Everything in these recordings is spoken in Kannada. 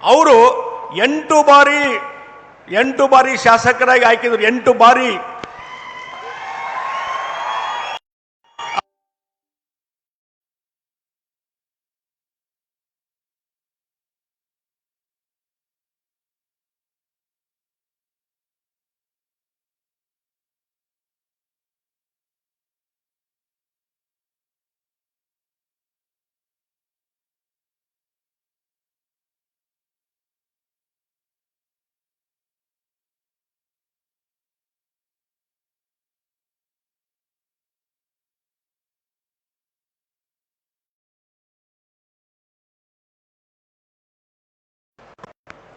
ಅವರು 8 ಬಾರಿ ಶಾಸಕರಾಗಿ ಆಯ್ಕಿದ್ರು. 8 ಬಾರಿ.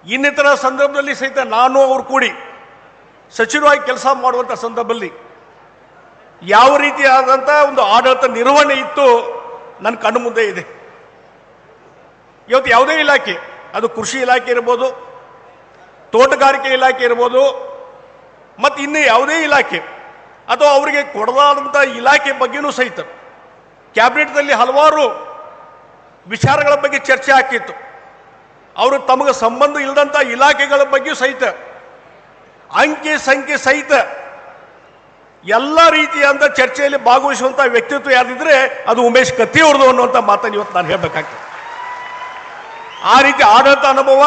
ಇನ್ನಿತರ ಸಂದರ್ಭದಲ್ಲಿ ಸಹಿತ ನಾನು ಅವರು ಕೂಡಿ ಸಚಿವರಾಗಿ ಕೆಲಸ ಮಾಡುವಂಥ ಸಂದರ್ಭದಲ್ಲಿ ಯಾವ ರೀತಿಯಾದಂಥ ಒಂದು ಆಡಳಿತ ನಿರ್ವಹಣೆ ಇತ್ತು ನನ್ನ ಕಣ್ಣು ಮುಂದೆ ಇದೆ. ಇವತ್ತು ಯಾವುದೇ ಇಲಾಖೆ, ಅದು ಕೃಷಿ ಇಲಾಖೆ ಇರ್ಬೋದು, ತೋಟಗಾರಿಕೆ ಇಲಾಖೆ ಇರ್ಬೋದು, ಮತ್ತು ಇನ್ನು ಯಾವುದೇ ಇಲಾಖೆ ಅಥವಾ ಅವರಿಗೆ ಕೊಡದಾದಂಥ ಇಲಾಖೆ ಬಗ್ಗೆನೂ ಸಹಿತ ಕ್ಯಾಬಿನೆಟ್ನಲ್ಲಿ ಹಲವಾರು ವಿಚಾರಗಳ ಬಗ್ಗೆ ಚರ್ಚೆ ಆಗಿತ್ತು. ಅವರು ತಮಗೆ ಸಂಬಂಧ ಇಲ್ಲದಂಥ ಇಲಾಖೆಗಳ ಬಗ್ಗೆ ಸಹಿತ ಅಂಕಿ ಸಂಖ್ಯೆ ಸಹಿತ ಎಲ್ಲ ರೀತಿಯಾದ ಚರ್ಚೆಯಲ್ಲಿ ಭಾಗವಹಿಸುವಂಥ ವ್ಯಕ್ತಿತ್ವ ಯಾರಿದ್ರೆ ಅದು ಉಮೇಶ್ ಕತ್ತಿ ಅವ್ರದ್ದು ಅನ್ನುವಂಥ ಮಾತನ್ನು ಇವತ್ತು ನಾನು ಹೇಳಬೇಕಾಗ್ತದೆ. ಆ ರೀತಿ ಆಡಳಿತ ಅನುಭವ,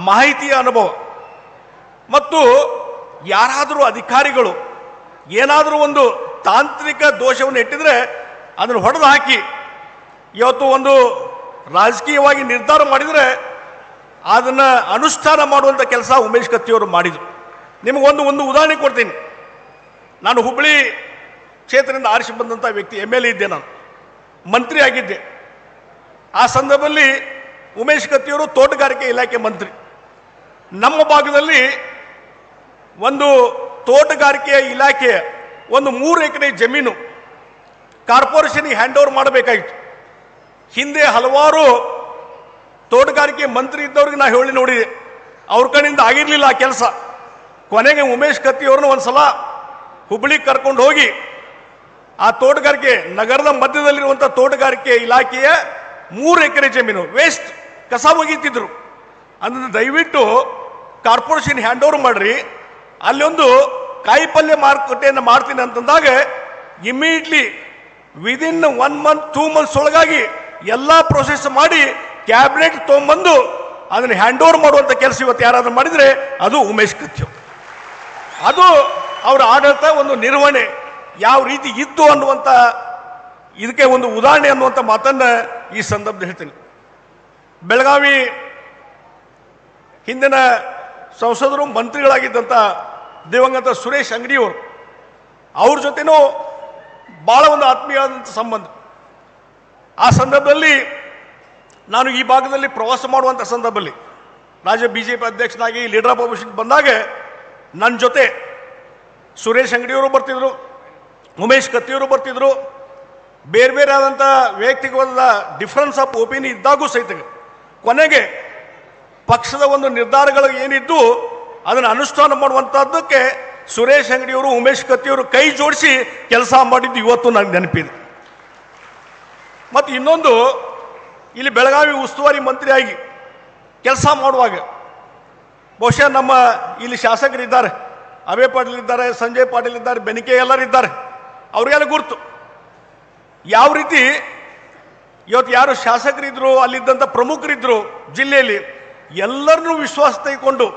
ಮಾಹಿತಿಯ ಅನುಭವ, ಮತ್ತು ಯಾರಾದರೂ ಅಧಿಕಾರಿಗಳು ಏನಾದರೂ ಒಂದು ತಾಂತ್ರಿಕ ದೋಷವನ್ನು ಇಟ್ಟಿದ್ರೆ ಅದನ್ನು ಹೊಡೆದು ಹಾಕಿ ಇವತ್ತು ಒಂದು ರಾಜಕೀಯವಾಗಿ ನಿರ್ಧಾರ ಮಾಡಿದರೆ ಅದನ್ನು ಅನುಷ್ಠಾನ ಮಾಡುವಂಥ ಕೆಲಸ ಉಮೇಶ್ ಕತ್ತಿಯವರು ಮಾಡಿದರು. ನಿಮಗೊಂದು ಉದಾಹರಣೆ ಕೊಡ್ತೀನಿ. ನಾನು ಹುಬ್ಬಳ್ಳಿ ಕ್ಷೇತ್ರದಿಂದ ಆರಿಸಿ ಬಂದಂಥ ವ್ಯಕ್ತಿ, MLA ಇದ್ದೆ, ನಾನು ಮಂತ್ರಿ ಆಗಿದ್ದೆ. ಆ ಸಂದರ್ಭದಲ್ಲಿ ಉಮೇಶ್ ಕತ್ತಿಯವರು ತೋಟಗಾರಿಕೆ ಇಲಾಖೆ ಮಂತ್ರಿ. ನಮ್ಮ ಭಾಗದಲ್ಲಿ ಒಂದು ತೋಟಗಾರಿಕೆಯ ಇಲಾಖೆಯ ಒಂದು 3 ಎಕರೆ ಜಮೀನು ಕಾರ್ಪೊರೇಷನ್ಗೆ ಹ್ಯಾಂಡ್ ಓವರ್ ಮಾಡಬೇಕಾಗಿತ್ತು. ಹಿಂದೆ ಹಲವಾರು ತೋಟಗಾರಿಕೆ ಮಂತ್ರಿ ಇದ್ದವ್ರಿಗೆ ನಾ ಹೇಳಿ ನೋಡಿದೆ, ಅವ್ರ ಕಡೆಯಿಂದ ಆಗಿರಲಿಲ್ಲ ಆ ಕೆಲಸ. ಕೊನೆಗೆ ಉಮೇಶ್ ಕತ್ತಿಯವ್ರನ್ನ ಒಂದು ಸಲ ಹುಬ್ಬಳ್ಳಿಗೆ ಕರ್ಕೊಂಡು ಹೋಗಿ ಆ ತೋಟಗಾರಿಕೆ ನಗರದ ಮಧ್ಯದಲ್ಲಿರುವಂಥ ತೋಟಗಾರಿಕೆ ಇಲಾಖೆಯ 3 ಎಕರೆ ಜಮೀನು ವೇಸ್ಟ್ ಕಸ ಒಗಿತಿದ್ರು. ಅದನ್ನು ದಯವಿಟ್ಟು ಕಾರ್ಪೊರೇಷನ್ ಹ್ಯಾಂಡ್ ಓವರ್ ಮಾಡ್ರಿ, ಅಲ್ಲೊಂದು ಕಾಯಿಪಲ್ಯ ಮಾರುಕಟ್ಟೆಯನ್ನು ಮಾಡ್ತೀನಿ ಅಂತಂದಾಗ ಇಮಿಡಿಯೇಟ್ಲಿ ವಿದಿನ್ 1 ಮಂತ್ 2 ಮಂತ್ಸ್ ಒಳಗಾಗಿ ಎಲ್ಲ ಪ್ರೊಸೆಸ್ ಮಾಡಿ ಕ್ಯಾಬಿನೆಟ್ ತೊಗೊಂಬಂದು ಅದನ್ನು ಹ್ಯಾಂಡ್ ಓವರ್ ಮಾಡುವಂಥ ಕೆಲಸ ಇವತ್ತು ಯಾರಾದರೂ ಮಾಡಿದರೆ ಅದು ಉಮೇಶ್ ಕತ್ತಿ. ಅದು ಅವರ ಆಡಳಿತ, ಒಂದು ನಿರ್ವಹಣೆ ಯಾವ ರೀತಿ ಇತ್ತು ಅನ್ನುವಂಥ ಇದಕ್ಕೆ ಒಂದು ಉದಾಹರಣೆ ಅನ್ನುವಂಥ ಮಾತನ್ನು ಈ ಸಂದರ್ಭದಲ್ಲಿ ಹೇಳ್ತೀನಿ. ಬೆಳಗಾವಿ ಹಿಂದಿನ ಸಂಸದರು ಮಂತ್ರಿಗಳಾಗಿದ್ದಂಥ ದಿವಂಗತ ಸುರೇಶ್ ಅಂಗಡಿಯವರು, ಅವ್ರ ಜೊತೆನೂ ಭಾಳ ಒಂದು ಆತ್ಮೀಯವಾದಂಥ ಸಂಬಂಧ. ಆ ಸಂದರ್ಭದಲ್ಲಿ ನಾನು ಈ ಭಾಗದಲ್ಲಿ ಪ್ರವಾಸ ಮಾಡುವಂಥ ಸಂದರ್ಭದಲ್ಲಿ ರಾಜ್ಯ BJP ಅಧ್ಯಕ್ಷನಾಗಿ ಲೀಡರ್ ಆಫ್ ಅಪೋಸಿಷನ್ ಬಂದಾಗ ನನ್ನ ಜೊತೆ ಸುರೇಶ್ ಅಂಗಡಿಯವರು ಬರ್ತಿದ್ರು, ಉಮೇಶ್ ಕತ್ತಿಯವರು ಬರ್ತಿದ್ರು. ಬೇರೆ ಬೇರೆ ಆದಂಥ ವ್ಯಕ್ತಿಗತ ಡಿಫ್ರೆನ್ಸ್ ಆಫ್ ಒಪಿನಿಯನ್ ಇದ್ದಾಗೂ ಸಹಿತ ಕೊನೆಗೆ ಪಕ್ಷದ ಒಂದು ನಿರ್ಧಾರಗಳು ಏನಿದ್ದು ಅದನ್ನು ಅನುಷ್ಠಾನ ಮಾಡುವಂಥದ್ದಕ್ಕೆ ಸುರೇಶ್ ಅಂಗಡಿಯವರು, ಉಮೇಶ್ ಕತ್ತಿಯವರು ಕೈ ಜೋಡಿಸಿ ಕೆಲಸ ಮಾಡಿದ್ದು ಇವತ್ತು ನನಗೆ ನೆನಪಿದೆ. ಮತ್ತು ಇನ್ನೊಂದು, ಇಲ್ಲಿ ಬೆಳಗಾವಿ ಉಸ್ತುವಾರಿ ಮಂತ್ರಿಯಾಗಿ ಕೆಲಸ ಮಾಡುವಾಗ ಬಹುಶಃ ನಮ್ಮ ಇಲ್ಲಿ ಶಾಸಕರಿದ್ದಾರೆ, ಅಭಯ ಪಾಟೀಲ್ ಇದ್ದಾರೆ, ಸಂಜಯ್ ಪಾಟೀಲ್ ಇದ್ದಾರೆ, ಬೆನಿಕೆ ಎಲ್ಲರಿದ್ದಾರೆ, ಅವರಿಗೆಲ್ಲ ಗುರ್ತು ಯಾವ ರೀತಿ ಇವತ್ತು ಯಾರು ಶಾಸಕರಿದ್ರು, ಅಲ್ಲಿದ್ದಂಥ ಪ್ರಮುಖರಿದ್ದರು ಜಿಲ್ಲೆಯಲ್ಲಿ, ಎಲ್ಲರನ್ನೂ ವಿಶ್ವಾಸ ತೆಗೆದುಕೊಂಡು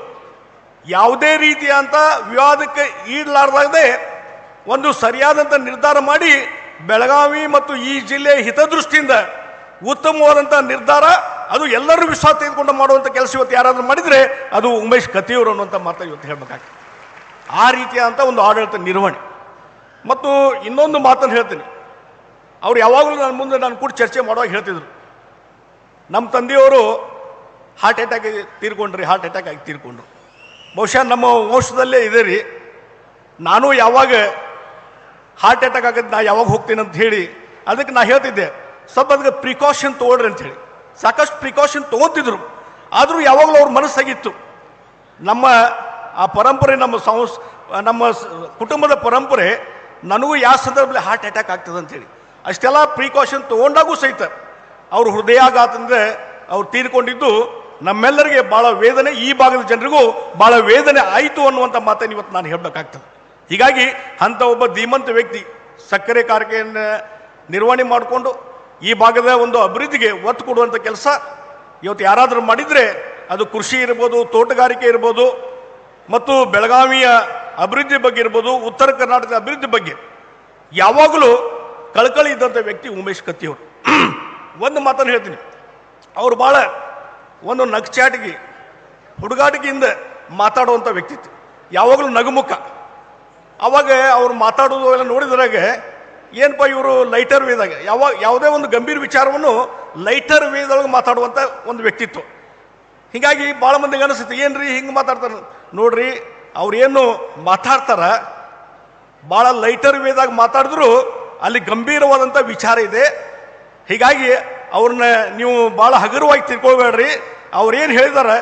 ಯಾವುದೇ ರೀತಿಯಂಥ ವಿವಾದಕ್ಕೆ ಈಡಲಾರದೆ ಒಂದು ಸರಿಯಾದಂಥ ನಿರ್ಧಾರ ಮಾಡಿ ಬೆಳಗಾವಿ ಮತ್ತು ಈ ಜಿಲ್ಲೆಯ ಹಿತದೃಷ್ಟಿಯಿಂದ ಉತ್ತಮವಾದಂಥ ನಿರ್ಧಾರ, ಅದು ಎಲ್ಲರೂ ವಿಶ್ವಾಸ ತೆಗೆದುಕೊಂಡು ಮಾಡುವಂಥ ಕೆಲಸ ಇವತ್ತು ಯಾರಾದರೂ ಮಾಡಿದರೆ ಅದು ಉಮೇಶ್ ಕತ್ತಿಯವರು ಅನ್ನುವಂಥ ಮಾತು ಇವತ್ತು ಹೇಳಬೇಕಾಗ್ತದೆ. ಆ ರೀತಿಯಾದಂಥ ಒಂದು ಆಡಳಿತ ನಿರ್ವಹಣೆ. ಮತ್ತು ಇನ್ನೊಂದು ಮಾತನ್ನು ಹೇಳ್ತೀನಿ, ಅವ್ರು ಯಾವಾಗಲೂ ನನ್ನ ಮುಂದೆ ನಾನು ಕೂಡ ಚರ್ಚೆ ಮಾಡುವಾಗ ಹೇಳ್ತಿದ್ರು, ನಮ್ಮ ತಂದೆಯವರು ಹಾರ್ಟ್ ಅಟ್ಯಾಕ್ ಆಗಿ ತೀರ್ಕೊಂಡ್ರು. ಬಹುಶಃ ನಮ್ಮ ವಂಶದಲ್ಲೇ ಇದೆ ರೀ. ನಾನು ಯಾವಾಗ ಹಾರ್ಟ್ ಅಟ್ಯಾಕ್ ಆಗೋದು ನಾ ಯಾವಾಗ ಹೋಗ್ತೀನಿ ಅಂತ ಹೇಳಿ ಅದಕ್ಕೆ ನಾ ಹೇಳ್ತಿದ್ದೆ, ಸ್ವಲ್ಪ ಅದಕ್ಕೆ ಪ್ರಿಕಾಷನ್ ತೊಗೊಳ್ರಿ ಅಂಥೇಳಿ. ಸಾಕಷ್ಟು ಪ್ರಿಕಾಷನ್ ತೊಗೊತಿದ್ರು. ಆದರೂ ಯಾವಾಗಲೂ ಅವ್ರ ಮನಸ್ಸಾಗಿತ್ತು, ನಮ್ಮ ಆ ಪರಂಪರೆ, ನಮ್ಮ ಕುಟುಂಬದ ಪರಂಪರೆ, ನನಗೂ ಯಾವ ಸಂದರ್ಭದಲ್ಲಿ ಹಾರ್ಟ್ ಅಟ್ಯಾಕ್ ಆಗ್ತದೆ ಅಂಥೇಳಿ ಅಷ್ಟೆಲ್ಲ ಪ್ರಿಕಾಷನ್ ತೊಗೊಂಡಾಗೂ ಸಹಿತ ಅವರು ಹೃದಯಾಘಾತದಿಂದ ಅವ್ರು ತೀರ್ಕೊಂಡಿದ್ದು ನಮ್ಮೆಲ್ಲರಿಗೆ ಬಹಳ ವೇದನೆ, ಈ ಭಾಗದ ಜನರಿಗೂ ಬಹಳ ವೇದನೆ ಆಯಿತು ಅನ್ನುವಂಥ ಮಾತನ್ನು ಇವತ್ತು ನಾನು ಹೇಳಬೇಕಾಗ್ತದೆ. ಹೀಗಾಗಿ ಅಂಥ ಒಬ್ಬ ಧೀಮಂತ ವ್ಯಕ್ತಿ ಸಕ್ಕರೆ ಕಾರ್ಖಾನೆಯನ್ನು ನಿರ್ವಹಣೆ ಮಾಡಿಕೊಂಡು ಈ ಭಾಗದ ಒಂದು ಅಭಿವೃದ್ಧಿಗೆ ಒತ್ತು ಕೊಡುವಂಥ ಕೆಲಸ ಇವತ್ತು ಯಾರಾದರೂ ಮಾಡಿದರೆ ಅದು ಕೃಷಿ ಇರ್ಬೋದು, ತೋಟಗಾರಿಕೆ ಇರ್ಬೋದು, ಮತ್ತು ಬೆಳಗಾವಿಯ ಅಭಿವೃದ್ಧಿ ಬಗ್ಗೆ ಇರ್ಬೋದು, ಉತ್ತರ ಕರ್ನಾಟಕದ ಅಭಿವೃದ್ಧಿ ಬಗ್ಗೆ ಯಾವಾಗಲೂ ಕಳಕಳಿ ಇದ್ದಂಥ ವ್ಯಕ್ತಿ ಉಮೇಶ್ ಕತ್ತಿಯವರು. ಒಂದು ಮಾತನ್ನು ಹೇಳ್ತೀನಿ, ಅವರು ಭಾಳ ಒಂದು ನಗ್ಚಾಟಿಗೆ ಹುಡುಗಾಟಿಕೆಯಿಂದ ಮಾತಾಡುವಂಥ ವ್ಯಕ್ತಿತ್ವ, ಯಾವಾಗಲೂ ನಗುಮುಖ. ಅವಾಗ ಅವ್ರು ಮಾತಾಡೋದು ಎಲ್ಲ ನೋಡಿದ್ರಾಗ ಏನಪ್ಪ ಇವರು ಲೈಟರ್ ವೇದಾಗ ಯಾವುದೇ ಒಂದು ಗಂಭೀರ ವಿಚಾರವನ್ನು ಲೈಟರ್ ವೇದೊಳಗೆ ಮಾತಾಡುವಂಥ ಒಂದು ವ್ಯಕ್ತಿತ್ವ. ಹೀಗಾಗಿ ಭಾಳ ಮಂದಿಗೆ ಅನಿಸುತ್ತೆ, ಏನ್ರಿ ಹಿಂಗೆ ಮಾತಾಡ್ತಾರೆ ನೋಡ್ರಿ, ಅವ್ರೇನು ಮಾತಾಡ್ತಾರ ಭಾಳ ಲೈಟರ್ ವೇದಾಗ ಮಾತಾಡಿದ್ರು ಅಲ್ಲಿ ಗಂಭೀರವಾದಂಥ ವಿಚಾರ ಇದೆ. ಹೀಗಾಗಿ ಅವ್ರನ್ನ ನೀವು ಭಾಳ ಹಗುರವಾಗಿ ತಿಳ್ಕೊಳ್ಬೇಡ್ರಿ. ಅವ್ರೇನು ಹೇಳಿದಾರೆ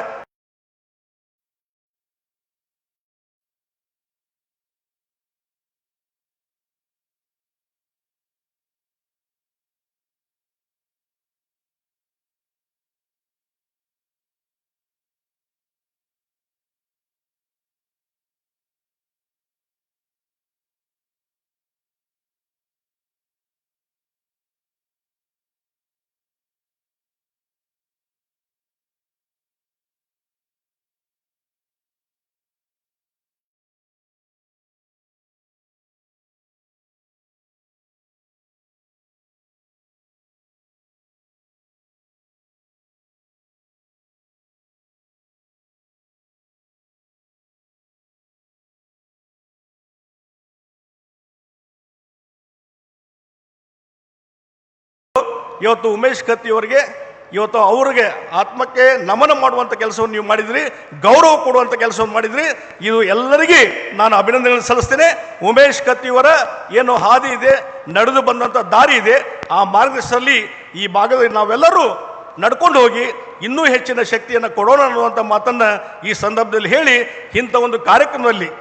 ಇವತ್ತು ಉಮೇಶ್ ಕತ್ತಿಯವರಿಗೆ ಇವತ್ತು ಅವ್ರಿಗೆ ಆತ್ಮಕ್ಕೆ ನಮನ ಮಾಡುವಂಥ ಕೆಲಸವನ್ನು ನೀವು ಮಾಡಿದ್ರಿ, ಗೌರವ ಕೊಡುವಂಥ ಕೆಲಸವನ್ನು ಮಾಡಿದ್ರಿ. ಇದು ಎಲ್ಲರಿಗೆ ನಾನು ಅಭಿನಂದನೆ ಸಲ್ಲಿಸ್ತೇನೆ. ಉಮೇಶ್ ಕತ್ತಿಯವರ ಏನು ಹಾದಿ ಇದೆ, ನಡೆದು ಬಂದಂಥ ದಾರಿ ಇದೆ, ಆ ಮಾರ್ಗದರ್ಶನದಲ್ಲಿ ಈ ಭಾಗದಲ್ಲಿ ನಾವೆಲ್ಲರೂ ನಡ್ಕೊಂಡು ಹೋಗಿ ಇನ್ನೂ ಹೆಚ್ಚಿನ ಶಕ್ತಿಯನ್ನು ಕೊಡೋಣ ಅನ್ನುವಂಥ ಮಾತನ್ನು ಈ ಸಂದರ್ಭದಲ್ಲಿ ಹೇಳಿ, ಇಂಥ ಒಂದು ಕಾರ್ಯಕ್ರಮದಲ್ಲಿ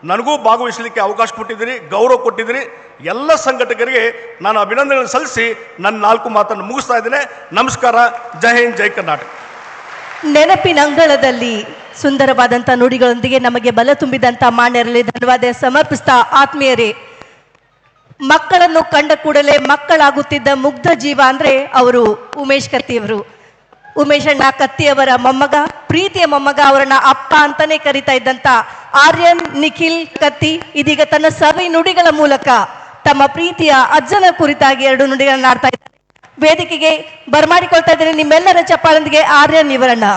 ನನಗೂ ಭಾಗವಹಿಸಲಿಕ್ಕೆ ಅವಕಾಶ ಕೊಟ್ಟಿದ್ದೀರಿ, ಗೌರವ ಕೊಟ್ಟಿದ್ದೀರಿ. ಎಲ್ಲ ಸಂಘಟಕರಿಗೆ ನಾನು ಅಭಿನಂದನೆ ಸಲ್ಲಿಸಿ ನನ್ನ 4 ಮಾತನ್ನು ಮುಗಿಸ್ತಾ ಇದ್ದೇನೆ. ನಮಸ್ಕಾರ. ಜೈ ಹಿಂದ್, ಜೈ ಕರ್ನಾಟಕ. ನೆನಪಿನ ಅಂಗಳದಲ್ಲಿ ಸುಂದರವಾದಂಥ ನುಡಿಗಳೊಂದಿಗೆ ನಮಗೆ ಬಲ ತುಂಬಿದಂಥ ಮಾನ್ಯರಲ್ಲಿ ಧನ್ಯವಾದ ಸಮರ್ಪಿಸ್ತಾ, ಆತ್ಮೀಯರೇ, ಮಕ್ಕಳನ್ನು ಕಂಡ ಕೂಡಲೇ ಮಕ್ಕಳಾಗುತ್ತಿದ್ದ ಮುಗ್ಧ ಜೀವ ಅಂದರೆ ಅವರು ಉಮೇಶ್ ಕತ್ತಿಯವರು. ಉಮೇಶಣ್ಣ ಕತ್ತಿಯವರ ಮೊಮ್ಮಗ, ಪ್ರೀತಿಯ ಮೊಮ್ಮಗ, ಅವರನ್ನ ಅಪ್ಪ ಅಂತಾನೆ ಕರಿತಾ ಇದ್ದಂತ ಆರ್ಯನ್ ನಿಖಿಲ್ ಕತ್ತಿ ಇದೀಗ ತನ್ನ ಸವಿ ನುಡಿಗಳ ಮೂಲಕ ತಮ್ಮ ಪ್ರೀತಿಯ ಅಜ್ಜನ ಕುರಿತಾಗಿ 2 ನುಡಿಗಳನ್ನ ಆಡ್ತಾ ಇದ್ದಾರೆ. ವೇದಿಕೆಗೆ ಬರಮಾಡಿಕೊಳ್ತಾ ಇದ್ದೇನೆ ನಿಮ್ಮೆಲ್ಲರ ಚಪ್ಪಾಳೊಂದಿಗೆ ಆರ್ಯನ್ ಇವರನ್ನ.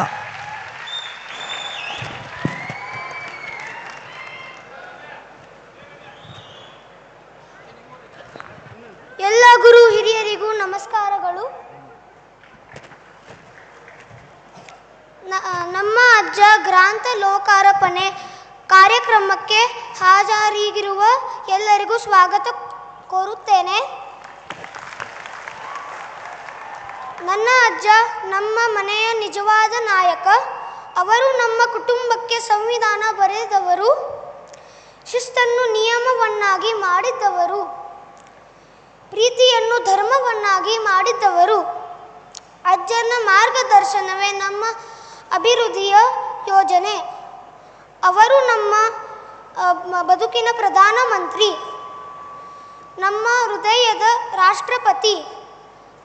ಎಲ್ಲ ಗುರು ಹಿರಿಯರಿಗೂ ನಮಸ್ಕಾರಗಳು. ನಮ್ಮ ಅಜ್ಜ ಗ್ರಂಥ ಲೋಕಾರ್ಪಣೆ ಕಾರ್ಯಕ್ರಮಕ್ಕೆ ಹಾಜರಿಗಿರುವ ಎಲ್ಲರಿಗೂ ಸ್ವಾಗತ ಕೋರುತ್ತೇನೆ. ನನ್ನ ಅಜ್ಜ ನಮ್ಮ ಮನೆಯ ನಿಜವಾದ ನಾಯಕ. ಅವರು ನಮ್ಮ ಕುಟುಂಬಕ್ಕೆ ಸಂವಿಧಾನ ಬರೆದವರು, ಶಿಸ್ತನ್ನು ನಿಯಮವನ್ನಾಗಿ ಮಾಡಿದ್ದವರು, ಪ್ರೀತಿಯನ್ನು ಧರ್ಮವನ್ನಾಗಿ ಮಾಡಿದ್ದವರು. ಅಜ್ಜನ ಮಾರ್ಗದರ್ಶನವೇ ನಮ್ಮ ಅಭಿವೃದ್ಧಿಯ ಯೋಜನೆ. ಅವರು ನಮ್ಮ ಬದುಕಿನ ಪ್ರಧಾನಮಂತ್ರಿ, ನಮ್ಮ ಹೃದಯದ ರಾಷ್ಟ್ರಪತಿ.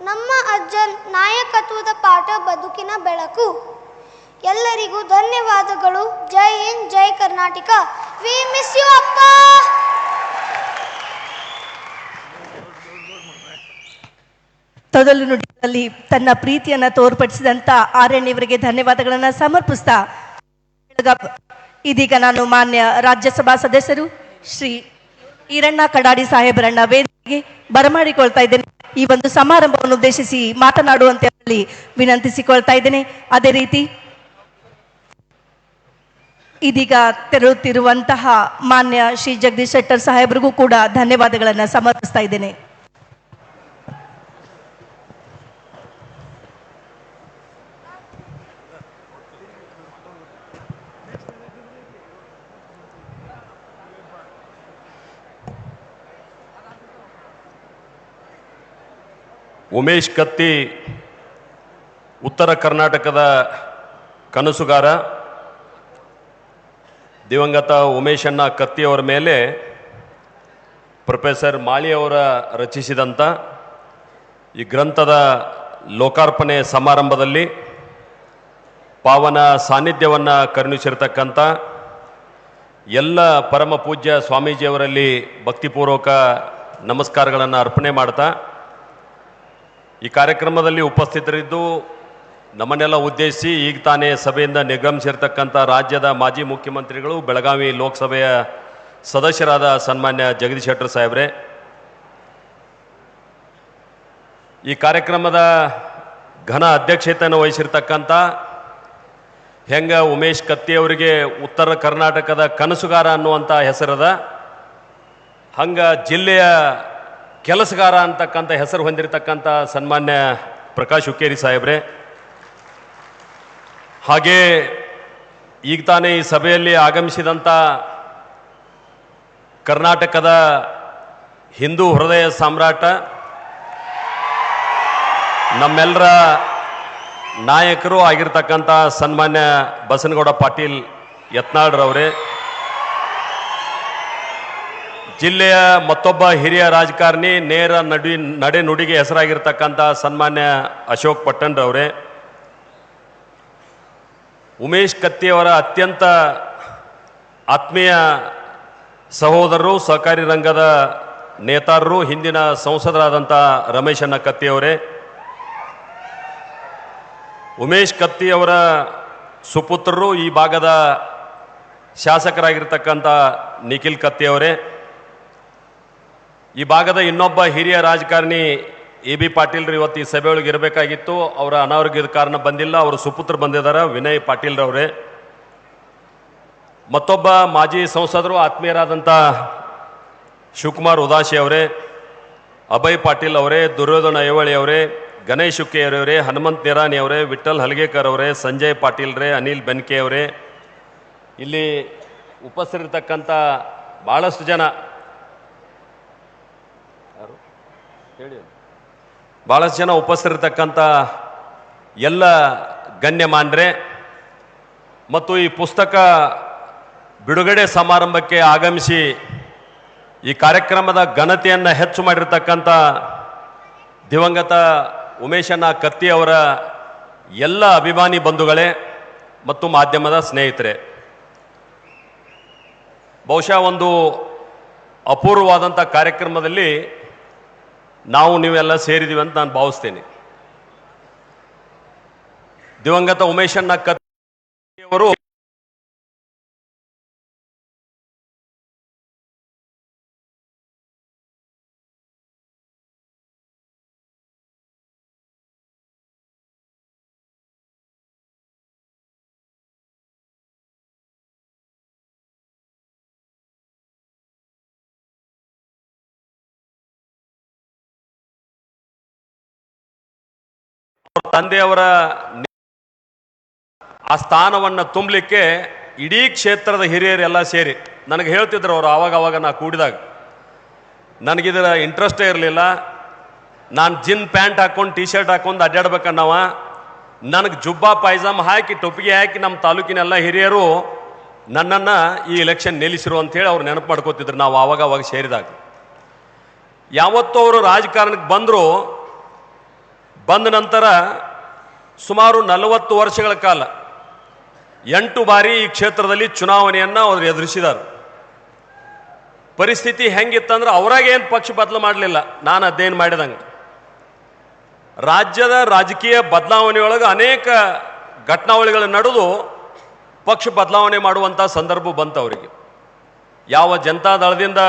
ನಮ್ಮ ಅಜ್ಜ ನಾಯಕತ್ವದ ಪಾಠ, ಬದುಕಿನ ಬೆಳಕು. ಎಲ್ಲರಿಗೂ ಧನ್ಯವಾದಗಳು. ಜೈ ಹಿಂದ್, ಜೈ ಕರ್ನಾಟಕ. ವಿ ಮಿಸ್ ಯು ಅಪ್ಪ. ತೊದಲು ನುಡಿಗಳಲ್ಲಿ ತನ್ನ ಪ್ರೀತಿಯನ್ನ ತೋರ್ಪಡಿಸಿದಂತ ಆರ್ಯನ್ ಇವರಿಗೆ ಧನ್ಯವಾದಗಳನ್ನ ಸಮರ್ಪಿಸ್ತಾ, ಇದೀಗ ನಾನು ಮಾನ್ಯ ರಾಜ್ಯಸಭಾ ಸದಸ್ಯರು ಶ್ರೀ ಈರಣ್ಣ ಕಡಾಡಿ ಸಾಹೇಬರನ್ನ ವೇದಿಕೆಗೆ ಬರಮಾಡಿಕೊಳ್ತಾ ಇದ್ದೇನೆ. ಈ ಒಂದು ಸಮಾರಂಭವನ್ನು ಉದ್ದೇಶಿಸಿ ಮಾತನಾಡುವಂತೆ ವಿನಂತಿಸಿಕೊಳ್ತಾ ಇದ್ದೇನೆ. ಅದೇ ರೀತಿ ಇದೀಗ ತೆರಳುತ್ತಿರುವಂತಹ ಮಾನ್ಯ ಶ್ರೀ ಜಗದೀಶ್ ಶೆಟ್ಟರ್ ಸಾಹೇಬರಿಗೂ ಕೂಡ ಧನ್ಯವಾದಗಳನ್ನ ಸಮರ್ಪಿಸ್ತಾ ಇದ್ದೇನೆ. ಉಮೇಶ್ ಕತ್ತಿ ಉತ್ತರ ಕರ್ನಾಟಕದ ಕನಸುಗಾರ ದಿವಂಗತ ಉಮೇಶಣ್ಣ ಕತ್ತಿಯವರ ಮೇಲೆ ಪ್ರೊಫೆಸರ್ ಮಾಳಿಯವರ ರಚಿಸಿದಂಥ ಈ ಗ್ರಂಥದ ಲೋಕಾರ್ಪಣೆ ಸಮಾರಂಭದಲ್ಲಿ ಪಾವನ ಸಾನ್ನಿಧ್ಯವನ್ನು ಕರುಣಿಸಿರ್ತಕ್ಕಂಥ ಎಲ್ಲ ಪರಮ ಪೂಜ್ಯ ಸ್ವಾಮೀಜಿಯವರಲ್ಲಿ ಭಕ್ತಿಪೂರ್ವಕ ನಮಸ್ಕಾರಗಳನ್ನು ಅರ್ಪಣೆ ಮಾಡ್ತಾ ಈ ಕಾರ್ಯಕ್ರಮದಲ್ಲಿ ಉಪಸ್ಥಿತರಿದ್ದು ನಮ್ಮನ್ನೆಲ್ಲ ಉದ್ದೇಶಿಸಿ ಈಗ ತಾನೇ ಸಭೆಯಿಂದ ನಿರ್ಗಮಿಸಿರ್ತಕ್ಕಂಥ ರಾಜ್ಯದ ಮಾಜಿ ಮುಖ್ಯಮಂತ್ರಿಗಳು ಬೆಳಗಾವಿ ಲೋಕಸಭೆಯ ಸದಸ್ಯರಾದ ಸನ್ಮಾನ್ಯ ಜಗದೀಶ್ ಶೆಟ್ಟರ್ ಸಾಹೇಬ್ರೆ, ಈ ಕಾರ್ಯಕ್ರಮದ ಘನ ಅಧ್ಯಕ್ಷತೆಯನ್ನು ವಹಿಸಿರ್ತಕ್ಕಂಥ ಹೆಂಗ ಉಮೇಶ್ ಕತ್ತಿಯವರಿಗೆ ಉತ್ತರ ಕರ್ನಾಟಕದ ಕನಸುಗಾರ ಅನ್ನುವಂಥ ಹೆಸರದ, ಹಂಗ ಜಿಲ್ಲೆಯ ಕೆಲಸಗಾರ ಅಂತಕ್ಕಂಥ ಹೆಸರು ಹೊಂದಿರತಕ್ಕಂಥ ಸನ್ಮಾನ್ಯ ಪ್ರಕಾಶ್ ಹುಕ್ಕೇರಿ ಸಾಹೇಬ್ರೆ, ಹಾಗೇ ಈಗ ತಾನೇ ಈ ಸಭೆಯಲ್ಲಿ ಆಗಮಿಸಿದಂಥ ಕರ್ನಾಟಕದ ಹಿಂದೂ ಹೃದಯ ಸಾಮ್ರಾಟ, ನಮ್ಮೆಲ್ಲರ ನಾಯಕರು ಆಗಿರ್ತಕ್ಕಂಥ ಸನ್ಮಾನ್ಯ ಬಸನಗೌಡ ಪಾಟೀಲ್ ಯತ್ನಾಳ್ರವರೇ, ಜಿಲ್ಲೆಯ ಮತ್ತೊಬ್ಬ ಹಿರಿಯ ರಾಜಕಾರಣಿ, ನೇರ ನಡೆನುಡಿಗೆ ಹೆಸರಾಗಿರ್ತಕ್ಕಂಥ ಸನ್ಮಾನ್ಯ ಅಶೋಕ್ ಪಟ್ಟಣ್ರವರೇ, ಉಮೇಶ್ ಕತ್ತಿಯವರ ಅತ್ಯಂತ ಆತ್ಮೀಯ ಸಹೋದರರು, ಸಹಕಾರಿ ರಂಗದ ನೇತಾರರು, ಹಿಂದಿನ ಸಂಸದರಾದಂಥ ರಮೇಶಣ್ಣ ಕತ್ತಿಯವರೇ, ಉಮೇಶ್ ಕತ್ತಿಯವರ ಸುಪುತ್ರರು, ಈ ಭಾಗದ ಶಾಸಕರಾಗಿರ್ತಕ್ಕಂಥ ನಿಖಿಲ್ ಕತ್ತಿಯವರೇ, ಈ ಭಾಗದ ಇನ್ನೊಬ್ಬ ಹಿರಿಯ ರಾಜಕಾರಣಿ ಎ ಬಿ ಪಾಟೀಲ್ರು ಇವತ್ತು ಈ ಸಭೆಯೊಳಗೆ ಇರಬೇಕಾಗಿತ್ತು, ಅವರ ಅನಾರೋಗ್ಯದ ಕಾರಣ ಬಂದಿಲ್ಲ, ಅವರು ಸುಪುತ್ರ ಬಂದಿದ್ದಾರೆ, ವಿನಯ್ ಪಾಟೀಲ್ರವರೇ, ಮತ್ತೊಬ್ಬ ಮಾಜಿ ಸಂಸದರು ಆತ್ಮೀಯರಾದಂಥ ಶಿವಕುಮಾರ್ ಉದಾಸಿ ಅವರೇ, ಅಭಯ್ ಪಾಟೀಲ್ ಅವರೇ, ದುರ್ಯೋಧನ ಐವಳಿ ಅವರೇ, ಗಣೇಶ್ ಹುಕ್ಕೇರಿಯವರೇ, ಹನುಮಂತ್ ನಿರಾಣಿ ಅವರೇ, ವಿಠಲ್ ಹಲಗೇಕರ್ ಅವರೇ, ಸಂಜಯ್ ಪಾಟೀಲ್ರೇ, ಅನಿಲ್ ಬೆನ್ಕೆ ಅವರೇ, ಇಲ್ಲಿ ಉಪಸ್ಥಿತರಿರ್ತಕ್ಕಂಥ ಭಾಳಷ್ಟು ಜನ, ಭಾಳಷ್ಟು ಜನ ಉಪಸ್ಥಿತರಿರ್ತಕ್ಕಂಥ ಎಲ್ಲ ಗಣ್ಯಮಾನ್ರೆ ಮತ್ತು ಈ ಪುಸ್ತಕ ಬಿಡುಗಡೆ ಸಮಾರಂಭಕ್ಕೆ ಆಗಮಿಸಿ ಈ ಕಾರ್ಯಕ್ರಮದ ಘನತೆಯನ್ನು ಹೆಚ್ಚು ಮಾಡಿರ್ತಕ್ಕಂಥ ದಿವಂಗತ ಉಮೇಶಣ್ಣ ಕತ್ತಿ ಅವರ ಎಲ್ಲ ಅಭಿಮಾನಿ ಬಂಧುಗಳೇ ಮತ್ತು ಮಾಧ್ಯಮದ ಸ್ನೇಹಿತರೆ, ಬಹುಶಃ ಒಂದು ಅಪೂರ್ವವಾದಂಥ ಕಾರ್ಯಕ್ರಮದಲ್ಲಿ ನಾವು ನೀವೆಲ್ಲ ಸೇರಿದ್ದೀವಿ ಅಂತ ನಾನು ಭಾವಿಸ್ತೇನೆ. ದಿವಂಗತ ಉಮೇಶಣ್ಣ ಕತ್ತಿಯವರು ತಂದೆಯವರ ಆ ಸ್ಥಾನವನ್ನು ತುಂಬಲಿಕ್ಕೆ ಇಡೀ ಕ್ಷೇತ್ರದ ಹಿರಿಯರೆಲ್ಲ ಸೇರಿ ನನಗೆ ಹೇಳ್ತಿದ್ರು ಅವರು, ಆವಾಗ ನಾ ಕೂಡಿದಾಗ ನನಗಿದರ ಇಂಟ್ರೆಸ್ಟೇ ಇರಲಿಲ್ಲ. ನಾನು ಜಿನ್ ಪ್ಯಾಂಟ್ ಹಾಕ್ಕೊಂಡು ಟಿ ಶರ್ಟ್ ಹಾಕೊಂಡು ಅಡ್ಡಾಡ್ಬೇಕನ್ನವ, ನನಗೆ ಜುಬ್ಬಾ ಪೈಜಾಮ ಹಾಕಿ ಟೊಪ್ಪಿಗೆ ಹಾಕಿ ನಮ್ಮ ತಾಲೂಕಿನೆಲ್ಲ ಹಿರಿಯರು ನನ್ನನ್ನು ಈ ಎಲೆಕ್ಷನ್ ನಿಲ್ಲಿಸಿರು ಅಂಥೇಳಿ ಅವ್ರು ನೆನಪು ಮಾಡ್ಕೋತಿದ್ರು ನಾವು ಆವಾಗ ಸೇರಿದಾಗ. ಯಾವತ್ತೂ ಅವರು ರಾಜಕಾರಣಕ್ಕೆ ಬಂದರು, ಬಂದ ನಂತರ ಸುಮಾರು 40 ವರ್ಷಗಳ ಕಾಲ 8 ಬಾರಿ ಈ ಕ್ಷೇತ್ರದಲ್ಲಿ ಚುನಾವಣೆಯನ್ನು ಅವರು ಎದುರಿಸಿದ್ದಾರೆ. ಪರಿಸ್ಥಿತಿ ಹೆಂಗಿತ್ತಂದ್ರೆ ಅವರಾಗೇನು ಪಕ್ಷ ಬದಲು ಮಾಡಲಿಲ್ಲ. ನಾನು ಅಧ್ಯಯನ ಮಾಡಿದಂಗೆ ರಾಜ್ಯದ ರಾಜಕೀಯ ಬದಲಾವಣೆಯೊಳಗೆ ಅನೇಕ ಘಟನಾವಳಿಗಳು ನಡೆದು ಪಕ್ಷ ಬದಲಾವಣೆ ಮಾಡುವಂಥ ಸಂದರ್ಭ ಬಂತು ಅವರಿಗೆ. ಯಾವ ಜನತಾದಳದಿಂದ,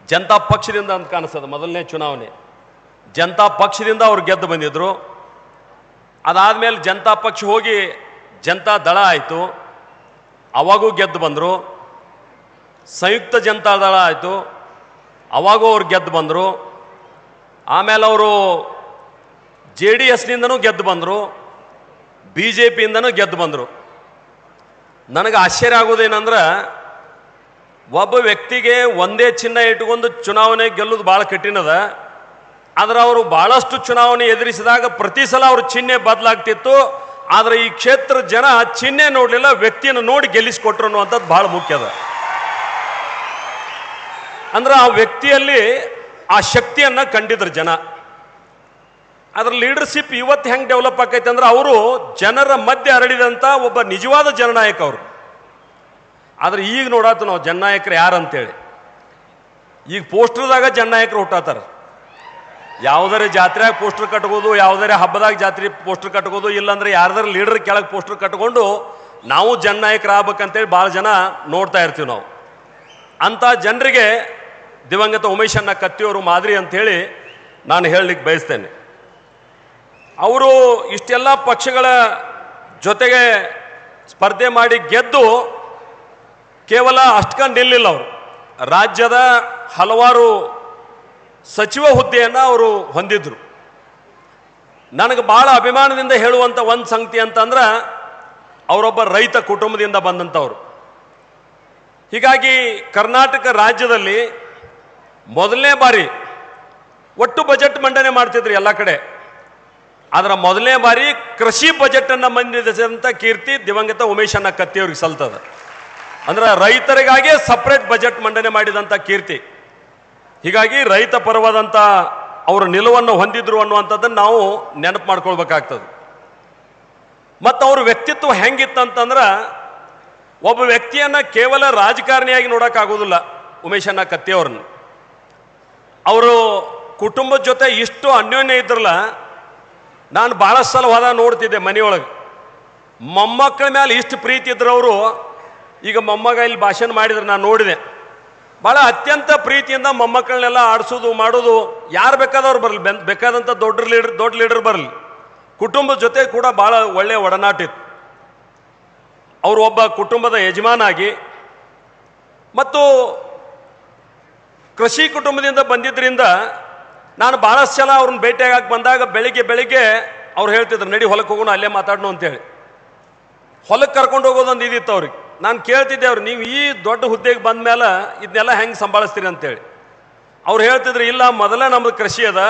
ಜನತಾ ಪಕ್ಷದಿಂದ ಅಂತ ಕಾಣಿಸ್ತದೆ, ಮೊದಲನೇ ಚುನಾವಣೆ ಜನತಾ ಪಕ್ಷದಿಂದ ಅವ್ರು ಗೆದ್ದು ಬಂದಿದ್ರು. ಅದಾದಮೇಲೆ ಜನತಾ ಪಕ್ಷ ಹೋಗಿ ಜನತಾ ದಳ ಆಯಿತು, ಅವಾಗೂ ಗೆದ್ದು ಬಂದರು. ಸಂಯುಕ್ತ ಜನತಾ ದಳ ಆಯಿತು, ಅವಾಗೂ ಅವ್ರು ಗೆದ್ದು ಬಂದರು. ಆಮೇಲೆ ಅವರು JDSನಿಂದನೂ ಗೆದ್ದು ಬಂದರು, BJPಯಿಂದನೂ ಗೆದ್ದು ಬಂದರು. ನನಗೆ ಆಶ್ಚರ್ಯ ಆಗೋದೇನೆಂದ್ರೆ, ಒಬ್ಬ ವ್ಯಕ್ತಿಗೆ ಒಂದೇ ಚಿಹ್ನೆ ಇಟ್ಕೊಂಡು ಚುನಾವಣೆ ಗೆಲ್ಲೋದು ಭಾಳ ಕಠಿಣದ. ಆದರೆ ಅವರು ಭಾಳಷ್ಟು ಚುನಾವಣೆ ಎದುರಿಸಿದಾಗ ಪ್ರತಿ ಸಲ ಅವ್ರ ಚಿಹ್ನೆ ಬದಲಾಗ್ತಿತ್ತು. ಆದರೆ ಈ ಕ್ಷೇತ್ರ ಜನ ಚಿಹ್ನೆ ನೋಡಲಿಲ್ಲ, ವ್ಯಕ್ತಿಯನ್ನು ನೋಡಿ ಗೆಲ್ಲಿಸಿಕೊಟ್ರು ಅನ್ನುವಂಥದ್ದು ಬಹಳ ಮುಖ್ಯ ಅದ. ಅಂದ್ರೆ ಆ ವ್ಯಕ್ತಿಯಲ್ಲಿ ಆ ಶಕ್ತಿಯನ್ನ ಕಂಡಿದ್ರು ಜನ. ಅದ್ರ ಲೀಡರ್ಶಿಪ್ ಇವತ್ತು ಹೆಂಗೆ ಡೆವಲಪ್ ಆಕೈತೆ ಅಂದ್ರೆ ಅವರು ಜನರ ಮಧ್ಯೆ ಹರಡಿದಂಥ ಒಬ್ಬ ನಿಜವಾದ ಜನನಾಯಕ ಅವರು. ಆದ್ರೆ ಈಗ ನೋಡಾತು ನಾವು ಜನನಾಯಕರು ಯಾರಂತೇಳಿ. ಈಗ ಪೋಸ್ಟರ್ದಾಗ ಜನನಾಯಕರು ಹುಟ್ಟಾತಾರ. ಯಾವುದರ ಜಾತ್ರೆಯಾಗ ಪೋಸ್ಟರ್ ಕಟ್ಕೋದು, ಯಾವುದರ ಹಬ್ಬದಾಗ ಜಾತ್ರೆ ಪೋಸ್ಟರ್ ಕಟ್ಕೋದು, ಇಲ್ಲಾಂದ್ರೆ ಯಾರ್ದಾರ ಲೀಡರ್ ಕೆಳಗೆ ಪೋಸ್ಟರ್ ಕಟ್ಕೊಂಡು ನಾವು ಜನನಾಯಕರು ಆಗ್ಬೇಕಂತೇಳಿ ಭಾಳ ಜನ ನೋಡ್ತಾ ಇರ್ತೀವಿ ನಾವು. ಅಂಥ ಜನರಿಗೆ ದಿವಂಗತ ಉಮೇಶಣ್ಣ ಕತ್ತಿಯವರು ಮಾದರಿ ಅಂಥೇಳಿ ನಾನು ಹೇಳಲಿಕ್ಕೆ ಬಯಸ್ತೇನೆ. ಅವರು ಇಷ್ಟೆಲ್ಲ ಪಕ್ಷಗಳ ಜೊತೆಗೆ ಸ್ಪರ್ಧೆ ಮಾಡಿ ಗೆದ್ದು ಕೇವಲ ಅಷ್ಟಕೊಂಡು ನಿಲ್ಲಿಲ್ಲ. ಅವರು ರಾಜ್ಯದ ಹಲವಾರು ಸಚಿವ ಹುದ್ದೆಯನ್ನು ಅವರು ಹೊಂದಿದ್ರು. ನನಗೆ ಭಾಳ ಅಭಿಮಾನದಿಂದ ಹೇಳುವಂಥ ಒಂದು ಸಂಗತಿ ಅಂತಂದ್ರೆ ಅವರೊಬ್ಬ ರೈತ ಕುಟುಂಬದಿಂದ ಬಂದಂಥವ್ರು. ಹೀಗಾಗಿ ಕರ್ನಾಟಕ ರಾಜ್ಯದಲ್ಲಿ ಮೊದಲನೇ ಬಾರಿ ಒಟ್ಟು ಬಜೆಟ್ ಮಂಡನೆ ಮಾಡ್ತಿದ್ರು ಎಲ್ಲ ಕಡೆ. ಅದರ ಮೊದಲನೇ ಬಾರಿ ಕೃಷಿ ಬಜೆಟ್ ಅನ್ನು ಮಂಡಿಸಿದಂಥ ಕೀರ್ತಿ ದಿವಂಗತ ಉಮೇಶಣ್ಣ ಕತ್ತಿಯವ್ರಿಗೆ ಸಲ್ತದ. ಅಂದ್ರೆ ರೈತರಿಗಾಗಿ ಸಪ್ರೇಟ್ ಬಜೆಟ್ ಮಂಡನೆ ಮಾಡಿದಂಥ ಕೀರ್ತಿ. ಹೀಗಾಗಿ ರೈತ ಪರವಾದಂಥ ಅವರ ನಿಲುವನ್ನು ಹೊಂದಿದ್ರು ಅನ್ನುವಂಥದ್ದನ್ನು ನಾವು ನೆನಪು ಮಾಡ್ಕೊಳ್ಬೇಕಾಗ್ತದೆ. ಮತ್ತು ಅವ್ರ ವ್ಯಕ್ತಿತ್ವ ಹೆಂಗಿತ್ತಂತಂದ್ರೆ ಒಬ್ಬ ವ್ಯಕ್ತಿಯನ್ನ ಕೇವಲ ರಾಜಕಾರಣಿಯಾಗಿ ನೋಡೋಕ್ಕಾಗೋದಿಲ್ಲ ಉಮೇಶಣ್ಣ ಕತ್ತಿಯವ್ರನ್ನ. ಅವರು ಕುಟುಂಬದ ಜೊತೆ ಇಷ್ಟು ಅನ್ಯೋನ್ಯ ಇದ್ರಲ್ಲ. ನಾನು ಭಾಳಷ್ಟು ಸಲ ಹೋದ ನೋಡ್ತಿದ್ದೆ ಮನೆಯೊಳಗೆ. ಮೊಮ್ಮಕ್ಕಳ ಮೇಲೆ ಇಷ್ಟು ಪ್ರೀತಿ ಇದ್ರು ಅವರು. ಈಗ ಮೊಮ್ಮಗ ಇಲ್ಲಿ ಭಾಷಣ ಮಾಡಿದ್ರೆ ನಾನು ನೋಡಿದೆ. ಭಾಳ ಅತ್ಯಂತ ಪ್ರೀತಿಯಿಂದ ಮೊಮ್ಮಕ್ಕಳನ್ನೆಲ್ಲ ಆಡಿಸೋದು ಮಾಡೋದು. ಯಾರು ಬೇಕಾದವ್ರು ಬರಲಿ, ಬೇಕಾದಂಥ ದೊಡ್ಡ ಲೀಡರ್ ಬರಲಿ, ಕುಟುಂಬದ ಜೊತೆ ಕೂಡ ಭಾಳ ಒಳ್ಳೆಯ ಒಡನಾಟ ಇತ್ತು. ಅವರು ಒಬ್ಬ ಕುಟುಂಬದ ಯಜಮಾನಾಗಿ ಮತ್ತು ಕೃಷಿ ಕುಟುಂಬದಿಂದ ಬಂದಿದ್ದರಿಂದ ನಾನು ಭಾಳಷ್ಟು ಸಲ ಅವ್ರನ್ನ ಭೇಟಿಯಾಗಕ್ಕೆ ಬಂದಾಗ ಬೆಳಿಗ್ಗೆ ಅವ್ರು ಹೇಳ್ತಿದ್ರು, ನಡಿ ಹೊಲಕ್ಕೆ ಹೋಗೋಣ, ಅಲ್ಲೇ ಮಾತಾಡೋಣ ಅಂತೇಳಿ. ಹೊಲಕ್ಕೆ ಕರ್ಕೊಂಡು ಹೋಗೋದೊಂದು ಇದಿತ್ತು ಅವ್ರಿಗೆ. ನಾನು ಕೇಳ್ತಿದ್ದೆ ಅವ್ರು, ನೀವು ಈ ದೊಡ್ಡ ಹುದ್ದೆಗೆ ಬಂದ ಮೇಲೆ ಇದನ್ನೆಲ್ಲ ಹೆಂಗೆ ಸಂಭಾಳಿಸ್ತೀರಿ ಅಂತೇಳಿ. ಅವ್ರು ಹೇಳ್ತಿದ್ರು, ಇಲ್ಲ ಮೊದಲೇ ನಮ್ಮದು ಕೃಷಿ ಅದ,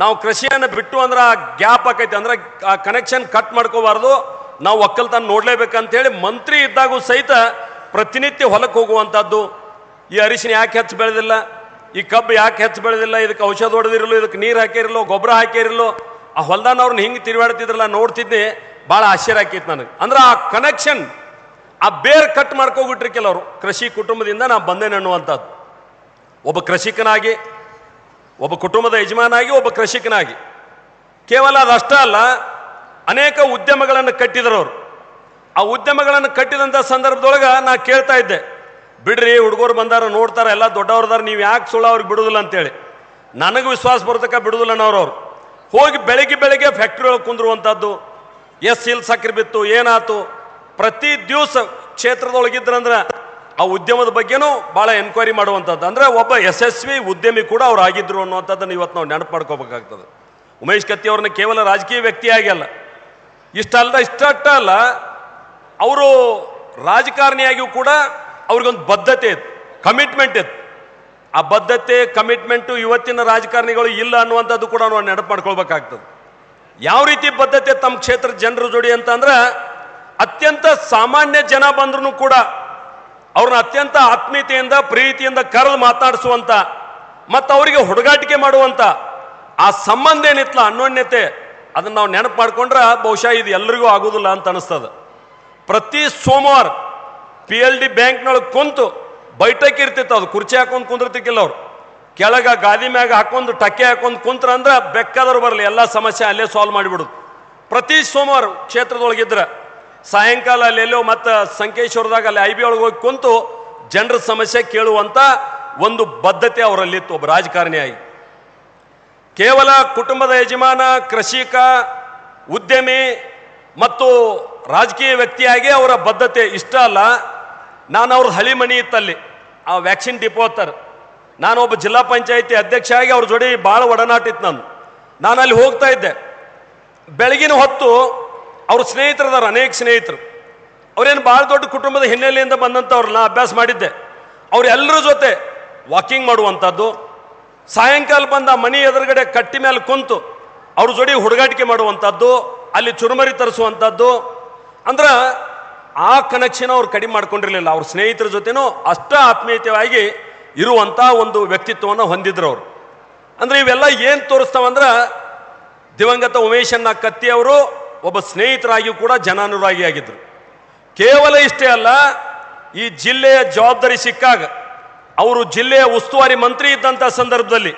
ನಾವು ಕೃಷಿಯನ್ನು ಬಿಟ್ಟು ಅಂದ್ರೆ ಆ ಗ್ಯಾಪ್ ಆಕೈತೆ, ಅಂದ್ರೆ ಆ ಕನೆಕ್ಷನ್ ಕಟ್ ಮಾಡ್ಕೋಬಾರ್ದು, ನಾವು ಒಕ್ಕಲ್ತನ ನೋಡ್ಲೇಬೇಕಂತೇಳಿ ಮಂತ್ರಿ ಇದ್ದಾಗೂ ಸಹಿತ ಪ್ರತಿನಿತ್ಯ ಹೊಲಕ್ಕೆ ಹೋಗುವಂಥದ್ದು. ಈ ಅರಿಶಿನ ಯಾಕೆ ಹೆಚ್ಚು ಬೆಳೆದಿಲ್ಲ, ಈ ಕಬ್ಬು ಯಾಕೆ ಹೆಚ್ಚು ಬೆಳೆದಿಲ್ಲ, ಇದಕ್ಕೆ ಔಷಧ ಹೊಡೆದಿರಲು, ಇದಕ್ಕೆ ನೀರು ಹಾಕಿರಲು, ಗೊಬ್ಬರ ಹಾಕಿರಲು, ಆ ಹೊಲ್ದಾನವ್ರನ್ನ ಹಿಂಗೆ ತಿರುಗಾಡ್ತಿದ್ರಲ್ಲ ನೋಡ್ತಿದ್ದೆ. ಭಾಳ ಆಶ್ಚರ್ಯ ಆಕಿತ್ತು ನನಗೆ. ಅಂದ್ರೆ ಆ ಕನೆಕ್ಷನ್, ಆ ಬೇರ್ ಕಟ್ ಮಾಡ್ಕೋಬಿಟ್ರಿ ಕೆಲವರು. ಕೃಷಿ ಕುಟುಂಬದಿಂದ ನಾನು ಬಂದೇನೆ ಅನ್ನುವಂಥದ್ದು. ಒಬ್ಬ ಕೃಷಿಕನಾಗಿ, ಒಬ್ಬ ಕುಟುಂಬದ ಯಜಮಾನಾಗಿ, ಒಬ್ಬ ಕೃಷಿಕನಾಗಿ ಕೇವಲ ಅದಷ್ಟೇ ಅಲ್ಲ, ಅನೇಕ ಉದ್ಯಮಗಳನ್ನು ಕಟ್ಟಿದ್ರು ಅವರು. ಆ ಉದ್ಯಮಗಳನ್ನು ಕಟ್ಟಿದಂಥ ಸಂದರ್ಭದೊಳಗೆ ನಾ ಕೇಳ್ತಾ ಇದ್ದೆ, ಬಿಡ್ರಿ ಹುಡುಗರು ಬಂದಾರ ನೋಡ್ತಾರ, ಎಲ್ಲ ದೊಡ್ಡವ್ರದಾರ, ನೀವು ಯಾಕೆ ಸುಳ್ಳು ಅವ್ರಿಗೆ ಬಿಡುದಿಲ್ಲ ಅಂತೇಳಿ. ನನಗೆ ವಿಶ್ವಾಸ ಬರ್ತಕ್ಕ ಬಿಡುದಿಲ್ಲ ಅವ್ರು. ಹೋಗಿ ಬೆಳಿಗ್ಗೆ ಫ್ಯಾಕ್ಟ್ರಿ ಒಳಗೆ ಕುಂದ್ರುವಂಥದ್ದು, ಇಲ್ಲಿ ಸಕ್ಕರೆ ಬಿತ್ತು, ಏನಾಯ್ತು, ಪ್ರತಿ ದಿವಸ ಕ್ಷೇತ್ರದೊಳಗಿದ್ರಂದ್ರೆ ಆ ಉದ್ಯಮದ ಬಗ್ಗೆನೂ ಭಾಳ ಎನ್ಕ್ವೈರಿ ಮಾಡುವಂಥದ್ದು. ಅಂದರೆ ಒಬ್ಬ ಯಶಸ್ವಿ ಉದ್ಯಮಿ ಕೂಡ ಅವ್ರು ಆಗಿದ್ರು ಅನ್ನುವಂಥದ್ದನ್ನು ಇವತ್ತು ನಾವು ನೆನಪು ಮಾಡ್ಕೋಬೇಕಾಗ್ತದೆ. ಉಮೇಶ್ ಕತ್ತಿ ಅವ್ರನ್ನ ಕೇವಲ ರಾಜಕೀಯ ವ್ಯಕ್ತಿಯಾಗಿ ಅಲ್ಲ, ಇಷ್ಟಟ್ಟ ಅಲ್ಲ, ಅವರು ರಾಜಕಾರಣಿಯಾಗಿಯೂ ಕೂಡ ಅವ್ರಿಗೊಂದು ಬದ್ಧತೆ ಇತ್ತು, ಕಮಿಟ್ಮೆಂಟ್ ಇತ್ತು. ಆ ಬದ್ಧತೆ, ಕಮಿಟ್ಮೆಂಟು ಇವತ್ತಿನ ರಾಜಕಾರಣಿಗಳು ಇಲ್ಲ ಅನ್ನುವಂಥದ್ದು ಕೂಡ ನಾವು ನೆನಪು ಮಾಡ್ಕೊಳ್ಬೇಕಾಗ್ತದೆ. ಯಾವ ರೀತಿ ಬದ್ಧತೆ ತಮ್ಮ ಕ್ಷೇತ್ರದ ಜನರ ಜೋಡಿ ಅಂತಂದ್ರೆ, ಅತ್ಯಂತ ಸಾಮಾನ್ಯ ಜನ ಬಂದ್ರೂ ಕೂಡ ಅವ್ರನ್ನ ಅತ್ಯಂತ ಆತ್ಮೀಯತೆಯಿಂದ, ಪ್ರೀತಿಯಿಂದ ಕರೆದು ಮಾತಾಡಿಸುವಂಥ ಮತ್ತು ಅವರಿಗೆ ಹುಡುಗಾಟಿಕೆ ಮಾಡುವಂಥ ಆ ಸಂಬಂಧ ಏನಿತ್ತಲ್ಲ, ಅನ್ಯೋನ್ಯತೆ, ಅದನ್ನು ನಾವು ನೆನಪು ಮಾಡ್ಕೊಂಡ್ರೆ ಬಹುಶಃ ಇದು ಎಲ್ಲರಿಗೂ ಆಗೋದಿಲ್ಲ ಅಂತ ಅನಿಸ್ತದೆ. ಪ್ರತಿ ಸೋಮವಾರ PLD ಬ್ಯಾಂಕ್ನೊಳಗೆ ಕುಂತು ಬೈಠಕ್ ಇರ್ತಿತ್ತು. ಅದು ಕುರ್ಚಿ ಹಾಕೊಂಡು ಕುಂದಿರ್ತಿಕ್ಕಿಲ್ಲ ಅವ್ರು. ಕೆಳಗ ಗಾದಿ ಮ್ಯಾಗ ಹಾಕೊಂಡು ಟಕ್ಕೆ ಹಾಕೊಂಡು ಕುಂತ್ರ ಅಂದ್ರೆ ಬೇಕಾದವ್ರು ಬರಲಿ, ಎಲ್ಲ ಸಮಸ್ಯೆ ಅಲ್ಲೇ ಸಾಲ್ವ್ ಮಾಡಿಬಿಡುದು. ಪ್ರತಿ ಸೋಮವಾರ ಕ್ಷೇತ್ರದೊಳಗಿದ್ರೆ ಸಾಯಂಕಾಲ ಅಲ್ಲೆಲ್ಲೋ ಮತ್ತು ಸಂಕೇಶ್ವರದಾಗ ಅಲ್ಲಿ IB ಒಳಗೆ ಹೋಗಿ ಕುಂತು ಜನರ ಸಮಸ್ಯೆ ಕೇಳುವಂಥ ಒಂದು ಬದ್ಧತೆ ಅವರಲ್ಲಿತ್ತು ಒಬ್ಬ ರಾಜಕಾರಣಿಯಾಗಿ. ಕೇವಲ ಕುಟುಂಬದ ಯಜಮಾನ, ಕೃಷಿಕ, ಉದ್ಯಮಿ ಮತ್ತು ರಾಜಕೀಯ ವ್ಯಕ್ತಿಯಾಗಿ ಅವರ ಬದ್ಧತೆ ಇಷ್ಟ ಅಲ್ಲ. ನಾನು ಅವ್ರದ್ದು ಹಳಿ ಮನಿ ಇತ್ತಲ್ಲಿ, ಆ ವ್ಯಾಕ್ಸಿನ್ ಡಿಪೋ ಹತ್ತರ. ನಾನು ಒಬ್ಬ ಜಿಲ್ಲಾ ಪಂಚಾಯಿತಿ ಅಧ್ಯಕ್ಷ ಆಗಿ ಅವ್ರ ಜೋಡಿ ಭಾಳ ಒಡನಾಟ ಇತ್ತು ನಾನು ಅಲ್ಲಿ ಹೋಗ್ತಾ ಇದ್ದೆ. ಬೆಳಗಿನ ಹೊತ್ತು ಅವ್ರ ಸ್ನೇಹಿತರದಾರ, ಅನೇಕ ಸ್ನೇಹಿತರು. ಅವ್ರೇನು ಭಾಳ ದೊಡ್ಡ ಕುಟುಂಬದ ಹಿನ್ನೆಲೆಯಿಂದ ಬಂದಂಥವ್ರು, ನಾ ಅಭ್ಯಾಸ ಮಾಡಿದ್ದೆ. ಅವರೆಲ್ಲರ ಜೊತೆ ವಾಕಿಂಗ್ ಮಾಡುವಂಥದ್ದು, ಸಾಯಂಕಾಲ ಬಂದ ಮನೆ ಎದುರುಗಡೆ ಕಟ್ಟಿ ಮೇಲೆ ಕುಂತು ಅವ್ರ ಜೋಡಿ ಹುಡುಗಾಟಿಕೆ ಮಾಡುವಂಥದ್ದು, ಅಲ್ಲಿ ಚುರುಮರಿ ತರಿಸುವಂಥದ್ದು, ಅಂದ್ರೆ ಆ ಕನೆಕ್ಷನ್ ಅವ್ರು ಕಡಿಮೆ ಮಾಡ್ಕೊಂಡಿರಲಿಲ್ಲ. ಅವ್ರ ಸ್ನೇಹಿತರ ಜೊತೆನೂ ಅಷ್ಟ ಆತ್ಮೀಯತೆಯಾಗಿ ಇರುವಂಥ ಒಂದು ವ್ಯಕ್ತಿತ್ವವನ್ನು ಹೊಂದಿದ್ರು ಅವರು. ಅಂದ್ರೆ ಇವೆಲ್ಲ ಏನು ತೋರಿಸ್ತಾವಂದ್ರೆ ದಿವಂಗತ ಉಮೇಶಣ್ಣ ಕತ್ತಿ ಅವರು ಒಬ್ಬ ಸ್ನೇಹಿತರಾಗಿಯೂ ಕೂಡ ಜನಾನುರಾಗಿಯಾಗಿದ್ದರು. ಕೇವಲ ಇಷ್ಟೇ ಅಲ್ಲ, ಈ ಜಿಲ್ಲೆಯ ಜವಾಬ್ದಾರಿ ಸಿಕ್ಕಾಗ ಅವರು ಜಿಲ್ಲೆಯ ಉಸ್ತುವಾರಿ ಮಂತ್ರಿ ಇದ್ದಂಥ ಸಂದರ್ಭದಲ್ಲಿ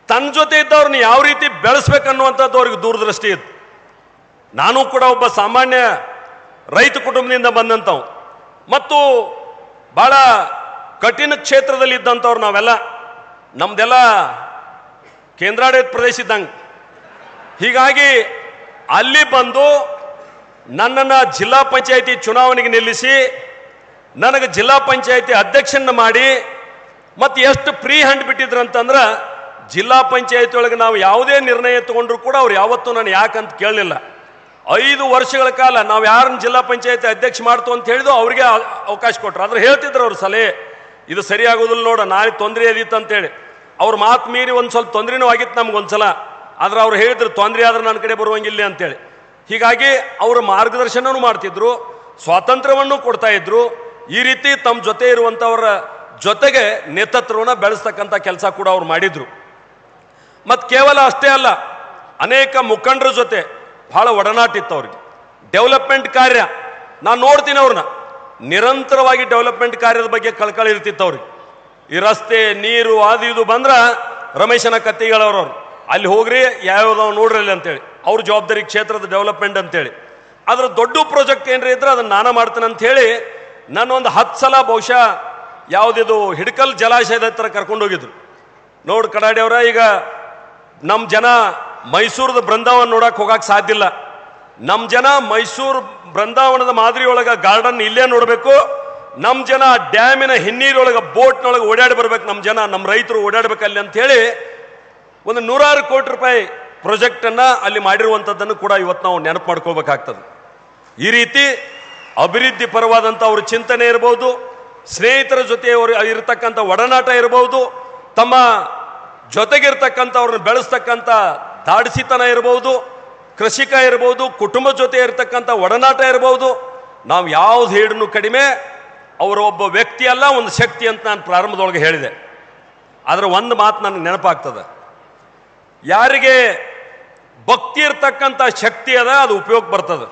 ತನ್ನ ಜೊತೆ ಇದ್ದವ್ರನ್ನ ಯಾವ ರೀತಿ ಬೆಳೆಸ್ಬೇಕನ್ನುವಂಥದ್ದು ಅವ್ರಿಗೆ ದೂರದೃಷ್ಟಿ ಇತ್ತು. ನಾನು ಕೂಡ ಒಬ್ಬ ಸಾಮಾನ್ಯ ರೈತ ಕುಟುಂಬದಿಂದ ಬಂದಂಥವು ಮತ್ತು ಭಾಳ ಕಠಿಣ ಕ್ಷೇತ್ರದಲ್ಲಿ ಇದ್ದಂಥವ್ರು ನಾವೆಲ್ಲ. ನಮ್ದೆಲ್ಲ ಕೇಂದ್ರಾಡಳಿತ ಪ್ರದೇಶ ಇದ್ದಂಗೆ. ಹೀಗಾಗಿ ಅಲ್ಲಿ ಬಂದು ನನ್ನನ್ನು ಜಿಲ್ಲಾ ಪಂಚಾಯಿತಿ ಚುನಾವಣೆಗೆ ನಿಲ್ಲಿಸಿ ನನಗೆ ಜಿಲ್ಲಾ ಪಂಚಾಯಿತಿ ಅಧ್ಯಕ್ಷನ ಮಾಡಿ ಮತ್ತು ಎಷ್ಟು ಫ್ರೀ ಹ್ಯಾಂಡ್ ಬಿಟ್ಟಿದ್ರು ಅಂತಂದ್ರೆ, ಜಿಲ್ಲಾ ಪಂಚಾಯಿತಿ ಒಳಗೆ ನಾವು ಯಾವುದೇ ನಿರ್ಣಯ ತಗೊಂಡ್ರು ಕೂಡ ಅವ್ರು ಯಾವತ್ತೂ ನಾನು ಯಾಕಂತ ಕೇಳಲಿಲ್ಲ. 5 ವರ್ಷಗಳ ಕಾಲ ನಾವು ಯಾರನ್ನ ಜಿಲ್ಲಾ ಪಂಚಾಯಿತಿ ಅಧ್ಯಕ್ಷ ಮಾಡ್ತು ಅಂತ ಹೇಳಿದ್ರು ಅವ್ರಿಗೆ ಅವಕಾಶ ಕೊಟ್ಟರು. ಆದ್ರೆ ಹೇಳ್ತಿದ್ರು ಅವ್ರ ಸಲಹೆ, ಇದು ಸರಿಯಾಗೋದಿಲ್ಲ ನೋಡ, ನಾಳೆ ತೊಂದರೆ ಅದಿತ್ತು ಅಂತೇಳಿ. ಅವ್ರ ಮಾತು ಮೀರಿ ಒಂದು ಸ್ವಲ್ಪ ತೊಂದರೆನೂ ಆಗಿತ್ತು ನಮ್ಗೊಂದ್ಸಲ. ಆದ್ರೆ ಅವ್ರು ಹೇಳಿದ್ರು ತೊಂದರೆ ಆದ್ರೆ ನನ್ನ ಕಡೆ ಬರುವಂಗಿಲ್ಲ ಅಂತೇಳಿ. ಹೀಗಾಗಿ ಅವರ ಮಾರ್ಗದರ್ಶನನೂ ಮಾಡ್ತಿದ್ರು, ಸ್ವಾತಂತ್ರ್ಯವನ್ನು ಕೊಡ್ತಾ ಇದ್ರು. ಈ ರೀತಿ ತಮ್ಮ ಜೊತೆ ಇರುವಂಥವರ ಜೊತೆಗೆ ನೇತೃತ್ವವನ್ನು ಬೆಳೆಸ್ತಕ್ಕಂಥ ಕೆಲಸ ಕೂಡ ಅವ್ರು ಮಾಡಿದ್ರು. ಮತ್ತು ಕೇವಲ ಅಷ್ಟೇ ಅಲ್ಲ, ಅನೇಕ ಮುಖಂಡರ ಜೊತೆ ಬಹಳ ಒಡನಾಟ ಇತ್ತು ಅವ್ರಿಗೆ. ಡೆವಲಪ್ಮೆಂಟ್ ಕಾರ್ಯ ನಾನು ನೋಡ್ತೀನಿ, ಅವ್ರನ್ನ ನಿರಂತರವಾಗಿ ಡೆವಲಪ್ಮೆಂಟ್ ಕಾರ್ಯದ ಬಗ್ಗೆ ಕಳಕಳಿ ಇರ್ತಿತ್ತು ಅವ್ರಿಗೆ. ಈ ರಸ್ತೆ ನೀರು ಅದು ಇದು ಬಂದ್ರೆ ರಮೇಶನ ಕತ್ತಿಗಳವ್ರವ್ರು ಅಲ್ಲಿ ಹೋಗ್ರಿ ಯಾವ್ಯಾವ ನೋಡ್ರಲ್ಲಿ ಅಂತೇಳಿ, ಅವ್ರ ಜವಾಬ್ದಾರಿ ಕ್ಷೇತ್ರದ ಡೆವಲಪ್ಮೆಂಟ್ ಅಂತೇಳಿ. ಅದ್ರ ದೊಡ್ಡ ಪ್ರಾಜೆಕ್ಟ್ ಏನ್ರಿ ಇದ್ರೆ ಅದನ್ನ ನಾನು ಮಾಡ್ತೇನೆ ಅಂತ ಹೇಳಿ ನಾನು ಒಂದು 10 ಸಲ ಬಹುಶಃ ಯಾವುದಿದು ಹಿಡ್ಕಲ್ ಜಲಾಶಯದ ಹತ್ರ ಕರ್ಕೊಂಡು ಹೋಗಿದ್ರು. ನೋಡು ಕಡಾಡಿ ಅವರ, ಈಗ ನಮ್ಮ ಜನ ಮೈಸೂರದ ಬೃಂದಾವನ ನೋಡಕ್ಕೆ ಹೋಗಕ್ಕೆ ಸಾಧ್ಯ ಇಲ್ಲ. ನಮ್ಮ ಜನ ಮೈಸೂರು ಬೃಂದಾವನದ ಮಾದರಿಯೊಳಗೆ ಗಾರ್ಡನ್ ಇಲ್ಲೇ ನೋಡಬೇಕು. ನಮ್ಮ ಜನ ಡ್ಯಾಮಿನ ಹಿನ್ನೀರೊಳಗೆ ಬೋಟ್ನೊಳಗೆ ಓಡಾಡಿ ಬರ್ಬೇಕು. ನಮ್ಮ ಜನ, ನಮ್ಮ ರೈತರು ಓಡಾಡ್ಬೇಕಲ್ಲಿ ಅಂತ ಹೇಳಿ ಒಂದು 100 ಕೋಟಿ ರೂಪಾಯಿ ಪ್ರಾಜೆಕ್ಟನ್ನು ಅಲ್ಲಿ ಮಾಡಿರುವಂಥದ್ದನ್ನು ಕೂಡ ಇವತ್ತು ನಾವು ನೆನಪು ಮಾಡ್ಕೋಬೇಕಾಗ್ತದೆ. ಈ ರೀತಿ ಅಭಿವೃದ್ಧಿ ಪರವಾದಂಥ ಅವ್ರ ಚಿಂತನೆ ಇರ್ಬೋದು, ಸ್ನೇಹಿತರ ಜೊತೆ ಅವರು ಇರತಕ್ಕಂಥ ಒಡನಾಟ ಇರ್ಬೋದು, ತಮ್ಮ ಜೊತೆಗಿರ್ತಕ್ಕಂಥವ್ರನ್ನ ಬೆಳೆಸ್ತಕ್ಕಂಥ ದಾಡಿಸಿತನ ಇರ್ಬೋದು, ಕೃಷಿಕ ಇರ್ಬೋದು, ಕುಟುಂಬ ಜೊತೆ ಇರತಕ್ಕಂಥ ಒಡನಾಟ ಇರ್ಬೋದು. ನಾವು ಯಾವ್ದು ಹೇಳಿದ್ರೂ ಕಡಿಮೆ, ಅವರ ಒಬ್ಬ ವ್ಯಕ್ತಿ ಅಲ್ಲ, ಒಂದು ಶಕ್ತಿ ಅಂತ ನಾನು ಪ್ರಾರಂಭದೊಳಗೆ ಹೇಳಿದೆ. ಆದರೆ ಒಂದು ಮಾತು ನನಗೆ ನೆನಪಾಗ್ತದೆ, ಯಾರಿಗೆ ಭಕ್ತಿ ಇರ್ತಕ್ಕಂಥ ಶಕ್ತಿ ಅದ ಅದು ಉಪಯೋಗ ಬರ್ತದೆ.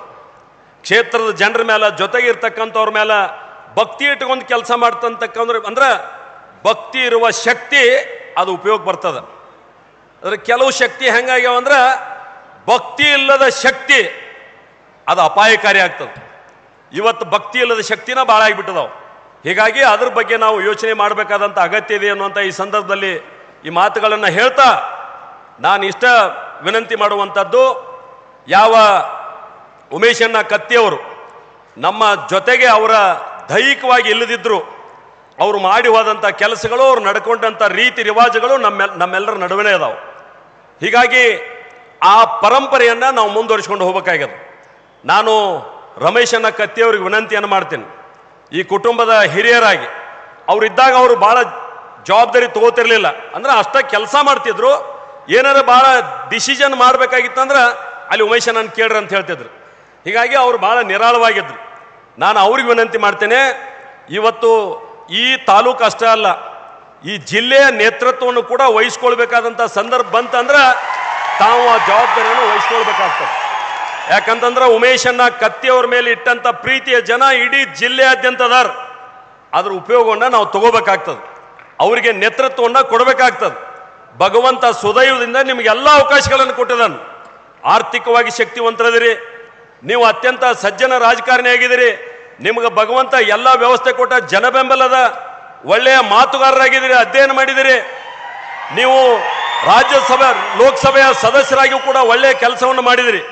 ಕ್ಷೇತ್ರದ ಜನರ ಮೇಲೆ, ಜೊತೆಗೆ ಇರ್ತಕ್ಕಂಥವ್ರ ಮೇಲೆ ಭಕ್ತಿ ಇಟ್ಕೊಂಡು ಕೆಲಸ ಅಂದ್ರೆ ಭಕ್ತಿ ಇರುವ ಶಕ್ತಿ ಅದು ಉಪಯೋಗ ಬರ್ತದೆ. ಅದ್ರ ಕೆಲವು ಶಕ್ತಿ ಹೆಂಗಾಗ್ಯಾವ ಅಂದ್ರೆ ಭಕ್ತಿ ಇಲ್ಲದ ಶಕ್ತಿ ಅದು ಅಪಾಯಕಾರಿ ಆಗ್ತದೆ. ಇವತ್ತು ಭಕ್ತಿ ಇಲ್ಲದ ಶಕ್ತಿನ ಭಾಳ ಆಗಿಬಿಟ್ಟದಾವು. ಹೀಗಾಗಿ ಅದ್ರ ಬಗ್ಗೆ ನಾವು ಯೋಚನೆ ಮಾಡಬೇಕಾದಂಥ ಅಗತ್ಯ ಇದೆ ಅನ್ನುವಂಥ ಈ ಸಂದರ್ಭದಲ್ಲಿ ಈ ಮಾತುಗಳನ್ನು ಹೇಳ್ತಾ ನಾನು ಇಷ್ಟ ವಿನಂತಿ ಮಾಡುವಂಥದ್ದು, ಯಾವ ಉಮೇಶಣ್ಣ ಕತ್ತಿಯವರು ನಮ್ಮ ಜೊತೆಗೆ ಅವರ ದೈಹಿಕವಾಗಿ ಇಲ್ಲದಿದ್ದರು, ಅವರು ಮಾಡಿ ಹೋದಂಥ ಕೆಲಸಗಳು, ಅವ್ರು ನಡ್ಕೊಂಡಂಥ ರೀತಿ ರಿವಾಜುಗಳು ನಮ್ಮೆಲ್ಲರ ನಡುವೆ ಅದಾವೆ. ಹೀಗಾಗಿ ಆ ಪರಂಪರೆಯನ್ನು ನಾವು ಮುಂದುವರಿಸ್ಕೊಂಡು ಹೋಗಬೇಕಾಗ್ಯದ. ನಾನು ರಮೇಶಣ್ಣ ಕತ್ತಿಯವ್ರಿಗೆ ವಿನಂತಿಯನ್ನು ಮಾಡ್ತೀನಿ, ಈ ಕುಟುಂಬದ ಹಿರಿಯರಾಗಿ ಅವರಿದ್ದಾಗ ಅವರು ಭಾಳ ಜವಾಬ್ದಾರಿ ತಗೋತಿರ್ಲಿಲ್ಲ. ಅಂದ್ರೆ ಅಷ್ಟ ಕೆಲಸ ಮಾಡ್ತಿದ್ರು. ಏನಾರ ಭಾಳ ಡಿಸಿಷನ್ ಮಾಡಬೇಕಾಗಿತ್ತಂದ್ರೆ ಅಲ್ಲಿ ಉಮೇಶಣ್ಣನ ಕೇಳ್ರಿ ಅಂತ ಹೇಳ್ತಿದ್ರು. ಹೀಗಾಗಿ ಅವರು ಭಾಳ ನಿರಾಳವಾಗಿದ್ರು. ನಾನು ಅವ್ರಿಗೆ ವಿನಂತಿ ಮಾಡ್ತೇನೆ, ಇವತ್ತು ಈ ತಾಲೂಕು ಅಷ್ಟೇ ಅಲ್ಲ, ಈ ಜಿಲ್ಲೆಯ ನೇತೃತ್ವವನ್ನು ಕೂಡ ವಹಿಸ್ಕೊಳ್ಬೇಕಾದಂಥ ಸಂದರ್ಭ ಬಂತಂದ್ರೆ ತಾವು ಆ ಜವಾಬ್ದಾರಿಯನ್ನು ವಹಿಸ್ಕೊಳ್ಬೇಕಾಗ್ತದೆ. ಯಾಕಂತಂದ್ರೆ ಉಮೇಶಣ್ಣ ಕತ್ತಿಯವ್ರ ಮೇಲೆ ಇಟ್ಟಂಥ ಪ್ರೀತಿಯ ಜನ ಇಡೀ ಜಿಲ್ಲೆಯಾದ್ಯಂತ ಅದಾರ. ಅದ್ರ ಉಪಯೋಗವನ್ನು ನಾವು ತಗೋಬೇಕಾಗ್ತದೆ, ಅವರಿಗೆ ನೇತೃತ್ವವನ್ನು ಕೊಡಬೇಕಾಗ್ತದೆ. ಭಗವಂತ ಸುದೈವದಿಂದ ನಿಮಗೆಲ್ಲ ಅವಕಾಶಗಳನ್ನು ಕೊಟ್ಟಿದ್ದಾನೆ. ಆರ್ಥಿಕವಾಗಿ ಶಕ್ತಿವಂತರದಿರಿ, ನೀವು ಅತ್ಯಂತ ಸಜ್ಜನ ರಾಜಕಾರಣಿ ಆಗಿದ್ದೀರಿ, ನಿಮಗೆ ಭಗವಂತ ಎಲ್ಲ ವ್ಯವಸ್ಥೆ ಕೊಟ್ಟ, ಜನ ಬೆಂಬಲದ, ಒಳ್ಳೆಯ ಮಾತುಗಾರರಾಗಿದ್ದೀರಿ, ಅಧ್ಯಯನ ಮಾಡಿದಿರಿ. ನೀವು ರಾಜ್ಯಸಭೆ ಲೋಕಸಭೆಯ ಸದಸ್ಯರಾಗಿಯೂ ಕೂಡ ಒಳ್ಳೆಯ ಕೆಲಸವನ್ನು ಮಾಡಿದಿರಿ.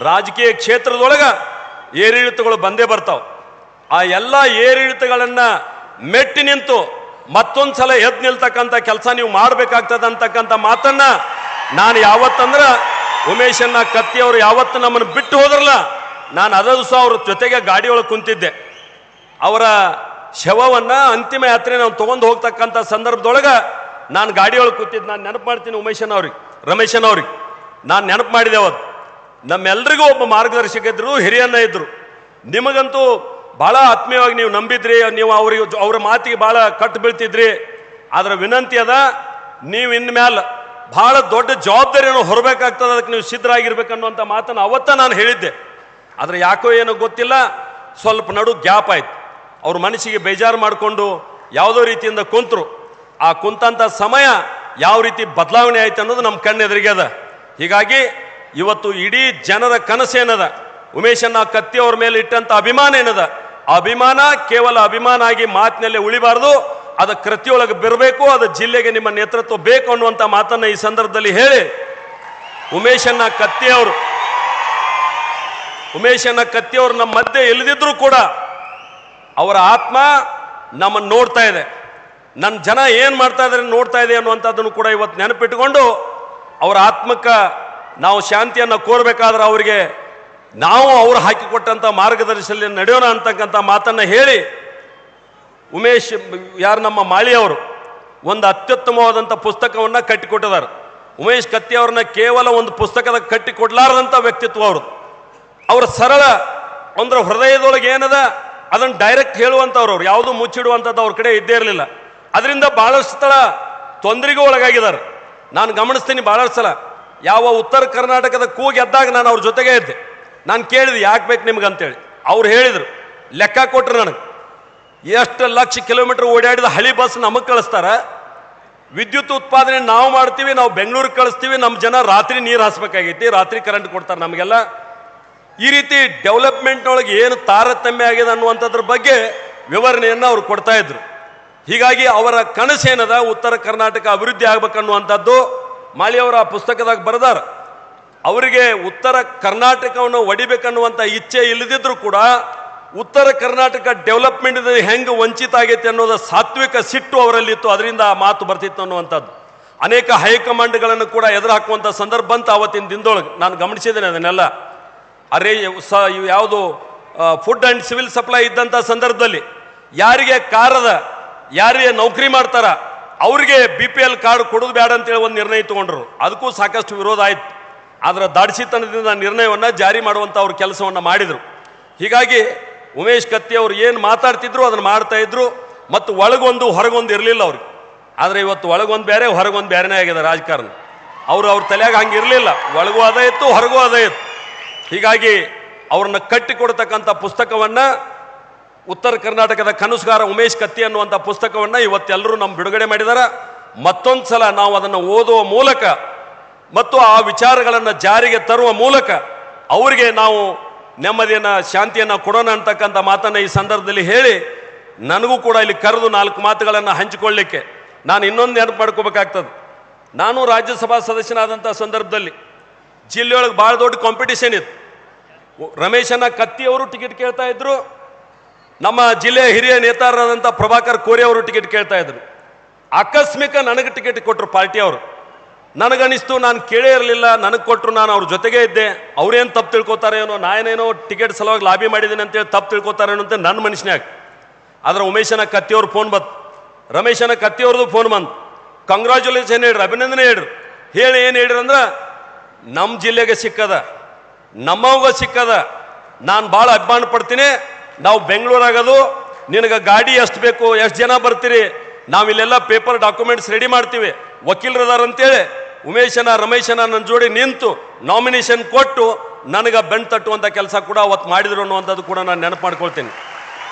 ರಾಜಕೀಯ ಕ್ಷೇತ್ರದೊಳಗೆ ಏರಿಳಿತಗಳು ಬಂದೇ ಬರ್ತಾವೆ. ಆ ಎಲ್ಲ ಏರಿಳಿತಗಳನ್ನು ಮೆಟ್ಟಿ ನಿಂತು ಮತ್ತೊಂದು ಸಲ ಎದ್ದು ನಿಲ್ತಕ್ಕಂಥ ಕೆಲಸ ನೀವು ಮಾಡಬೇಕಾಗ್ತದೆ ಅಂತಕ್ಕಂಥ ಮಾತನ್ನ ನಾನು ಯಾವತ್ತಂದ್ರೆ ಉಮೇಶಣ್ಣ ಕತ್ತಿಯವರು ಯಾವತ್ತು ನಮ್ಮನ್ನು ಬಿಟ್ಟು ಹೋದ್ರಲ್ಲ, ನಾನು ಅದ ದಿವಸ ಅವ್ರ ಜೊತೆಗೆ ಗಾಡಿಯೊಳಗೆ ಕುಂತಿದ್ದೆ. ಅವರ ಶವವನ್ನು ಅಂತಿಮ ಯಾತ್ರೆ ನಾವು ತೊಗೊಂಡು ಹೋಗ್ತಕ್ಕಂಥ ಸಂದರ್ಭದೊಳಗೆ ನಾನು ಗಾಡಿಯೊಳಗೆ ಕೂತಿದ್ದು. ನಾನು ನೆನಪು ಮಾಡ್ತೀನಿ ಉಮೇಶಣ್ಣ ಅವ್ರಿಗೆ, ರಮೇಶಣ್ಣ ಅವ್ರಿಗೆ ನಾನು ನೆನಪು ಮಾಡಿದೆ. ಅವತ್ತು ನಮ್ಮೆಲ್ರಿಗೂ ಒಬ್ಬ ಮಾರ್ಗದರ್ಶಕ ಇದ್ರು, ಹಿರಿಯನ್ನ ಇದ್ರು. ನಿಮಗಂತೂ ಬಹಳ ಆತ್ಮೀಯವಾಗಿ ನೀವು ನಂಬಿದ್ರಿ, ನೀವು ಅವ್ರ ಮಾತಿಗೆ ಬಹಳ ಕಟ್ಟು ಬೀಳ್ತಿದ್ರಿ. ಆದ್ರೆ ವಿನಂತಿ ಅದ, ನೀವು ಇನ್ಮೇಲೆ ಬಹಳ ದೊಡ್ಡ ಜವಾಬ್ದಾರಿಯನ್ನು ಹೊರಬೇಕಾಗ್ತದೆ, ಅದಕ್ಕೆ ನೀವು ಸಿದ್ಧರಾಗಿರ್ಬೇಕನ್ನುವಂಥ ಮಾತನ್ನು ಅವತ್ತ ನಾನು ಹೇಳಿದ್ದೆ. ಆದರೆ ಯಾಕೋ ಏನೋ ಗೊತ್ತಿಲ್ಲ, ಸ್ವಲ್ಪ ನಡು ಗ್ಯಾಪ್ ಆಯ್ತು. ಅವ್ರ ಮನಸ್ಸಿಗೆ ಬೇಜಾರು ಮಾಡಿಕೊಂಡು ಯಾವುದೋ ರೀತಿಯಿಂದ ಕುಂತರು. ಆ ಕುಂತಂಥ ಸಮಯ ಯಾವ ರೀತಿ ಬದಲಾವಣೆ ಆಯ್ತು ಅನ್ನೋದು ನಮ್ಮ ಕಣ್ಣೆದುರಿಗೆ ಅದ. ಹೀಗಾಗಿ ಇವತ್ತು ಇಡೀ ಜನರ ಕನಸೇನದ, ಉಮೇಶಣ್ಣ ಕತ್ತಿ ಅವ್ರ ಮೇಲೆ ಇಟ್ಟಂಥ ಅಭಿಮಾನ ಏನದ, ಆ ಅಭಿಮಾನ ಕೇವಲ ಅಭಿಮಾನ ಆಗಿ ಮಾತಿನಲ್ಲೇ ಉಳಿಬಾರ್ದು, ಅದು ಕೃತಿಯೊಳಗೆ ಬರಬೇಕು, ಅದು ಜಿಲ್ಲೆಗೆ ನಿಮ್ಮ ನೇತೃತ್ವ ಬೇಕು ಅನ್ನುವಂಥ ಮಾತನ್ನ ಈ ಸಂದರ್ಭದಲ್ಲಿ ಹೇಳಿ, ಉಮೇಶಣ್ಣ ಕತ್ತಿಯವರು ನಮ್ಮ ಮಧ್ಯೆ ಇಲ್ಲದಿದ್ರು ಕೂಡ ಅವರ ಆತ್ಮ ನಮ್ಮನ್ನು ನೋಡ್ತಾ ಇದೆ, ನನ್ನ ಜನ ಏನ್ ಮಾಡ್ತಾ ಇದ್ದಾರೆ ನೋಡ್ತಾ ಇದೆ ಅನ್ನುವಂಥದ್ದನ್ನು ಕೂಡ ಇವತ್ತು ನೆನಪಿಟ್ಟುಕೊಂಡು ಅವರ ಆತ್ಮಕ್ಕೆ ನಾವು ಶಾಂತಿಯನ್ನು ಕೋರಬೇಕಾದ್ರೆ ಅವರಿಗೆ ನಾವು ಅವರು ಹಾಕಿಕೊಟ್ಟಂಥ ಮಾರ್ಗದರ್ಶನದಲ್ಲಿ ನಡೆಯೋಣ ಅಂತಕ್ಕಂಥ ಮಾತನ್ನ ಹೇಳಿ, ಉಮೇಶ್ ಯಾರು ನಮ್ಮ ಮಾಳಿಯವರು ಒಂದು ಅತ್ಯುತ್ತಮವಾದಂಥ ಪುಸ್ತಕವನ್ನು ಕಟ್ಟಿಕೊಟ್ಟಿದ್ದಾರೆ. ಉಮೇಶ್ ಕತ್ತಿ ಅವ್ರನ್ನ ಕೇವಲ ಒಂದು ಪುಸ್ತಕದ ಕಟ್ಟಿಕೊಡ್ಲಾರದಂಥ ವ್ಯಕ್ತಿತ್ವ ಅವರು. ಅವರ ಸರಳ ಅಂದ್ರೆ ಹೃದಯದೊಳಗೆ ಏನದ ಅದನ್ನು ಡೈರೆಕ್ಟ್ ಹೇಳುವಂಥವ್ರು, ಅವ್ರು ಯಾವುದೂ ಮುಚ್ಚಿಡುವಂಥದ್ದು ಅವ್ರ ಕಡೆ ಇದ್ದೇ ಇರಲಿಲ್ಲ. ಅದರಿಂದ ಬಹಳಷ್ಟು ಸಲ ತೊಂದರೆಗೂ ಒಳಗಾಗಿದ್ದಾರೆ. ನಾನು ಗಮನಿಸ್ತೀನಿ ಬಹಳಷ್ಟು ಸಲ, ಯಾವ ಉತ್ತರ ಕರ್ನಾಟಕದ ಕೂಗಿ ಎದ್ದಾಗ ನಾನು ಅವ್ರ ಜೊತೆಗೆ ಇದ್ದೆ. ನಾನು ಕೇಳಿದೆ ಯಾಕೆ ಬೇಕು ನಿಮ್ಗಂತೇಳಿ, ಅವ್ರು ಹೇಳಿದರು, ಲೆಕ್ಕ ಕೊಟ್ಟರು ನನಗೆ, ಎಷ್ಟು ಲಕ್ಷ ಕಿಲೋಮೀಟರ್ ಓಡಾಡಿದ ಹಳಿ ಬಸ್ ನಮಗೆ ಕಳಿಸ್ತಾರ, ವಿದ್ಯುತ್ ಉತ್ಪಾದನೆ ನಾವು ಮಾಡ್ತೀವಿ, ನಾವು ಬೆಂಗಳೂರಿಗೆ ಕಳಿಸ್ತೀವಿ, ನಮ್ಮ ಜನ ರಾತ್ರಿ ನೀರು ಹಾಸ್ಬೇಕಾಗೈತಿ, ರಾತ್ರಿ ಕರೆಂಟ್ ಕೊಡ್ತಾರೆ ನಮಗೆಲ್ಲ. ಈ ರೀತಿ ಡೆವಲಪ್ಮೆಂಟ್ನೊಳಗೆ ಏನು ತಾರತಮ್ಯ ಆಗಿದೆ ಅನ್ನುವಂಥದ್ರ ಬಗ್ಗೆ ವಿವರಣೆಯನ್ನು ಅವ್ರು ಕೊಡ್ತಾ ಇದ್ರು. ಹೀಗಾಗಿ ಅವರ ಕನಸೇನದ ಉತ್ತರ ಕರ್ನಾಟಕ ಅಭಿವೃದ್ಧಿ ಆಗ್ಬೇಕನ್ನುವಂಥದ್ದು ಮಾಳಿಯವರ ಆ ಪುಸ್ತಕದಾಗ ಬರೆದಾರ. ಅವರಿಗೆ ಉತ್ತರ ಕರ್ನಾಟಕವನ್ನು ಒಡಿಬೇಕನ್ನುವಂಥ ಇಚ್ಛೆ ಇಲ್ಲದಿದ್ರು ಕೂಡ ಉತ್ತರ ಕರ್ನಾಟಕ ಡೆವಲಪ್ಮೆಂಟ್ ಹೆಂಗೆ ವಂಚಿತ ಆಗೈತೆ ಅನ್ನೋದು ಸಾತ್ವಿಕ ಸಿಟ್ಟು ಅವರಲ್ಲಿತ್ತು, ಅದರಿಂದ ಆ ಮಾತು ಬರ್ತಿತ್ತು ಅನ್ನುವಂಥದ್ದು. ಅನೇಕ ಹೈಕಮಾಂಡ್ಗಳನ್ನು ಕೂಡ ಎದುರು ಹಾಕುವಂಥ ಸಂದರ್ಭ ಬಂತು ಆವತ್ತಿನ ದಿನದೊಳಗೆ. ನಾನು ಗಮನಿಸಿದ್ದೇನೆ ಅದನ್ನೆಲ್ಲ. ಅರೆ ಇವು ಯಾವುದು ಫುಡ್ ಆ್ಯಂಡ್ ಸಿವಿಲ್ ಸಪ್ಲೈ ಇದ್ದಂಥ ಸಂದರ್ಭದಲ್ಲಿ ಯಾರಿಗೆ ಕಾರದ, ಯಾರಿಗೆ ನೌಕರಿ ಮಾಡ್ತಾರ ಅವ್ರಿಗೆ BPL ಕಾರ್ಡ್ ಕೊಡೋದು ಬೇಡ ಅಂತೇಳಿ ಒಂದು ನಿರ್ಣಯ ತಗೊಂಡ್ರು. ಅದಕ್ಕೂ ಸಾಕಷ್ಟು ವಿರೋಧ ಆಯ್ತು. ಆದರೆ ದಾಡ್ಸಿತನದಿಂದ ನಿರ್ಣಯವನ್ನು ಜಾರಿ ಮಾಡುವಂಥ ಅವ್ರ ಕೆಲಸವನ್ನು ಮಾಡಿದರು. ಹೀಗಾಗಿ ಉಮೇಶ್ ಕತ್ತಿ ಅವರು ಏನು ಮಾತಾಡ್ತಿದ್ರು ಅದನ್ನು ಮಾಡ್ತಾ ಇದ್ರು, ಮತ್ತು ಒಳಗೊಂದು ಹೊರಗೊಂದು ಇರಲಿಲ್ಲ ಅವ್ರಿಗೆ. ಆದರೆ ಇವತ್ತು ಒಳಗೊಂದು ಬೇರೆ ಹೊರಗೊಂದು ಬೇರೆನೇ ಆಗಿದೆ ರಾಜಕಾರಣ. ಅವ್ರ ತಲೆಯಾಗ ಹಂಗೆ ಇರಲಿಲ್ಲ, ಒಳಗೂ ಅದೇ ಇತ್ತು, ಹೊರಗೂ ಅದೇ ಇತ್ತು. ಹೀಗಾಗಿ ಅವ್ರನ್ನ ಕಟ್ಟಿಕೊಡ್ತಕ್ಕಂಥ ಪುಸ್ತಕವನ್ನು, ಉತ್ತರ ಕರ್ನಾಟಕದ ಕನಸುಗಾರ ಉಮೇಶ್ ಕತ್ತಿ ಅನ್ನುವಂಥ ಪುಸ್ತಕವನ್ನು ಇವತ್ತೆಲ್ಲರೂ ನಮ್ಮ ಬಿಡುಗಡೆ ಮಾಡಿದಾರ. ಮತ್ತೊಂದು ಸಲ ನಾವು ಅದನ್ನು ಓದುವ ಮೂಲಕ ಮತ್ತು ಆ ವಿಚಾರಗಳನ್ನು ಜಾರಿಗೆ ತರುವ ಮೂಲಕ ಅವರಿಗೆ ನಾವು ನೆಮ್ಮದಿಯನ್ನು, ಶಾಂತಿಯನ್ನು ಕೊಡೋಣ ಅಂತಕ್ಕಂಥ ಮಾತನ್ನು ಈ ಸಂದರ್ಭದಲ್ಲಿ ಹೇಳಿ, ನನಗೂ ಕೂಡ ಇಲ್ಲಿ ಕರೆದು 4 ಮಾತುಗಳನ್ನು ಹಂಚಿಕೊಳ್ಳಿಕ್ಕೆ ನಾನು ಇನ್ನೊಂದು ನೆನಪು ಮಾಡ್ಕೋಬೇಕಾಗ್ತದೆ. ನಾನು ರಾಜ್ಯಸಭಾ ಸದಸ್ಯನಾದಂಥ ಸಂದರ್ಭದಲ್ಲಿ ಜಿಲ್ಲೆಯೊಳಗೆ ಭಾಳ ದೊಡ್ಡ ಕಾಂಪಿಟೇಷನ್ ಇತ್ತು. ರಮೇಶಣ್ಣ ಕತ್ತಿಯವರು ಟಿಕೆಟ್ ಕೇಳ್ತಾ ಇದ್ರು, ನಮ್ಮ ಜಿಲ್ಲೆಯ ಹಿರಿಯ ನೇತಾರರಾದಂಥ ಪ್ರಭಾಕರ್ ಕೋರೆ ಅವರು ಟಿಕೆಟ್ ಕೇಳ್ತಾ ಇದ್ರು. ಆಕಸ್ಮಿಕ ನನಗೆ ಟಿಕೆಟ್ ಕೊಟ್ಟರು ಪಾರ್ಟಿಯವರು. ನನಗನಿಸ್ತು, ನಾನು ಕೇಳೇ ಇರಲಿಲ್ಲ, ನನಗೆ ಕೊಟ್ಟರು, ನಾನು ಅವ್ರ ಜೊತೆಗೇ ಇದ್ದೆ, ಅವ್ರೇನು ತಪ್ಪು ತಿಳ್ಕೊತಾರೇನೋ, ನಾನೇನೋ ಟಿಕೆಟ್ ಸಲುವಾಗಿ ಲಾಬಿ ಮಾಡಿದ್ದೀನಿ ಅಂತೇಳಿ ತಪ್ಪು ತಿಳ್ಕೊತಾರೇನೋ ಅಂತ ನನ್ನ ಮನುಷ್ಯನಾಗ. ಆದ್ರೆ ಉಮೇಶನ ಕತ್ತಿಯವ್ರ ಫೋನ್ ಬಂತು, ರಮೇಶನ ಕತ್ತಿಯವ್ರದ್ದು ಫೋನ್ ಬಂತು, ಕಂಗ್ರ್ಯಾಚುಲೇಷನ್ ಹೇಳ್ರಿ, ಅಭಿನಂದನೆ ಹೇಳ್ರಿ. ಹೇಳಿ ಏನು ಹೇಳ್ರಿ ಅಂದ್ರೆ, ನಮ್ಮ ಜಿಲ್ಲೆಗೆ ಸಿಕ್ಕದ, ನಮ್ಮವ್ಗ ಸಿಕ್ಕದ, ನಾನು ಭಾಳ ಅಭಿಮಾನ ಪಡ್ತೀನಿ, ನಾವು ಬೆಂಗಳೂರಾಗದು, ನಿನಗೆ ಗಾಡಿ ಎಷ್ಟು ಬೇಕು, ಎಷ್ಟು ಜನ ಬರ್ತೀರಿ, ನಾವಿಲ್ಲೆಲ್ಲ ಪೇಪರ್ ಡಾಕ್ಯುಮೆಂಟ್ಸ್ ರೆಡಿ ಮಾಡ್ತೀವಿ, ವಕೀಲರದಾರ ಅಂತೇಳಿ ಉಮೇಶನ ರಮೇಶನ ನನ್ನ ಜೋಡಿ ನಿಂತು ನಾಮಿನೇಷನ್ ಕೊಟ್ಟು ನನಗೆ ಬೆನ್ನು ತಟ್ಟುವಂಥ ಕೆಲಸ ಕೂಡ ಅವತ್ತು ಮಾಡಿದ್ರು ಅನ್ನುವಂಥದ್ದು ಕೂಡ ನಾನು ನೆನಪು ಮಾಡ್ಕೊಳ್ತೀನಿ.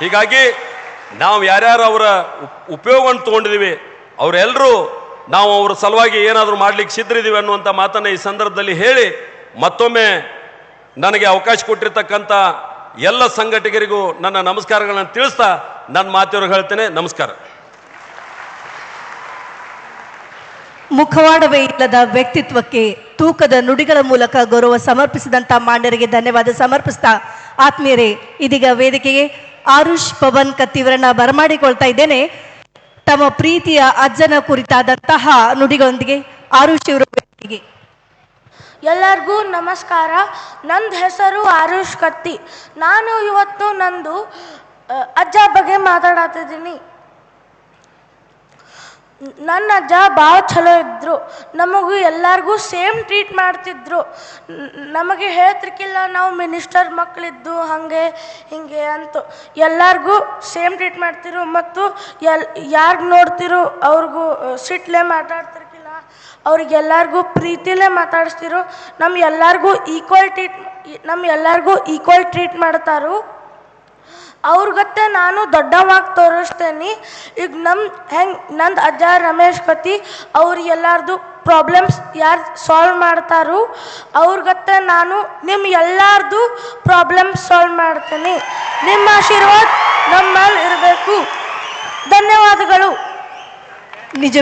ಹೀಗಾಗಿ ನಾವು ಯಾರ್ಯಾರು ಅವರ ಉಪಯೋಗವನ್ನು ತೊಗೊಂಡಿದ್ದೀವಿ ಅವರೆಲ್ಲರೂ ನಾವು ಅವ್ರ ಸಲುವಾಗಿ ಏನಾದರೂ ಮಾಡ್ಲಿಕ್ಕೆ ಸಿದ್ಧರಿದ್ದೀವಿ ಅನ್ನುವಂಥ ಮಾತನ್ನು ಈ ಸಂದರ್ಭದಲ್ಲಿ ಹೇಳಿ, ಮತ್ತೊಮ್ಮೆ ನನಗೆ ಅವಕಾಶ ಕೊಟ್ಟಿರ್ತಕ್ಕಂಥ ಎಲ್ಲ ಸಂಘಟಕರಿಗೂ ನನ್ನ ನಮಸ್ಕಾರಗಳನ್ನು ತಿಳಿಸ್ತಾ ನನ್ನ ಮಾತಿಯವ್ರಿಗೆ ಹೇಳ್ತೇನೆ. ನಮಸ್ಕಾರ. ಮುಖವಾಡವೇ ಇಲ್ಲದ ವ್ಯಕ್ತಿತ್ವಕ್ಕೆ ತೂಕದ ನುಡಿಗಳ ಮೂಲಕ ಗೌರವ ಸಮರ್ಪಿಸಿದಂಥ ಮಾನ್ಯರಿಗೆ ಧನ್ಯವಾದ ಸಮರ್ಪಿಸ್ತಾ, ಆತ್ಮೀಯರೇ, ಇದೀಗ ವೇದಿಕೆಗೆ ಆರುಷ್ ಪವನ್ ಕತ್ತಿಯವರನ್ನ ಬರಮಾಡಿಕೊಳ್ತಾ ಇದ್ದೇನೆ. ತಮ್ಮ ಪ್ರೀತಿಯ ಅಜ್ಜನ ಕುರಿತಾದಂತಹ ನುಡಿಗಳೊಂದಿಗೆ ಆರುಷ್ ಇವರು ವೇದಿಕೆಗೆ. ಎಲ್ಲರಿಗೂ ನಮಸ್ಕಾರ. ನಂದು ಹೆಸರು ಆರುಷ್ ಕತ್ತಿ. ನಾನು ಇವತ್ತು ನಂದು ಅಜ್ಜ ಬಗ್ಗೆ ಮಾತಾಡತ್ತಿದ್ದೀನಿ. ನನ್ನ ಅಜ್ಜ ಭಾಳ ಚಲೋ ಇದ್ದರು. ನಮಗೂ ಎಲ್ಲರಿಗೂ ಸೇಮ್ ಟ್ರೀಟ್ ಮಾಡ್ತಿದ್ರು. ನಮಗೆ ಹೇಳ್ತಿರ್ಕಿಲ್ಲ ನಾವು ಮಿನಿಸ್ಟರ್ ಮಕ್ಕಳಿದ್ದು ಹಾಗೆ ಹಿಂಗೆ ಅಂತ. ಎಲ್ಲರಿಗೂ ಸೇಮ್ ಟ್ರೀಟ್ ಮಾಡ್ತಿರು ಮತ್ತು ಯಾರಿಗೆ ನೋಡ್ತಿರು ಅವ್ರಿಗೂ ಸಿಟ್ಲೆ ಮಾತಾಡ್ತಿರ್ಕಿಲ್ಲ. ಅವ್ರಿಗೆಲ್ಲರಿಗೂ ಪ್ರೀತಿಲೇ ಮಾತಾಡಿಸ್ತಿರು. ಎಲ್ಲರಿಗೂ ಈಕ್ವಲ್ ಟ್ರೀಟ್ ಮಾಡ್ತಾರು. ಅವ್ರಿಗತ್ತೆ ನಾನು ದೊಡ್ಡವಾಗಿ ತೋರಿಸ್ತೇನೆ. ಈಗ ನಂದು ಅಜ್ಜ ರಮೇಶ್ ಕತ್ತಿ ಅವ್ರು ಎಲ್ಲರದು ಪ್ರಾಬ್ಲಮ್ಸ್ ಯಾರು ಸಾಲ್ವ್ ಮಾಡ್ತಾರೋ ಅವ್ರಿಗತ್ತೆ ನಾನು ಎಲ್ಲರದು ಪ್ರಾಬ್ಲಮ್ಸ್ ಸಾಲ್ವ್ ಮಾಡ್ತೇನೆ. ನಿಮ್ಮ ಆಶೀರ್ವಾದ ನಮ್ಮ ಮೇಲೆ ಇರಬೇಕು. ಧನ್ಯವಾದಗಳು. ನಿಜ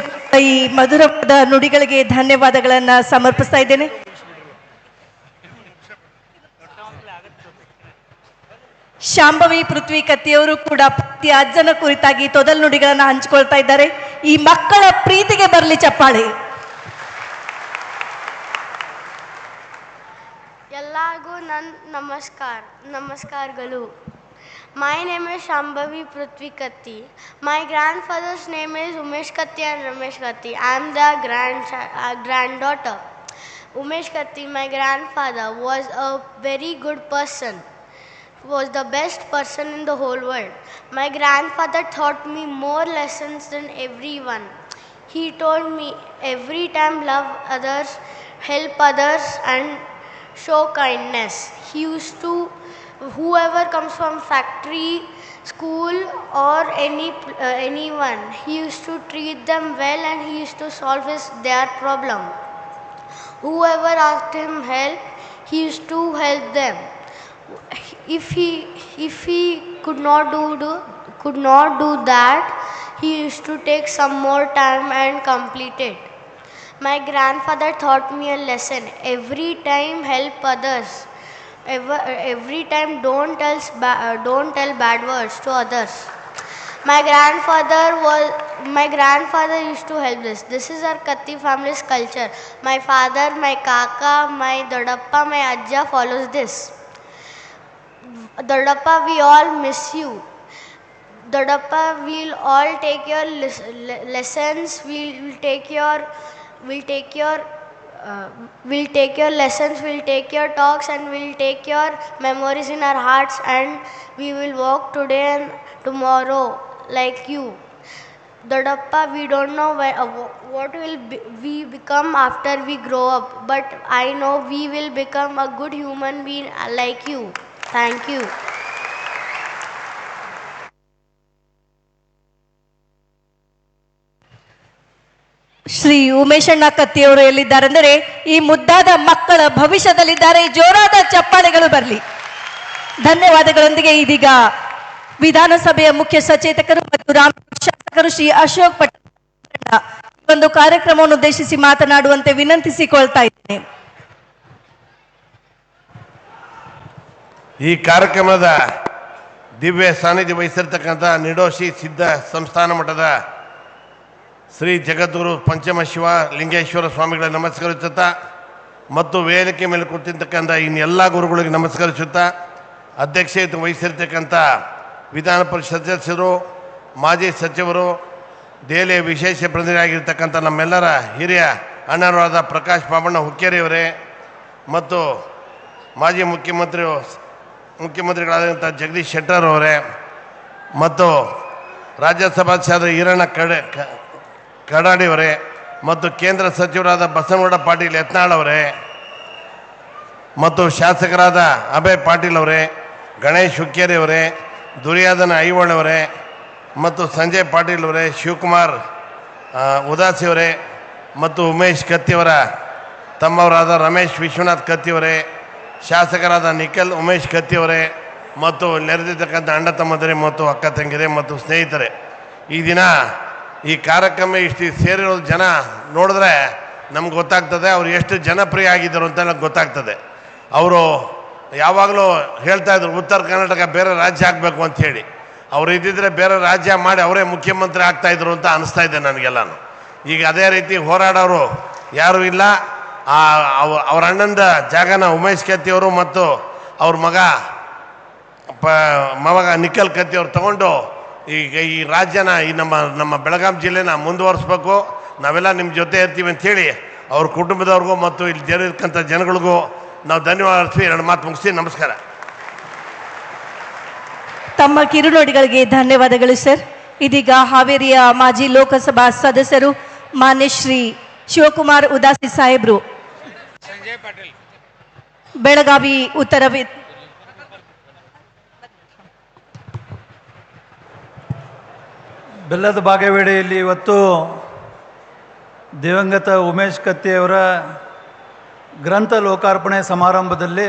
ಈ ಮಧುರವಾದ ನುಡಿಗಳಿಗೆ ಧನ್ಯವಾದಗಳನ್ನು ಸಮರ್ಪಿಸ್ತಾ ಇದ್ದೇನೆ. ಶಾಂಭವಿ ಪೃಥ್ವಿ ಕತ್ತಿಯವರು ಕೂಡ ಪ್ರತಿ ಅಜ್ಜನ ಕುರಿತಾಗಿ ತೊದಲು ನುಡಿಗಳನ್ನು ಹಂಚಿಕೊಳ್ತಾ ಇದ್ದಾರೆ. ಈ ಮಕ್ಕಳ ಪ್ರೀತಿಗೆ ಬರಲಿ ಚಪ್ಪಾಳೆ. ಎಲ್ಲರಿಗೂ ನನ್ನ ನಮಸ್ಕಾರಗಳು. My name is Shambhavi Prithvi Katti. My grandfather's name is Umesh Katti and Ramesh Katti. I am the granddaughter. Umesh Katti, my grandfather, was a very good person. Was the best person in the whole world. My grandfather taught me more lessons than everyone. He told me every time love others, help others and show kindness. He used to, whoever comes from factory, school or anyone, he used to treat them well and he used to solve their problem. Whoever asked him help, he used to help them. If he could not do that, he used to take some more time and complete it. My grandfather taught me a lesson. Every time help others. Every time don't tell bad words to others. My grandfather used to help this. This is our Katti family's culture. My father, my kaka, my dodappa, my ajja follows this. Dodappa, we all miss you. Dodappa, we'll all take your lessons. We'll take your lessons. We'll take your talks, and we'll take your memories in our hearts. And we will walk today and tomorrow like you. Dodappa, we don't know what we become after we grow up, but I know we will become a good human being like you. Thank you. Shri ಉಮೇಶಣ್ಣ ಕತ್ತಿಯವರು ಎಲ್ಲಿದ್ದಾರೆ ಅಂದರೆ ಈ ಮುದ್ದಾದ ಮಕ್ಕಳ ಭವಿಷ್ಯದಲ್ಲಿದ್ದಾರೆ. ಜೋರಾದ ಚಪ್ಪಾಳೆಗಳು ಬರಲಿ. ಧನ್ಯವಾದಗಳೊಂದಿಗೆ ಇದೀಗ ವಿಧಾನಸಭೆಯ ಮುಖ್ಯ ಸಚೇತಕರು ಮತ್ತು ಶಾಸಕರು ಶ್ರೀ ಅಶೋಕ್ ಪಟೇಲ್ ಒಂದು ಕಾರ್ಯಕ್ರಮವನ್ನು ಉದ್ದೇಶಿಸಿ ಮಾತನಾಡುವಂತೆ ವಿನಂತಿಸಿಕೊಳ್ತಾ ಇದ್ದೇನೆ. ಈ ಕಾರ್ಯಕ್ರಮದ ದಿವ್ಯ ಸಾನ್ನಿಧ್ಯ ವಹಿಸಿರ್ತಕ್ಕಂಥ ನಿಡೋಶಿ ಸಿದ್ಧ ಸಂಸ್ಥಾನ ಮಠದ ಶ್ರೀ ಜಗದ್ಗುರು ಪಂಚಮಶಿವ ಲಿಂಗೇಶ್ವರ ಸ್ವಾಮಿಗಳ ನಮಸ್ಕರಿಸುತ್ತಾ ಮತ್ತು ವೇದಿಕೆ ಮೇಲೆ ಕೂತಿರ್ತಕ್ಕಂಥ ಇನ್ನೆಲ್ಲ ಗುರುಗಳಿಗೆ ನಮಸ್ಕರಿಸುತ್ತಾ ಅಧ್ಯಕ್ಷತೆ ವಹಿಸಿರ್ತಕ್ಕಂಥ ವಿಧಾನ ಪರಿಷತ್ ಸದಸ್ಯರು, ಮಾಜಿ ಸಚಿವರು, ದೆಹಲಿಯ ವಿಶೇಷ ಪ್ರತಿನಿಧಿಯಾಗಿರ್ತಕ್ಕಂಥ ನಮ್ಮೆಲ್ಲರ ಹಿರಿಯ ಅಣ್ಣರಾದ ಪ್ರಕಾಶ್ ಪಾವಣ್ಣ ಹುಕ್ಕೇರಿಯವರೇ ಮತ್ತು ಮಾಜಿ ಮುಖ್ಯಮಂತ್ರಿಗಳಾದಂಥ ಜಗದೀಶ್ ಶೆಟ್ಟರ್ ಅವರೇ ಮತ್ತು ರಾಜ್ಯಸಭಾ ಸದಸ್ಯರಾದ ಈರಣ್ಣ ಕಡಾಡಿಯವರೇ ಮತ್ತು ಕೇಂದ್ರ ಸಚಿವರಾದ ಬಸನಗೌಡ ಪಾಟೀಲ್ ಯತ್ನಾಳ್ ಅವರೇ ಮತ್ತು ಶಾಸಕರಾದ ಅಭಯ್ ಪಾಟೀಲ್ ಅವರೇ, ಗಣೇಶ್ ಹುಕ್ಕೇರಿ ಅವರೇ, ದುರ್ಯಾದನ ಐವಳ್ ಅವರೇ ಮತ್ತು ಸಂಜಯ್ ಪಾಟೀಲ್ ಅವರೇ, ಶಿವಕುಮಾರ್ ಉದಾಸಿ ಅವರೇ ಮತ್ತು ಉಮೇಶ್ ಕತ್ತಿಯವರ ತಮ್ಮವರಾದ ರಮೇಶ್ ವಿಶ್ವನಾಥ್ ಕತ್ತಿಯವರೇ, ಶಾಸಕರಾದ ನಿಖಿಲ್ ಉಮೇಶ್ ಕತ್ತಿಯವರೇ ಮತ್ತು ನೆರೆದಿರ್ತಕ್ಕಂಥ ಅಣ್ಣ ತಮ್ಮಂದಿರೇ ಮತ್ತು ಅಕ್ಕ ತಂಗಿರೇ ಮತ್ತು ಸ್ನೇಹಿತರೆ, ಈ ದಿನ ಈ ಕಾರ್ಯಕ್ರಮ ಇಷ್ಟು ಸೇರಿರೋ ಜನ ನೋಡಿದ್ರೆ ನಮ್ಗೆ ಗೊತ್ತಾಗ್ತದೆ ಅವ್ರು ಎಷ್ಟು ಜನಪ್ರಿಯ ಆಗಿದ್ದರು ಅಂತ ನಮ್ಗೆ ಗೊತ್ತಾಗ್ತದೆ. ಅವರು ಯಾವಾಗಲೂ ಹೇಳ್ತಾ ಇದ್ರು ಉತ್ತರ ಕರ್ನಾಟಕ ಬೇರೆ ರಾಜ್ಯ ಆಗಬೇಕು ಅಂಥೇಳಿ. ಅವ್ರು ಇದ್ದಿದ್ರೆ ಬೇರೆ ರಾಜ್ಯ ಮಾಡಿ ಅವರೇ ಮುಖ್ಯಮಂತ್ರಿ ಆಗ್ತಾಯಿದ್ರು ಅಂತ ಅನಿಸ್ತಾ ಇದೆ ನನಗೆಲ್ಲನೂ. ಈಗ ಅದೇ ರೀತಿ ಹೋರಾಡೋರು ಯಾರೂ ಇಲ್ಲ. ಅವ್ರ ಅಣ್ಣಂದ ಜಾಗನ ಉಮೇಶ್ ಕತ್ತಿಯವರು ಮತ್ತು ಅವ್ರ ಮಗ ನಿಖಿಲ್ ಕತ್ತಿಯವರು ತಗೊಂಡು ಈಗ ಈ ರಾಜ್ಯನ ಈ ನಮ್ಮ ಬೆಳಗಾಂ ಜಿಲ್ಲೆನ ಮುಂದುವರಿಸ್ಬೇಕು, ನಾವೆಲ್ಲ ನಿಮ್ಮ ಜೊತೆ ಇರ್ತೀವಿ ಅಂಥೇಳಿ ಅವ್ರ ಕುಟುಂಬದವ್ರಿಗೂ ಮತ್ತು ಇಲ್ಲಿ ಇರ್ತಕ್ಕಂಥ ಜನಗಳಿಗೂ ನಾವು ಧನ್ಯವಾದ ಅರ್ಪಿಸಿ 2 ಮಾತು ಮುಗಿಸ್ತೀನಿ. ನಮಸ್ಕಾರ. ತಮ್ಮ ಕಿರುನುಡಿಗಳಿಗೆ ಧನ್ಯವಾದಗಳು ಸರ್. ಇದೀಗ ಹಾವೇರಿಯ ಮಾಜಿ ಲೋಕಸಭಾ ಸದಸ್ಯರು ಮಾನ್ಯ ಶ್ರೀ ಶಿವಕುಮಾರ್ ಉದಾಸಿ ಸಾಹೇಬ್ರು ಬೆಳಗಾವಿ ಉತ್ತರ ಬೆಲ್ಲದ ಬಾಗೇವಾಡಿಯಲ್ಲಿ ಇವತ್ತು ದಿವಂಗತ ಉಮೇಶ್ ಕತ್ತಿಯವರ ಗ್ರಂಥ ಲೋಕಾರ್ಪಣೆ ಸಮಾರಂಭದಲ್ಲಿ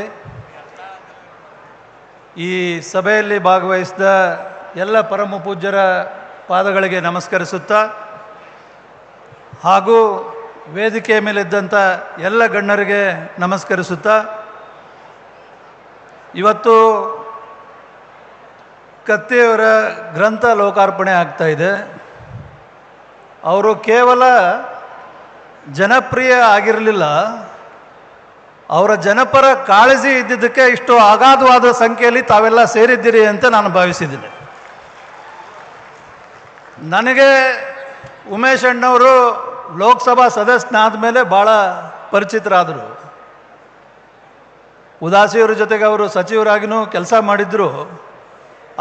ಈ ಸಭೆಯಲ್ಲಿ ಭಾಗವಹಿಸಿದ ಎಲ್ಲ ಪರಮ ಪೂಜ್ಯರ ಪಾದಗಳಿಗೆ ನಮಸ್ಕರಿಸುತ್ತಾ ಹಾಗೂ ವೇದಿಕೆಯ ಮೇಲಿದ್ದಂಥ ಎಲ್ಲ ಗಣ್ಯರಿಗೆ ನಮಸ್ಕರಿಸುತ್ತಾ ಇವತ್ತು ಕತ್ತಿಯವರ ಗ್ರಂಥ ಲೋಕಾರ್ಪಣೆ ಆಗ್ತಾ ಇದೆ. ಅವರು ಕೇವಲ ಜನಪ್ರಿಯ ಆಗಿರಲಿಲ್ಲ, ಅವರ ಜನಪರ ಕಾಳಜಿ ಇದ್ದಿದ್ದಕ್ಕೆ ಇಷ್ಟು ಅಗಾಧವಾದ ಸಂಖ್ಯೆಯಲ್ಲಿ ತಾವೆಲ್ಲ ಸೇರಿದ್ದೀರಿ ಅಂತ ನಾನು ಭಾವಿಸಿದ್ದೀನಿ. ನನಗೆ ಉಮೇಶ್ ಅಣ್ಣವರು ಲೋಕಸಭಾ ಸದಸ್ಯನಾದ ಮೇಲೆ ಭಾಳ ಪರಿಚಿತರಾದರು. ಉದಾಸಿಯವರ ಜೊತೆಗೆ ಅವರು ಸಚಿವರಾಗಿಯೂ ಕೆಲಸ ಮಾಡಿದ್ರು.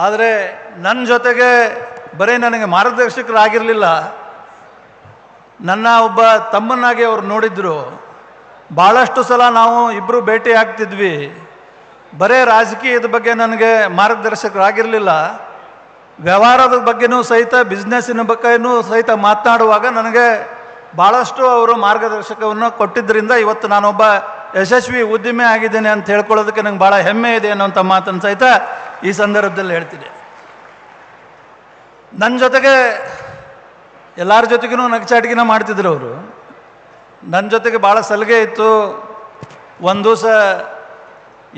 ಆದರೆ ನನ್ನ ಜೊತೆಗೆ ಬರೀ ನನಗೆ ಮಾರ್ಗದರ್ಶಕರಾಗಿರಲಿಲ್ಲ, ನನ್ನ ಒಬ್ಬ ತಮ್ಮನಾಗಿ ಅವ್ರು ನೋಡಿದ್ರು. ಭಾಳಷ್ಟು ಸಲ ನಾವು ಇಬ್ಬರು ಭೇಟಿ ಆಗ್ತಿದ್ವಿ. ಬರೇ ರಾಜಕೀಯದ ಬಗ್ಗೆ ನನಗೆ ಮಾರ್ಗದರ್ಶಕರಾಗಿರಲಿಲ್ಲ, ವ್ಯವಹಾರದ ಬಗ್ಗೆನೂ ಸಹಿತ ಬಿಸ್ನೆಸ್ಸಿನ ಬಗ್ಗೆನೂ ಸಹಿತ ಮಾತನಾಡುವಾಗ ನನಗೆ ಭಾಳಷ್ಟು ಅವರು ಮಾರ್ಗದರ್ಶಕವನ್ನು ಕೊಟ್ಟಿದ್ದರಿಂದ ಇವತ್ತು ನಾನೊಬ್ಬ ಯಶಸ್ವಿ ಉದ್ಯಮಿ ಆಗಿದ್ದೇನೆ ಅಂತ ಹೇಳ್ಕೊಳ್ಳೋದಕ್ಕೆ ನಂಗೆ ಭಾಳ ಹೆಮ್ಮೆ ಇದೆ ಅನ್ನೋಂಥ ಮಾತನ್ನು ಸಹಿತ ಈ ಸಂದರ್ಭದಲ್ಲಿ ಹೇಳ್ತೀನಿ. ನನ್ನ ಜೊತೆಗೆ ಎಲ್ಲರ ಜೊತೆಗೂ ನಗಚಾಟಿಗಿನ ಮಾಡ್ತಿದ್ರು ಅವರು. ನನ್ನ ಜೊತೆಗೆ ಭಾಳ ಸಲಿಗೆ ಇತ್ತು. ಒಂದು ದಿವಸ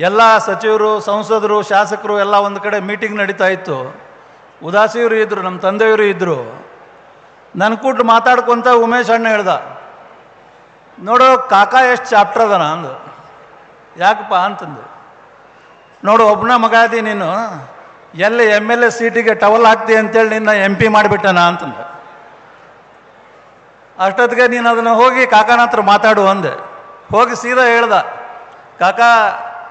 ಎಲ್ಲ ಸಚಿವರು, ಸಂಸದರು, ಶಾಸಕರು ಎಲ್ಲ ಒಂದು ಕಡೆ ಮೀಟಿಂಗ್ ನಡೀತಾ ಇತ್ತು. ಉದಾಸಿಯವರು ಇದ್ದರು, ನಮ್ಮ ತಂದೆಯವರು ಇದ್ದರು. ನನ್ನ ಕೂಟ್ಟು ಮಾತಾಡ್ಕೊತ ಉಮೇಶ್ ಅಣ್ಣ ಹೇಳ್ದ, ನೋಡು ಕಾಕ ಎಷ್ಟು ಚಾಪ್ಟರ್ ಅದನ ಅಂದು. ಯಾಕಪ್ಪ ಅಂತಂದು, ನೋಡು ಒಬ್ಬನ ಮಗ ಅದಿ ನೀನು, ಎಲ್ಲಿ MLA ಸೀಟಿಗೆ ಟವಲ್ ಹಾಕ್ತಿ ಅಂತೇಳಿ ನಿನ್ನ MP ಮಾಡಿಬಿಟ್ಟನ ಅಂತಂದು. ಅಷ್ಟೊತ್ತಿಗೆ ನೀನು ಅದನ್ನು ಹೋಗಿ ಕಾಕನ ಹತ್ರ ಮಾತಾಡು ಅಂದೆ. ಹೋಗಿ ಸೀದಾ ಹೇಳ್ದ, ಕಾಕ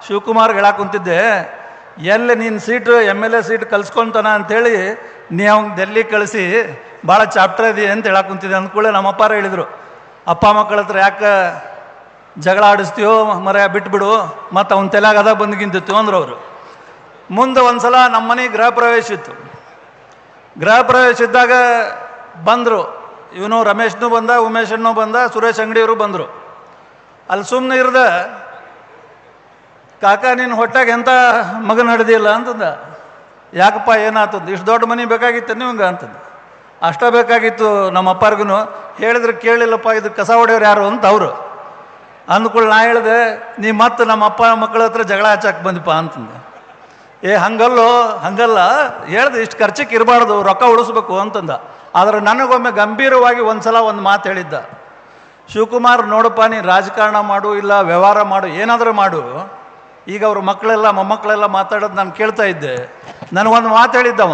ಶಿವಕುಮಾರ್ಗೆ ಹೇಳಕ್ಕೆ ಕುಂತಿದ್ದೆ, ಎಲ್ಲಿ ನೀನು ಸೀಟು MLA ಸೀಟ್ ಕಲ್ಸ್ಕೊತಾನ ಅಂಥೇಳಿ ನೀ ಅವ್ನು ಡೆಲ್ಲಿ ಕಳಿಸಿ ಭಾಳ ಚಾಪ್ಟರ್ ಇದೆ ಅಂತ ಹೇಳಕ್ಕೆ ಕುಂತಿದ್ದೆ. ಅಂದ್ಕೂಳೆ ನಮ್ಮಪ್ಪಾರ ಹೇಳಿದರು, ಅಪ್ಪ ಮಕ್ಕಳ ಹತ್ರ ಯಾಕೆ ಜಗಳ ಆಡಿಸ್ತೀವೋ ಮರ ಬಿಟ್ಬಿಡು, ಮತ್ತು ಅವ್ನ ತಲೆಯಾಗ ಅದ ಬಂದ್ಗಿಂತಿತ್ತು ಅಂದ್ರು ಅವರು. ಮುಂದೆ ಒಂದು ಸಲ ನಮ್ಮ ಮನೆಗೆ ಗೃಹ ಪ್ರವೇಶ ಇತ್ತು. ಗೃಹ ಪ್ರವೇಶ ಇದ್ದಾಗ ಬಂದರು, ಇವನು ರಮೇಶ್ನೂ ಬಂದ, ಉಮೇಶಣ್ಣೂ ಬಂದ, ಸುರೇಶ್ ಅಂಗಡಿಯವರು ಬಂದರು. ಅಲ್ಲಿ ಸುಮ್ಮನೆ ಇರ್ದ, ಕಾಕ ನೀನು ಹೊಟ್ಟಾಗ ಎಂಥ ಮಗನ ಹಿಡ್ದಿಲ್ಲ ಅಂತಂದ. ಯಾಕಪ್ಪ ಏನಾಗ್ತದೆ, ಇಷ್ಟು ದೊಡ್ಡ ಮನೆ ಬೇಕಾಗಿತ್ತು ನಿಮ್ಗೆ ಅಂತಂದು. ಅಷ್ಟ ಬೇಕಾಗಿತ್ತು ನಮ್ಮ ಅಪ್ಪಾರ್ಗೂ. ಹೇಳಿದ್ರೆ ಕೇಳಿಲ್ಲಪ್ಪ, ಇದು ಕಸ ಹೊಡೆಯೋರು ಯಾರು ಅಂತ ಅವರು ಅಂದ್ಕೊಳ್ಳಿ. ನಾ ಹೇಳಿದೆ, ನೀ ಮತ್ತೆ ನಮ್ಮ ಅಪ್ಪ ಮಕ್ಕಳ ಹತ್ರ ಜಗಳ ಹಚ್ಚಕ್ಕೆ ಬಂದಿಪ್ಪ ಅಂತಂದೆ. ಹಂಗಲ್ಲ ಹೇಳ್ದೆ, ಇಷ್ಟು ಖರ್ಚಿಗೆ ಇರಬಾರ್ದು, ರೊಕ್ಕ ಉಳಿಸ್ಬೇಕು ಅಂತಂದ. ಆದರೆ ನನಗೊಮ್ಮೆ ಗಂಭೀರವಾಗಿ ಒಂದು ಮಾತು ಹೇಳಿದ್ದ, ಶಿವಕುಮಾರ್ ನೋಡಪ್ಪ, ನೀನು ರಾಜಕಾರಣ ಮಾಡು, ಇಲ್ಲ ವ್ಯವಹಾರ ಮಾಡು, ಏನಾದರೂ ಮಾಡು. ಈಗ ಅವ್ರ ಮಕ್ಕಳೆಲ್ಲ ಮೊಮ್ಮಕ್ಕಳೆಲ್ಲ ಮಾತಾಡೋದು ನಾನು ಕೇಳ್ತಾ ಇದ್ದೆ. ನನಗೊಂದು ಮಾತು ಹೇಳಿದ್ದವ,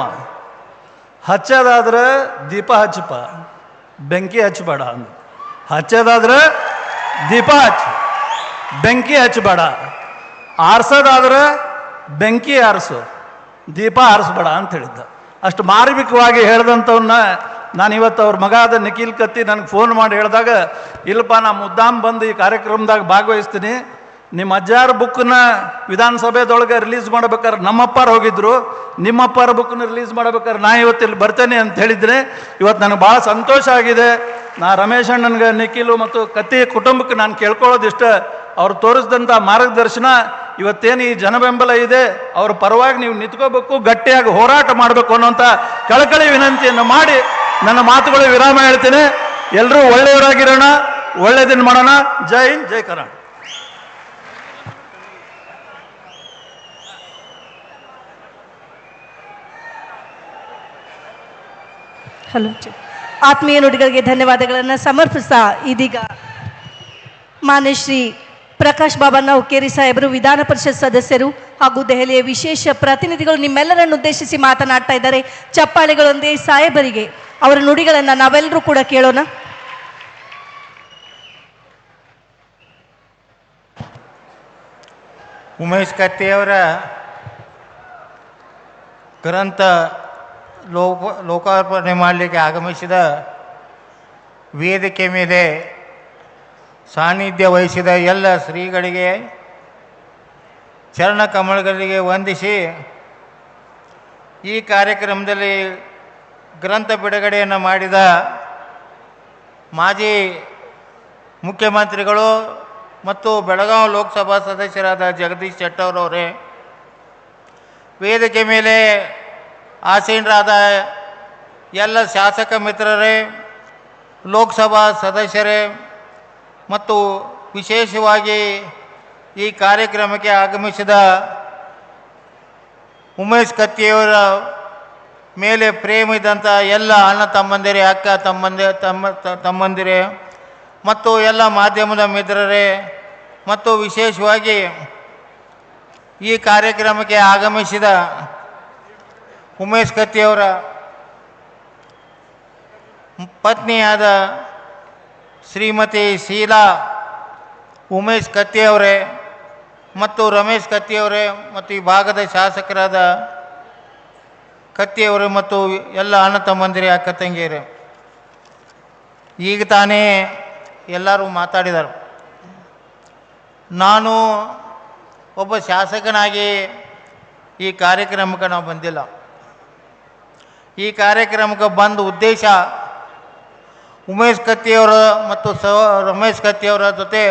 ಹಚ್ಚೋದಾದ್ರೆ ದೀಪ ಹಚ್ಚಪ್ಪ, ಬೆಂಕಿ ಹಚ್ಚಬೇಡ ಅಂದ. ಹಚ್ಚೋದಾದ್ರೆ ದೀಪ ಹಚ್ಚು, ಬೆಂಕಿ ಹಚ್ಚಬೇಡ. ಆರಿಸೋದಾದ್ರೆ ಬೆಂಕಿ ಆರಿಸು, ದೀಪ ಆರಿಸ್ಬೇಡ ಅಂತ ಹೇಳಿದ್ದ. ಅಷ್ಟು ಮಾರ್ಮಿಕವಾಗಿ ಹೇಳ್ದಂಥವನ್ನ ನಾನು ಇವತ್ತು ಅವ್ರ ಮಗ ಆದ ನಿಖಿಲ್ ಕತ್ತಿ ನನಗೆ ಫೋನ್ ಮಾಡಿ ಹೇಳಿದಾಗ, ಇಲ್ಲಪ್ಪ ನಾ ಮುದ್ದಾಮ್ ಬಂದು ಈ ಕಾರ್ಯಕ್ರಮದಾಗ ಭಾಗವಹಿಸ್ತೀನಿ, ನಿಮ್ಮ ಅಜ್ಜಾರ ಬುಕ್ಕನ್ನ ವಿಧಾನಸಭೆದೊಳಗೆ ರಿಲೀಸ್ ಮಾಡ್ಬೇಕಾದ್ರೆ ನಮ್ಮಪ್ಪಾರು ಹೋಗಿದ್ರು, ನಿಮ್ಮಪ್ಪಾರ ಬುಕ್ಕನ್ನ ರಿಲೀಸ್ ಮಾಡ್ಬೇಕಾದ್ರೆ ನಾ ಇವತ್ತಿಲ್ಲಿ ಬರ್ತೇನೆ ಅಂತ ಹೇಳಿದ್ರೆ ಇವತ್ತು ನನಗೆ ಭಾಳ ಸಂತೋಷ ಆಗಿದೆ. ನಾ ರಮೇಶ್ ಅಣ್ಣನ್ಗೆ, ನಿಖಿಲು ಮತ್ತು ಕತ್ತಿ ಕುಟುಂಬಕ್ಕೆ ನಾನು ಕೇಳ್ಕೊಳ್ಳೋದಿಷ್ಟ, ಅವ್ರು ತೋರಿಸಿದಂಥ ಮಾರ್ಗದರ್ಶನ ಇವತ್ತೇನು ಈ ಜನಬೆಂಬಲ ಇದೆ, ಅವ್ರ ಪರವಾಗಿ ನೀವು ನಿಂತ್ಕೋಬೇಕು, ಗಟ್ಟಿಯಾಗಿ ಹೋರಾಟ ಮಾಡಬೇಕು ಅನ್ನೋಂಥ ಕಳಕಳಿ ವಿನಂತಿಯನ್ನು ಮಾಡಿ ನನ್ನ ಮಾತುಗಳು ವಿರಾಮ ಹೇಳ್ತೇನೆ. ಎಲ್ಲರೂ ಒಳ್ಳೆಯವರಾಗಿರೋಣ, ಒಳ್ಳೆಯದನ್ನು ಮಾಡೋಣ. ಜೈ ಹಿಂದ್, ಜೈ ಕರ್ನಾಟಕ. ಹಲೋ, ಆತ್ಮೀಯ ನುಡಿಗಳಿಗೆ ಧನ್ಯವಾದಗಳನ್ನು ಸಮರ್ಪಿಸ್ತಾ ಇದೀಗ ಮಾನ್ಯ ಶ್ರೀ ಪ್ರಕಾಶ್ ಬಾಬಣ್ಣ ಹುಕ್ಕೇರಿ ಸಾಹೇಬರು, ವಿಧಾನ ಪರಿಷತ್ ಸದಸ್ಯರು ಹಾಗೂ ದೆಹಲಿಯ ವಿಶೇಷ ಪ್ರತಿನಿಧಿಗಳು ನಿಮ್ಮೆಲ್ಲರನ್ನು ಉದ್ದೇಶಿಸಿ ಮಾತನಾಡ್ತಾ ಇದ್ದಾರೆ. ಚಪ್ಪಾಳೆಗಳೊಂದೇ ಸಾಹೇಬರಿಗೆ ಅವರ ನುಡಿಗಳನ್ನು ನಾವೆಲ್ಲರೂ ಕೂಡ ಕೇಳೋಣ. ಉಮೇಶ್ ಕತ್ತಿಯವರ ಗ್ರಂಥ ಲೋಕಾರ್ಪಣೆ ಮಾಡಲಿಕ್ಕೆ ಆಗಮಿಸಿದ ವೇದಿಕೆ ಮೇಲೆ ಸಾನ್ನಿಧ್ಯ ವಹಿಸಿದ ಎಲ್ಲ ಶ್ರೀಗಳಿಗೆ ಚರಣ ಕಮಲಗಳಿಗೆ ವಂದಿಸಿ, ಈ ಕಾರ್ಯಕ್ರಮದಲ್ಲಿ ಗ್ರಂಥ ಬಿಡುಗಡೆಯನ್ನು ಮಾಡಿದ ಮಾಜಿ ಮುಖ್ಯಮಂತ್ರಿಗಳು ಮತ್ತು ಬೆಳಗಾವಿ ಲೋಕಸಭಾ ಸದಸ್ಯರಾದ ಜಗದೀಶ್ ಶೆಟ್ಟರ್ ಅವರೇ, ವೇದಿಕೆ ಮೇಲೆ ಆಸೀನರಾದ ಎಲ್ಲ ಶಾಸಕ ಮಿತ್ರರೇ, ಲೋಕಸಭಾ ಸದಸ್ಯರೇ ಮತ್ತು ವಿಶೇಷವಾಗಿ ಈ ಕಾರ್ಯಕ್ರಮಕ್ಕೆ ಆಗಮಿಸಿದ ಉಮೇಶ್ ಕತ್ತಿಯವರ ಮೇಲೆ ಪ್ರೇಮ ಇದ್ದಂಥ ಎಲ್ಲ ಅಣ್ಣ ತಮ್ಮಂದಿರೇ, ಅಕ್ಕ ತಮ್ಮಂದಿರೇ ಮತ್ತು ಎಲ್ಲ ಮಾಧ್ಯಮದ ಮಿತ್ರರೇ ಮತ್ತು ವಿಶೇಷವಾಗಿ ಈ ಕಾರ್ಯಕ್ರಮಕ್ಕೆ ಆಗಮಿಸಿದ ಉಮೇಶ್ ಕತ್ತಿಯವರ ಪತ್ನಿಯಾದ ಶ್ರೀಮತಿ ಶೀಲಾ ಉಮೇಶ್ ಕತ್ತಿಯವರೇ ಮತ್ತು ರಮೇಶ್ ಕತ್ತಿಯವರೇ ಮತ್ತು ಈ ಭಾಗದ ಶಾಸಕರಾದ ಕತ್ತಿಯವರೇ ಮತ್ತು ಎಲ್ಲ ಅಣ್ಣ ತಮ್ಮಂದಿರೇ, ಅಕ್ಕ ತಂಗಿಯರೇ, ಈಗ ತಾನೇ ಎಲ್ಲರೂ ಮಾತಾಡಿದರು. ನಾನು ಒಬ್ಬ ಶಾಸಕನಾಗಿ ಈ ಕಾರ್ಯಕ್ರಮಕ್ಕೆ ನಾವು ಬಂದಿಲ್ಲ. ಈ ಕಾರ್ಯಕ್ರಮಕ್ಕೆ ಬಂದ ಉದ್ದೇಶ ಉಮೇಶ್ ಕತ್ತಿಯವರ ಮತ್ತು ರಮೇಶ್ ಕತ್ತಿಯವರ ಜೊತೆ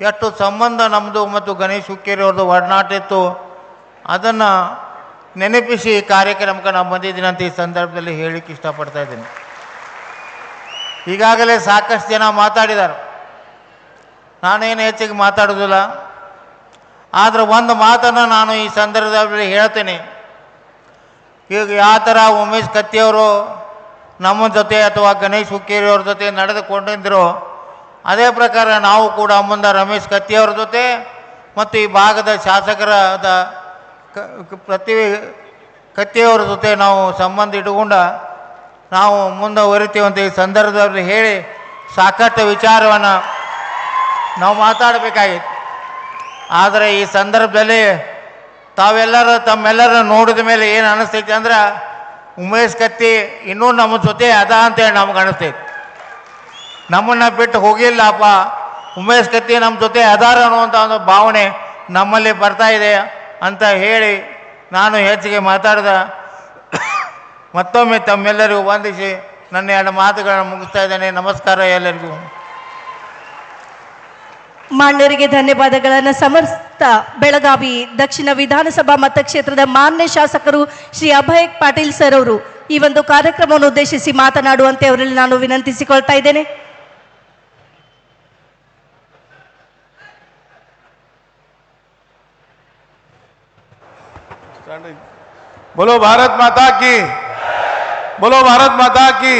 ಎಷ್ಟು ಸಂಬಂಧ ನಮ್ಮದು ಮತ್ತು ಗಣೇಶ್ ಹುಕ್ಕೇರಿ ಅವ್ರದ್ದು ಒಡನಾಟ ಇತ್ತು ಅದನ್ನು ನೆನಪಿಸಿ ಈ ಕಾರ್ಯಕ್ರಮಕ್ಕೆ ನಾವು ಬಂದಿದ್ದೀನಿ ಅಂತ ಈ ಸಂದರ್ಭದಲ್ಲಿ ಹೇಳಲಿಕ್ಕೆ ಇಷ್ಟಪಡ್ತಾ ಇದ್ದೀನಿ. ಈಗಾಗಲೇ ಸಾಕಷ್ಟು ಜನ ಮಾತಾಡಿದ್ದಾರೆ, ನಾನೇನು ಹೆಚ್ಚಿಗೆ ಮಾತಾಡೋದಿಲ್ಲ. ಆದರೆ ಒಂದು ಮಾತನ್ನು ನಾನು ಈ ಸಂದರ್ಭದಲ್ಲಿ ಹೇಳ್ತೀನಿ. ಈಗ ಯಾವ ಥರ ಉಮೇಶ್ ಕತ್ತಿಯವರು ನಮ್ಮ ಜೊತೆ ಅಥವಾ ಗಣೇಶ್ ಹುಕ್ಕೇರಿ ಅವ್ರ ಜೊತೆ ನಡೆದುಕೊಂಡಿದ್ರು, ಅದೇ ಪ್ರಕಾರ ನಾವು ಕೂಡ ಮುಂದೆ ರಮೇಶ್ ಕತ್ತಿಯವ್ರ ಜೊತೆ ಮತ್ತು ಈ ಭಾಗದ ಶಾಸಕರಾದ ಪ್ರತಿ ಕತ್ತಿಯವರ ಜೊತೆ ನಾವು ಸಂಬಂಧ ಇಟ್ಟುಕೊಂಡ ನಾವು ಮುಂದುವರಿತೀವಿ ಅಂತ ಈ ಸಂದರ್ಭದಲ್ಲಿ ಹೇಳಿ ಸಾಕಷ್ಟು ವಿಚಾರವನ್ನು ನಾವು ಮಾತಾಡಬೇಕಾಗಿತ್ತು. ಆದರೆ ಈ ಸಂದರ್ಭದಲ್ಲಿ ತಮ್ಮೆಲ್ಲರ ನೋಡಿದ ಮೇಲೆ ಏನು ಅನ್ನಿಸ್ತೈತಿ ಅಂದ್ರೆ ಉಮೇಶ್ ಕತ್ತಿ ಇನ್ನೂ ನಮ್ಮ ಜೊತೆ ಅದ ಅಂತೇಳಿ ನಮ್ಗೆ ಅನ್ನಿಸ್ತೈತಿ. ನಮ್ಮನ್ನು ಬಿಟ್ಟು ಹೋಗಿಲ್ಲಪ್ಪ, ಉಮೇಶ್ ಕತ್ತಿ ನಮ್ಮ ಜೊತೆ ಅದಾರ ಅನ್ನುವಂಥ ಒಂದು ಭಾವನೆ ನಮ್ಮಲ್ಲಿ ಬರ್ತಾ ಇದೆ ಅಂತ ಹೇಳಿ ನಾನು ಹೆಚ್ಚಿಗೆ ಮಾತಾಡಿದ ಮತ್ತೊಮ್ಮೆ ತಮ್ಮೆಲ್ಲರಿಗೂ ವಂದಿಸಿ ನನ್ನ ಎರಡು ಮಾತುಗಳನ್ನು ಮುಗಿಸ್ತಾ ಇದ್ದೇನೆ. ನಮಸ್ಕಾರ ಎಲ್ಲರಿಗೂ. ಮಾನ್ಯರಿಗೆ ಧನ್ಯವಾದಗಳನ್ನು ಸಮರ್ಥ ಬೆಳಗಾವಿ ದಕ್ಷಿಣ ವಿಧಾನಸಭಾ ಮತಕ್ಷೇತ್ರದ ಮಾನ್ಯ ಶಾಸಕರು ಶ್ರೀ ಅಭಯ್ ಪಾಟೀಲ್ ಸರ್ ಅವರು ಈ ಒಂದು ಕಾರ್ಯಕ್ರಮವನ್ನು ಉದ್ದೇಶಿಸಿ ಮಾತನಾಡುವಂತೆ ಅವರಲ್ಲಿ ನಾನು ವಿನಂತಿಸಿಕೊಳ್ತಾ ಇದ್ದೇನೆ. बोलो भारत माता की, बोलो ಭಾರತ್ ಮಾತಾ ಕಿ.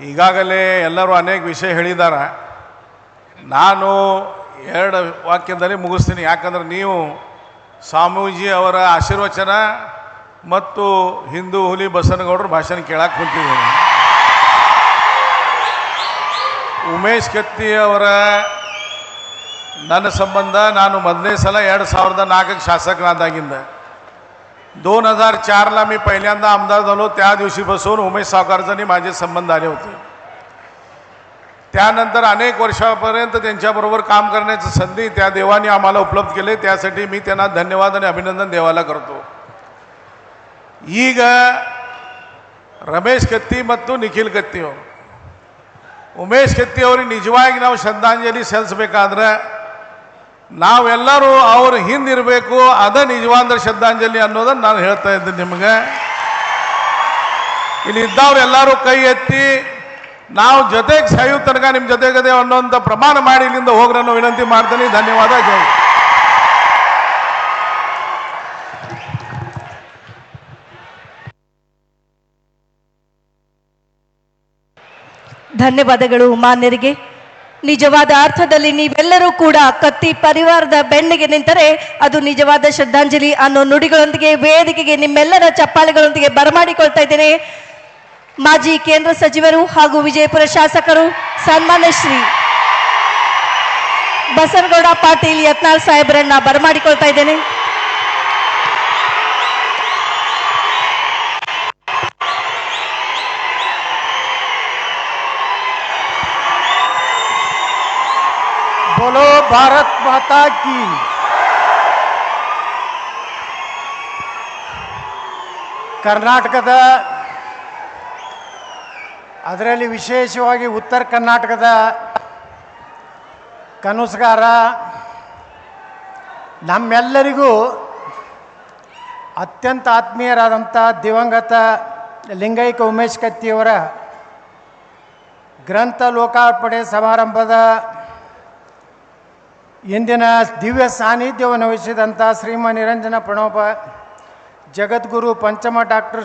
ಈಗಾಗಲೇ ಎಲ್ಲರೂ ಅನೇಕ ವಿಷಯ ಹೇಳಿದ್ದಾರೆ. ನಾನು ಎರಡು ವಾಕ್ಯದಲ್ಲಿ ಮುಗಿಸ್ತೀನಿ. ಯಾಕಂದ್ರೆ ನೀವು ಸ್ವಾಮೀಜಿ ಅವರ ಆಶೀರ್ವಚನ ಮತ್ತು ಹಿಂದೂ ಹುಲಿ ಬಸನಗೌಡರ ಭಾಷಣ ಕೇಳಕ್ಕೆ ಕುಂತಿದ್ದೀನಿ. ಉಮೇಶ್ ಕತ್ತಿ ಅವರ ನನ್ನ ಸಂಬಂಧ ನಾನು ಮೊದಲನೇ ಸಲ 2004 शासकनादागिंद 2004ला मी पहिल्यांदा आमदार झालो. त्या दिवशीपासून उमेश सावकारजांनी माझे संबंध आले होते. त्यानंतर अनेक वर्षापर्यंत त्यांच्याबरोबर काम करण्याची संधी त्या देवाने आम्हाला उपलब्ध केले. त्यासाठी मी त्यांना धन्यवाद आणि अभिनंदन देवाला करतो. ಈಗ ರಮೇಶ್ ಕತ್ತಿ ಮತ್ತು ನಿಖಿಲ್ ಕತ್ತಿ ಅವರು ಉಮೇಶ್ ಕತ್ತಿ ಅವರಿಗೆ ನಿಜವಾಗಿ ನಾವು ಶ್ರದ್ಧಾಂಜಲಿ ಸಲ್ಲಿಸಬೇಕಾದ್ರೆ ನಾವೆಲ್ಲರೂ ಅವ್ರ ಹಿಂದಿರಬೇಕು. ಅದ ನಿಜವಾದ ಶ್ರದ್ಧಾಂಜಲಿ ಅನ್ನೋದನ್ನು ನಾನು ಹೇಳ್ತಾ ಇದ್ದೀನಿ ನಿಮಗೆ. ಇಲ್ಲಿ ಇದ್ದವ್ರು ಎಲ್ಲರೂ ಕೈ ಎತ್ತಿ ನಾವು ಜೊತೆಗೆ ಸಾಯೋ ತನಕ ನಿಮ್ಮ ಜೊತೆಗದೆ ಅನ್ನೋಂಥ ಪ್ರಮಾಣ ಮಾಡಿ ಇಲ್ಲಿಂದ ಹೋಗ್ರಿ ಅನ್ನೋ ವಿನಂತಿ ಮಾಡ್ತೀನಿ. ಧನ್ಯವಾದ. ಜೈ. ಧನ್ಯವಾದಗಳು ಮಾನ್ಯರಿಗೆ. ನಿಜವಾದ ಅರ್ಥದಲ್ಲಿ ನೀವೆಲ್ಲರೂ ಕೂಡ ಕತ್ತಿ ಪರಿವಾರದ ಬೆನ್ನಿಗೆ ನಿಂತರೆ ಅದು ನಿಜವಾದ ಶ್ರದ್ಧಾಂಜಲಿ ಅನ್ನೋ ನುಡಿಗಳೊಂದಿಗೆ ವೇದಿಕೆಗೆ ನಿಮ್ಮೆಲ್ಲರ ಚಪ್ಪಾಳೆಗಳೊಂದಿಗೆ ಬರಮಾಡಿಕೊಳ್ತಾ ಇದ್ದೇನೆ. ಮಾಜಿ ಕೇಂದ್ರ ಸಚಿವರು ಹಾಗೂ ವಿಜಯಪುರ ಶಾಸಕರು ಸನ್ಮಾನ್ಯ ಶ್ರೀ ಬಸನಗೌಡ ಪಾಟೀಲ್ ಯತ್ನಾಳ್ ಸಾಹೇಬರನ್ನ ಬರಮಾಡಿಕೊಳ್ತಾ ಇದ್ದೇನೆ. बोलो भारत माता की. ಕರ್ನಾಟಕದ ಅದರಲ್ಲಿ ವಿಶೇಷವಾಗಿ ಉತ್ತರ ಕರ್ನಾಟಕದ ಕನಸುಗಾರ ನಮ್ಮೆಲ್ಲರಿಗೂ ಅತ್ಯಂತ ಆತ್ಮೀಯರಾದಂಥ ದಿವಂಗತ ಲಿಂಗೈಕ ಉಮೇಶ್ ಕತ್ತಿಯವರ ಗ್ರಂಥ ಲೋಕಾರ್ಪಣೆ ಸಮಾರಂಭದ ಇಂದಿನ ದಿವ್ಯ ಸಾನ್ನಿಧ್ಯವನ್ನು ವಹಿಸಿದಂಥ ಶ್ರೀಮಾನ್ ನಿರಂಜನ ಪ್ರಣೋಪ ಜಗದ್ಗುರು ಪಂಚಮ ಡಾಕ್ಟರ್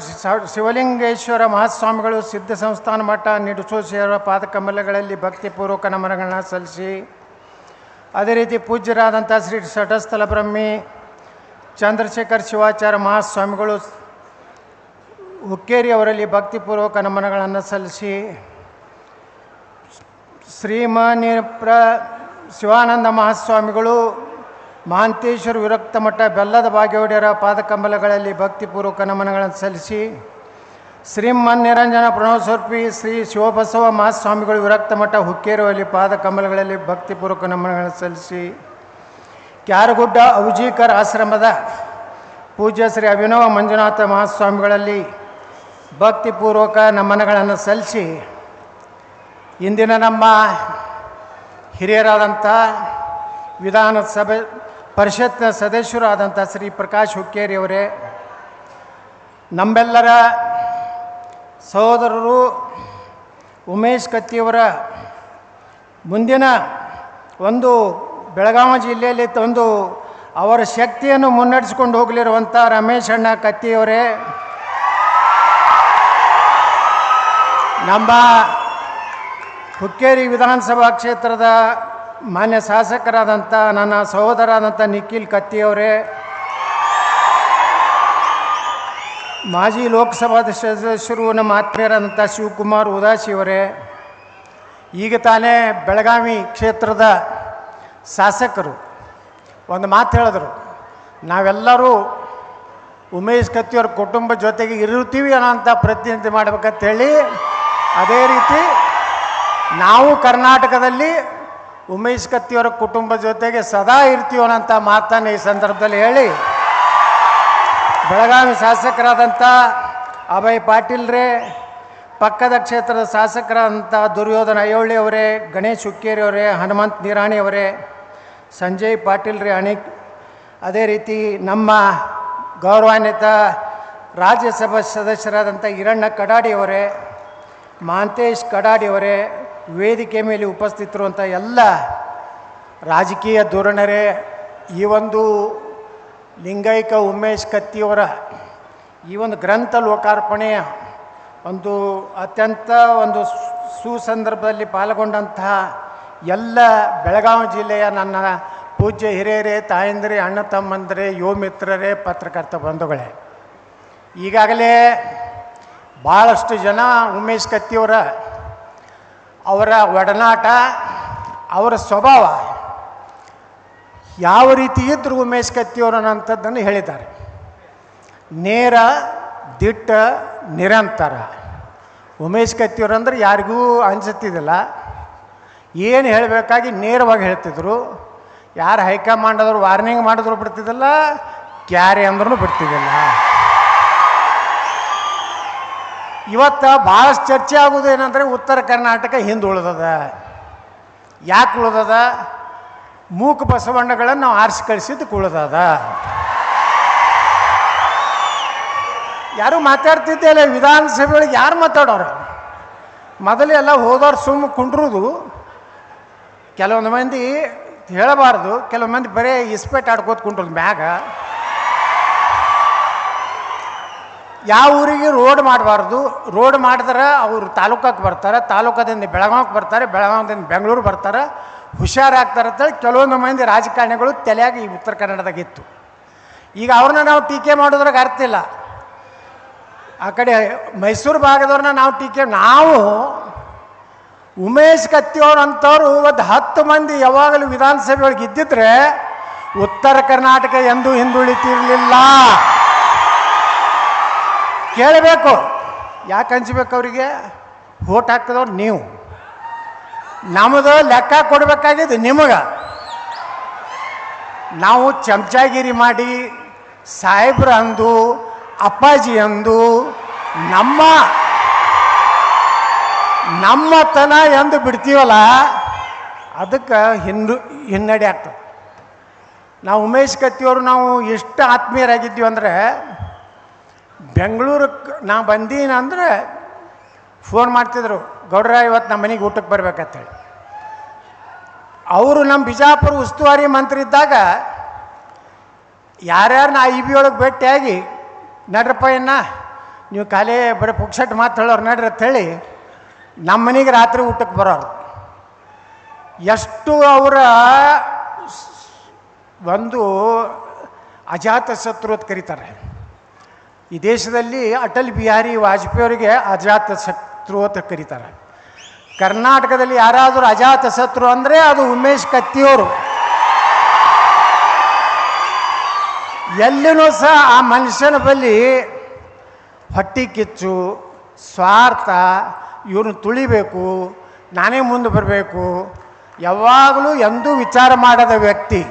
ಶಿವಲಿಂಗೇಶ್ವರ ಮಹಾಸ್ವಾಮಿಗಳು ಸಿದ್ಧ ಸಂಸ್ಥಾನ ಮಠ ನಿಡುಸೋಶಿಯವರ ಪಾದಕಮಲಗಳಲ್ಲಿ ಭಕ್ತಿಪೂರ್ವಕ ನಮನಗಳನ್ನ ಸಲ್ಲಿಸಿ, ಅದೇ ರೀತಿ ಪೂಜ್ಯರಾದಂಥ ಶ್ರೀ ಷಟಸ್ಥಲ ಬ್ರಹ್ಮಿ ಚಂದ್ರಶೇಖರ್ ಶಿವಾಚಾರ್ಯ ಮಹಾಸ್ವಾಮಿಗಳು ಹುಕ್ಕೇರಿ ಅವರಲ್ಲಿ ಭಕ್ತಿಪೂರ್ವಕ ನಮನಗಳನ್ನು ಸಲ್ಲಿಸಿ, ಶಿವಾನಂದ ಮಹಾಸ್ವಾಮಿಗಳು ಮಹಾಂತೇಶ್ವರ ವಿರಕ್ತ ಮಠ ಬೆಲ್ಲದ ಭಾಗ್ಯವಾಡಿಯರ ಪಾದಕಮಲಗಳಲ್ಲಿ ಭಕ್ತಿಪೂರ್ವಕ ನಮನಗಳನ್ನು ಸಲ್ಲಿಸಿ, ಶ್ರೀಮನ್ ನಿರಂಜನ ಪ್ರಣವಸ್ವರೂಪಿ ಶ್ರೀ ಶಿವಬಸವ ಮಹಾಸ್ವಾಮಿಗಳು ವಿರಕ್ತ ಮಠ ಹುಕ್ಕೇರಿಯಲ್ಲಿ ಪಾದಕಮಲಗಳಲ್ಲಿ ಭಕ್ತಿಪೂರ್ವಕ ನಮನಗಳನ್ನು ಸಲ್ಲಿಸಿ, ಕ್ಯಾರಗುಡ್ಡ ಔಜೀಕರ್ ಆಶ್ರಮದ ಪೂಜ್ಯ ಶ್ರೀ ಅಭಿನವ ಮಂಜುನಾಥ ಮಹಾಸ್ವಾಮಿಗಳಲ್ಲಿ ಭಕ್ತಿಪೂರ್ವಕ ನಮನಗಳನ್ನು ಸಲ್ಲಿಸಿ, ಇಂದಿನ ನಮ್ಮ ಹಿರಿಯರಾದಂಥ ವಿಧಾನಸಭೆ ಪರಿಷತ್ನ ಸದಸ್ಯರಾದಂಥ ಶ್ರೀ ಪ್ರಕಾಶ್ ಹುಕ್ಕೇರಿಯವರೇ, ನಮ್ಮೆಲ್ಲರ ಸಹೋದರರು ಉಮೇಶ್ ಕತ್ತಿಯವರ ಮುಂದಿನ ಒಂದು ಬೆಳಗಾವಿ ಜಿಲ್ಲೆಯಲ್ಲಿ ಒಂದು ಅವರ ಶಕ್ತಿಯನ್ನು ಮುನ್ನಡೆಸಿಕೊಂಡು ಹೋಗಲಿರುವಂಥ ರಮೇಶ್ ಅಣ್ಣ ಕತ್ತಿಯವರೇ, ನಮ್ಮ ಹುಕ್ಕೇರಿ ವಿಧಾನಸಭಾ ಕ್ಷೇತ್ರದ ಮಾನ್ಯ ಶಾಸಕರಾದಂಥ ನನ್ನ ಸಹೋದರಾದಂಥ ನಿಖಿಲ್ ಕತ್ತಿಯವರೇ, ಮಾಜಿ ಲೋಕಸಭಾ ಸದಸ್ಯರು ನಮ್ಮ ಆತ್ಮೀಯರಾದಂಥ ಶಿವಕುಮಾರ್ ಉದಾಸಿಯವರೇ, ಈಗ ತಾನೇ ಬೆಳಗಾವಿ ಕ್ಷೇತ್ರದ ಶಾಸಕರು ಒಂದು ಮಾತು ಹೇಳಿದ್ರು, ನಾವೆಲ್ಲರೂ ಉಮೇಶ್ ಕತ್ತಿಯವ್ರ ಕುಟುಂಬ ಜೊತೆಗೆ ಇರುತ್ತೀವಿ ಅನ್ನೋಂಥ ಪ್ರತಿನಿಧಿ ಮಾಡ್ಬೇಕಂತೇಳಿ, ಅದೇ ರೀತಿ ನಾವು ಕರ್ನಾಟಕದಲ್ಲಿ ಉಮೇಶ್ ಕತ್ತಿಯವರ ಕುಟುಂಬ ಜೊತೆಗೆ ಸದಾ ಇರ್ತೀವಿ ಅನ್ನೋಂಥ ಮಾತನ್ನು ಈ ಸಂದರ್ಭದಲ್ಲಿ ಹೇಳಿ, ಬೆಳಗಾವಿ ಶಾಸಕರಾದಂಥ ಅಭಯ್ ಪಾಟೀಲ್ರೇ, ಪಕ್ಕದ ಕ್ಷೇತ್ರದ ಶಾಸಕರಾದಂಥ ದುರ್ಯೋಧನ ಅಯ್ಯೋಳಿ ಅವರೇ, ಗಣೇಶ್ ಹುಕ್ಕೇರಿ ಅವರೇ, ಹನುಮಂತ್ ನಿರಾಣಿ ಅವರೇ, ಸಂಜಯ್ ಪಾಟೀಲ್ರೇ ಅದೇ ರೀತಿ ನಮ್ಮ ಗೌರವಾನ್ವಿತ ರಾಜ್ಯಸಭಾ ಸದಸ್ಯರಾದಂಥ ಹಿರಣ್ಣ ಕಡಾಡಿಯವರೇ, ಮಹಾಂತೇಶ್ ಕಡಾಡಿಯವರೇ, ವೇದಿಕೆ ಮೇಲೆ ಉಪಸ್ಥಿತರುವಂಥ ಎಲ್ಲ ರಾಜಕೀಯ ಧೋರಣರೇ, ಈ ಒಂದು ಲಿಂಗೈಕ ಉಮೇಶ್ ಕತ್ತಿಯವರ ಈ ಒಂದು ಗ್ರಂಥ ಲೋಕಾರ್ಪಣೆಯ ಒಂದು ಅತ್ಯಂತ ಒಂದು ಸುಸಂದರ್ಭದಲ್ಲಿ ಪಾಲ್ಗೊಂಡಂತಹ ಎಲ್ಲ ಬೆಳಗಾವಿ ಜಿಲ್ಲೆಯ ನನ್ನ ಪೂಜ್ಯ ಹಿರಿಯರೇ, ತಾಯಂದಿರೇ, ಅಣ್ಣ ತಮ್ಮಂದಿರೇ, ಯುವ ಮಿತ್ರರೇ, ಪತ್ರಕರ್ತ ಬಂಧುಗಳೇ, ಈಗಾಗಲೇ ಭಾಳಷ್ಟು ಜನ ಉಮೇಶ್ ಕತ್ತಿಯವರ ಅವರ ಒಡನಾಟ, ಅವರ ಸ್ವಭಾವ ಯಾವ ರೀತಿ ಇದ್ದರು ಉಮೇಶ್ ಕತ್ತಿಯವರು ಅನ್ನೋಂಥದ್ದನ್ನು ಹೇಳಿದ್ದಾರೆ. ನೇರ, ದಿಟ್ಟ, ನಿರಂತರ. ಉಮೇಶ್ ಕತ್ತಿಯವರು ಅಂದರೆ ಯಾರಿಗೂ ಅನಿಸುತ್ತಿದ್ದಿಲ್ಲ, ಏನು ಹೇಳಬೇಕಾಗಿ ನೇರವಾಗಿ ಹೇಳ್ತಿದ್ರು. ಯಾರು ಹೈಕಮಾಂಡ್ ಆದರೂ ವಾರ್ನಿಂಗ್ ಮಾಡಿದ್ರು ಬಿಡ್ತಿದ್ದಿಲ್ಲ, ಕ್ಯಾರೆ ಅಂದ್ರೂ ಬಿಡ್ತಿದ್ದಿಲ್ಲ. ಇವತ್ತು ಭಾಳಷ್ಟು ಚರ್ಚೆ ಆಗೋದು ಏನಂದರೆ ಉತ್ತರ ಕರ್ನಾಟಕ ಹಿಂದೆ ಉಳಿದದ. ಯಾಕೆ ಉಳಿದದ? ಮೂಕ ಬಸವಣ್ಣಗಳನ್ನು ನಾವು ಆರಿಸಿ ಕಳಿಸಿದ್ದಕ್ಕೆ ಉಳಿದದ. ಯಾರು ಮಾತಾಡ್ತಿದ್ದೆ ಇಲ್ಲ ವಿಧಾನಸಭೆಯೊಳಗೆ, ಯಾರು ಮಾತಾಡೋರು? ಮೊದಲೆಲ್ಲ ಹೋದವ್ರು ಸುಮ್ಮ ಕುಂಡ್ರುದು, ಕೆಲವೊಂದು ಮಂದಿ ಹೇಳಬಾರ್ದು, ಕೆಲವೊಂದು ಮಂದಿ ಬರೀ ಇಸ್ಪೇಟ್ ಆಡ್ಕೋತ ಕುಂಡ್ರದು ಮ್ಯಾಗ. ಯಾವ ಊರಿಗೆ ರೋಡ್ ಮಾಡಬಾರ್ದು, ರೋಡ್ ಮಾಡಿದ್ರೆ ಅವರು ತಾಲೂಕಕ್ಕೆ ಬರ್ತಾರೆ, ತಾಲೂಕದಿಂದ ಬೆಳಗಾವಿಗೆ ಬರ್ತಾರೆ, ಬೆಳಗಾವಿಯಿಂದ ಬೆಂಗಳೂರು ಬರ್ತಾರೆ, ಹುಷಾರಾಗ್ತಾರೆ ಅಂತೇಳಿ ಕೆಲವೊಂದು ಮಂದಿ ರಾಜಕಾರಣಿಗಳು ತಲೆಯಾಗಿ ಈ ಉತ್ತರ ಕನ್ನಡದಾಗಿತ್ತು. ಈಗ ಅವ್ರನ್ನ ನಾವು ಟೀಕೆ ಮಾಡೋದ್ರಾಗ ಅರ್ಥ ಇಲ್ಲ. ಆ ಕಡೆ ಮೈಸೂರು ಭಾಗದವ್ರನ್ನ ನಾವು ಉಮೇಶ್ ಕತ್ತಿಯವ್ರು ಅಂಥವ್ರು ಒಂದು 10 ಮಂದಿ ಯಾವಾಗಲೂ ವಿಧಾನಸಭೆ ಒಳಗೆ ಇದ್ದಿದ್ರೆ ಉತ್ತರ ಕರ್ನಾಟಕ ಎಂದೂ ಹಿಂದುಳಿತಿರಲಿಲ್ಲ. ಕೇಳಬೇಕು, ಯಾಕೆ ಹಂಚ್ಬೇಕು ಅವರಿಗೆ? ವೋಟ್ ಹಾಕಿದವ್ರು ನೀವು, ನಮ್ಮದು ಲೆಕ್ಕ ಕೊಡಬೇಕಾಗಿದ್ದು ನಿಮಗೆ. ನಾವು ಚಮಚಾಗಿರಿ ಮಾಡಿ ಸಾಹೇಬ್ರ ಅಂದು ಅಪ್ಪಾಜಿ ಅಂದು ನಮ್ಮತನ ಎಂದು ಬಿಡ್ತೀವಲ್ಲ, ಅದಕ್ಕೆ ಹಿನ್ನಡೆ ಆಗ್ತದೆ. ನಾವು ಉಮೇಶ್ ಕತ್ತಿಯವರು ನಾವು ಎಷ್ಟು ಆತ್ಮೀಯರಾಗಿದ್ದೀವಿ ಅಂದರೆ, ಬೆಂಗಳೂರಿಗೆ ನಾ ಬಂದೀನಿ ಅಂದರೆ ಫೋನ್ ಮಾಡ್ತಿದ್ರು, ಗೌಡ್ರ ಇವತ್ತು ನಮ್ಮ ಮನೆಗೆ ಊಟಕ್ಕೆ ಬರ್ಬೇಕಂತೇಳಿ. ಅವರು ನಮ್ಮ ಬಿಜಾಪುರ ಉಸ್ತುವಾರಿ ಮಂತ್ರಿ ಇದ್ದಾಗ ಯಾರ್ಯಾರನ್ನ IB ಒಳಗೆ ಭೇಟಿಯಾಗಿ ನಡ್ರಪ್ಪ ನೀವು ಖಾಲಿ ಬರೀ ಪುಕ್ಸಟ್ ಮಾತು ಹೇಳೋರು ನಡ್ರಿ ಅಂತೇಳಿ ನಮ್ಮ ಮನೆಗೆ ರಾತ್ರಿ ಊಟಕ್ಕೆ ಬರೋರು. ಎಷ್ಟು ಅವರ ಒಂದು ಅಜಾತ ಶತ್ರು ಅಂತ ಕರೀತಾರೆ. ಈ ದೇಶದಲ್ಲಿ ಅಟಲ್ ಬಿಹಾರಿ ವಾಜಪೇಯಿ ಅವರಿಗೆ ಅಜಾತ ಶತ್ರು ಅಂತ ಕರೀತಾರೆ. ಕರ್ನಾಟಕದಲ್ಲಿ ಯಾರಾದರೂ ಅಜಾತ ಶತ್ರು ಅಂದರೆ ಅದು ಉಮೇಶ್ ಕತ್ತಿಯವರು. ಎಲ್ಲಿನೂ ಸಹ ಆ ಮನುಷ್ಯನ ಬಳಿ ಹೊಟ್ಟಿ ಕಿಚ್ಚು, ಸ್ವಾರ್ಥ, ಇವ್ರನ್ನ ತುಳಿಬೇಕು, ನಾನೇ ಮುಂದೆ ಬರಬೇಕು, ಯಾವಾಗಲೂ ಎಂದೂ ವಿಚಾರ ಮಾಡದ ವ್ಯಕ್ತಿ.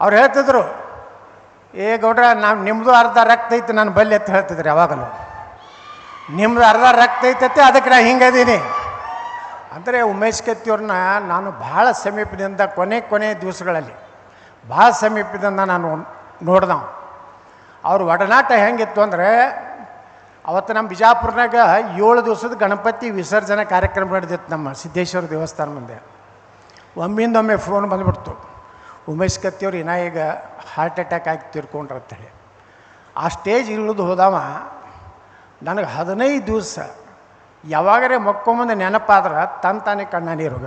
ಅವ್ರು ಹೇಳ್ತಿದ್ರು, ಗೌಡ್ರ ನಿಮ್ಮದು ಅರ್ಧ ರಕ್ತ ಐತೆ ನನ್ನ ಬಲ್ಲಿ ಅಂತ ಹೇಳ್ತಿದ್ರು. ಯಾವಾಗಲೂ ನಿಮ್ಮದು ಅರ್ಧ ರಕ್ತ ಐತೈತೆ, ಅದಕ್ಕೆ ನಾನು ಹಿಂಗದೀನಿ ಅಂದರೆ ಉಮೇಶ್ ಕತ್ತಿಯವ್ರನ್ನ ನಾನು ಭಾಳ ಸಮೀಪದಿಂದ ಕೊನೆ ದಿವಸಗಳಲ್ಲಿ ಭಾಳ ಸಮೀಪದಿಂದ ನಾನು ನೋಡ್ದವ. ಅವ್ರ ಒಡನಾಟ ಹೆಂಗಿತ್ತು ಅಂದರೆ, ಅವತ್ತು ನಮ್ಮ ಬಿಜಾಪುರನಾಗ 7 ದಿವಸದ ಗಣಪತಿ ವಿಸರ್ಜನೆ ಕಾರ್ಯಕ್ರಮ ನಡೆದಿತ್ತು ನಮ್ಮ ಸಿದ್ದೇಶ್ವರ ದೇವಸ್ಥಾನ ಮುಂದೆ. ಒಮ್ಮಿಂದೊಮ್ಮೆ ಫೋನ್ ಬಂದುಬಿಡ್ತು, ಉಮೇಶ್ ಕತ್ತಿಯವ್ರು ಈಗ ಹಾರ್ಟ್ ಅಟ್ಯಾಕ್ ಆಗಿ ತೀರ್ಕೊಂಡ್ರು ಅಂತೇಳಿ. ಆ ಸ್ಟೇಜ್ ಇಳಿದು ಹೋದವ ನನಗೆ 15 ದಿವಸ ಯಾವಾಗರೇ ಮಕ್ಕೊಂಬಂದು ನೆನಪಾದ್ರೆ ತಾನೇ ಕಣ್ಣ ನೀರುಗ.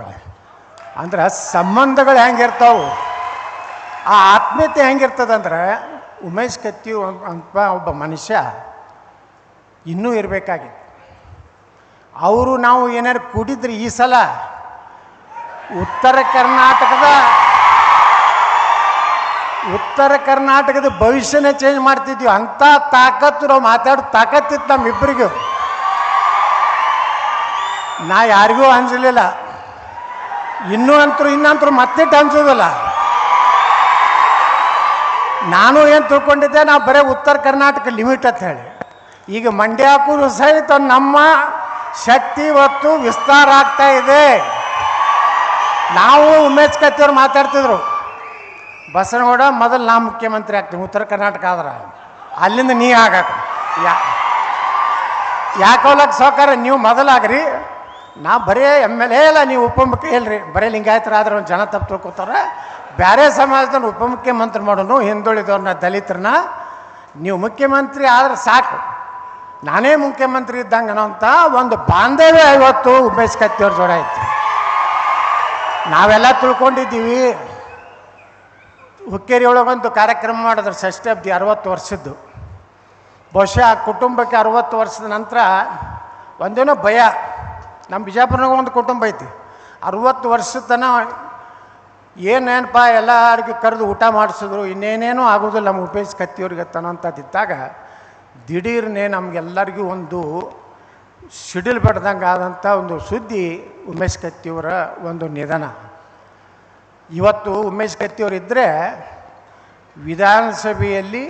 ಅಂದ್ರೆ ಸಂಬಂಧಗಳು ಹೆಂಗಿರ್ತಾವೆ, ಆ ಆತ್ಮೀಯತೆ ಹೆಂಗಿರ್ತದಂದ್ರೆ, ಉಮೇಶ್ ಕತ್ತಿ ಅಂತ ಒಬ್ಬ ಮನುಷ್ಯ ಇನ್ನೂ ಇರಬೇಕಾಗಿತ್ತು. ಅವರು ನಾವು ಏನಾರು ಕೂಡಿದ್ರೆ ಈ ಸಲ ಉತ್ತರ ಕರ್ನಾಟಕದ ಭವಿಷ್ಯನೇ ಚೇಂಜ್ ಮಾಡ್ತಿದ್ವಿ. ಅಂಥ ತಾಕತ್ತು ನಾವು ಮಾತಾಡೋ ತಾಕತ್ತಿತ್ತು ನಮ್ಮಿಬ್ಬರಿಗೂ. ನಾ ಯಾರಿಗೂ ಅನ್ಸಲಿಲ್ಲ, ಇನ್ನಂತರೂ ಮತ್ತಿಟ್ಟು ಅನ್ಸೋದಿಲ್ಲ. ನಾನು ಏನು ತಿಳ್ಕೊಂಡಿದ್ದೆ, ನಾವು ಬರೀ ಉತ್ತರ ಕರ್ನಾಟಕ ಲಿಮಿಟ್ ಅಂತ ಹೇಳಿ. ಈಗ ಮಂಡ್ಯಕ್ಕೂ ಸಹಿತ ನಮ್ಮ ಶಕ್ತಿ ಇವತ್ತು ವಿಸ್ತಾರ ಆಗ್ತಾ ಇದೆ. ನಾವು ಉಮೇಶ್ ಕತ್ತಿಯವ್ರು ಮಾತಾಡ್ತಿದ್ರು, ಬಸನಗೌಡ ಮೊದಲು ನಾ ಮುಖ್ಯಮಂತ್ರಿ ಆಗ್ತೀನಿ ಉತ್ತರ ಕರ್ನಾಟಕ ಆದ್ರೆ, ಅಲ್ಲಿಂದ ನೀ ಆಗಕ್ಕೆ ಯಾಕೋಲಕ್ಕೆ ಸಹಕಾರ ನೀವು ಮೊದಲಾಗ್ರಿ, ನಾ ಬರೀ MLA ಇಲ್ಲ, ನೀವು ಉಪಮುಖ್ಯ ಇಲ್ರಿ, ಬರೀ ಲಿಂಗಾಯತರಾದ್ರೆ ಒಂದು ಜನ ತಪ್ಪು ತಿಳ್ಕೊತಾರೆ. ಬೇರೆ ಸಮಾಜದವ್ರು ಉಪಮುಖ್ಯಮಂತ್ರಿ ಮಾಡೋನು, ಹಿಂದುಳಿದವ್ರನ್ನ ದಲಿತರನ್ನ ನೀವು ಮುಖ್ಯಮಂತ್ರಿ ಆದ್ರೆ ಸಾಕು, ನಾನೇ ಮುಖ್ಯಮಂತ್ರಿ ಇದ್ದಂಗೆ ಅನ್ನೋಂಥ ಒಂದು ಬಾಂಧವ್ಯ ಇವತ್ತು ಉಮೇಶ್ ಕತ್ತಿಯವ್ರ ಜೋಡ ಐತಿ. ನಾವೆಲ್ಲ ತಿಳ್ಕೊಂಡಿದ್ದೀವಿ. ಹುಕ್ಕೇರಿ ಒಳಗೊಂದು ಕಾರ್ಯಕ್ರಮ ಮಾಡಿದ್ರು, ಷಷ್ಠಾಬ್ದಿ 60 ವರ್ಷದ್ದು. ಬಹುಶಃ ಆ ಕುಟುಂಬಕ್ಕೆ 60 ವರ್ಷದ ನಂತರ ಒಂದೇನೋ ಭಯ. ನಮ್ಮ ಬಿಜಾಪುರನಾಗ ಒಂದು ಕುಟುಂಬ ಐತಿ, 60 ವರ್ಷದ ತನಕ ಏನೇನಪ್ಪ ಎಲ್ಲರಿಗೂ ಕರೆದು ಊಟ ಮಾಡಿಸಿದ್ರು, ಇನ್ನೇನೇನೂ ಆಗೋದಿಲ್ಲ ನಮ್ಮ ಉಮೇಶ್ ಕತ್ತಿಯವ್ರಿಗೆ ತನ್ನಂಥದ್ದಿದ್ದಾಗ ದಿಢೀರ್ನೇ ನಮಗೆಲ್ಲರಿಗೂ ಒಂದು ಸಿಡಿಲು ಬಡ್ದಂಗೆ ಆದಂಥ ಒಂದು ಸುದ್ದಿ ಉಮೇಶ್ ಕತ್ತಿಯವರ ಒಂದು ನಿಧನ. ಇವತ್ತು ಉಮೇಶ್ ಕತ್ತಿಯವರಿದ್ದರೆ ವಿಧಾನಸಭೆಯಲ್ಲಿ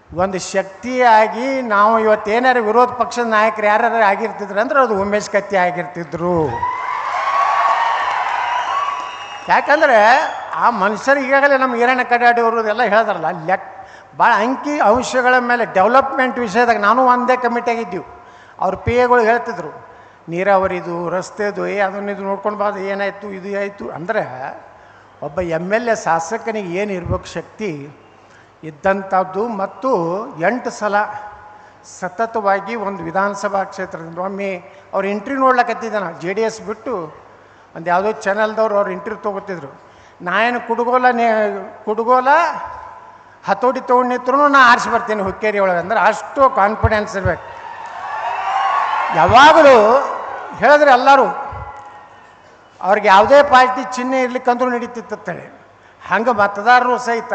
ಒಂದು ಶಕ್ತಿಯಾಗಿ ನಾವು ಇವತ್ತೇನಾರು ವಿರೋಧ ಪಕ್ಷದ ನಾಯಕರು ಯಾರು ಆಗಿರ್ತಿದ್ರು ಅಂದ್ರೆ ಅದು ಉಮೇಶ್ ಕತ್ತಿ ಆಗಿರ್ತಿದ್ರು. ಯಾಕಂದರೆ ಆ ಮನುಷ್ಯರು ಈಗಾಗಲೇ ನಮ್ಮ ಈರಣ್ಣ ಕಡ್ಡಾಡಿಯವರು ಎಲ್ಲ ಹೇಳಿದ್ರಲ್ಲ, ಭಾಳ ಅಂಕಿ ಅಂಶಗಳ ಮೇಲೆ ಡೆವಲಪ್ಮೆಂಟ್ ವಿಷಯದಾಗ ನಾನು ಒಂದೇ ಕಮಿಟಿಯಾಗಿದ್ದೀವಿ. ಅವ್ರ PAಗಳು ಹೇಳ್ತಿದ್ರು, ನೀರಾವರಿದು ರಸ್ತೆದು ಅದನ್ನ ಇದು ನೋಡ್ಕೊಂಡು ಬಾದು ಏನಾಯಿತು ಇದು ಆಯಿತು ಅಂದರೆ, ಒಬ್ಬ MLA ಶಾಸಕನಿಗೆ ಏನು ಇರಬೇಕು ಶಕ್ತಿ ಇದ್ದಂಥದ್ದು. ಮತ್ತು 8 ಸಲ ಸತತವಾಗಿ ಒಂದು ವಿಧಾನಸಭಾ ಕ್ಷೇತ್ರದಿಂದ ಒಮ್ಮೆ ಅವ್ರು ಇಂಟ್ರಿ ನೋಡ್ಲಕತ್ತಿದ್ದೆ ನಾನು JDS ಬಿಟ್ಟು ಒಂದು ಯಾವುದೋ ಚಾನಲ್ದವ್ರು ಅವ್ರು ಇಂಟ್ರ್ಯೂ ತೊಗೋತಿದ್ರು. ನಾ ಏನು ಕುಡುಗೋಲ ಹತೋಟಿ ತೊಗೊಂಡು ನಿಂತ್ರೂ ನಾ ಆರಿಸಿ ಬರ್ತೀನಿ ಹುಕ್ಕೇರಿ ಒಳಗೆ, ಅಂದ್ರೆ ಅಷ್ಟು ಕಾನ್ಫಿಡೆನ್ಸ್ ಇರಬೇಕು. ಯಾವಾಗಲೂ ಹೇಳಿದ್ರೆ ಎಲ್ಲರೂ ಅವ್ರಿಗೆ ಯಾವುದೇ ಪಾರ್ಟಿ ಚಿಹ್ನೆ ಇರ್ಲಿಕ್ಕಂದ್ರೂ ನಡೀತಿತ್ತೇಳಿ, ಹಂಗೆ ಮತದಾರರು ಸಹಿತ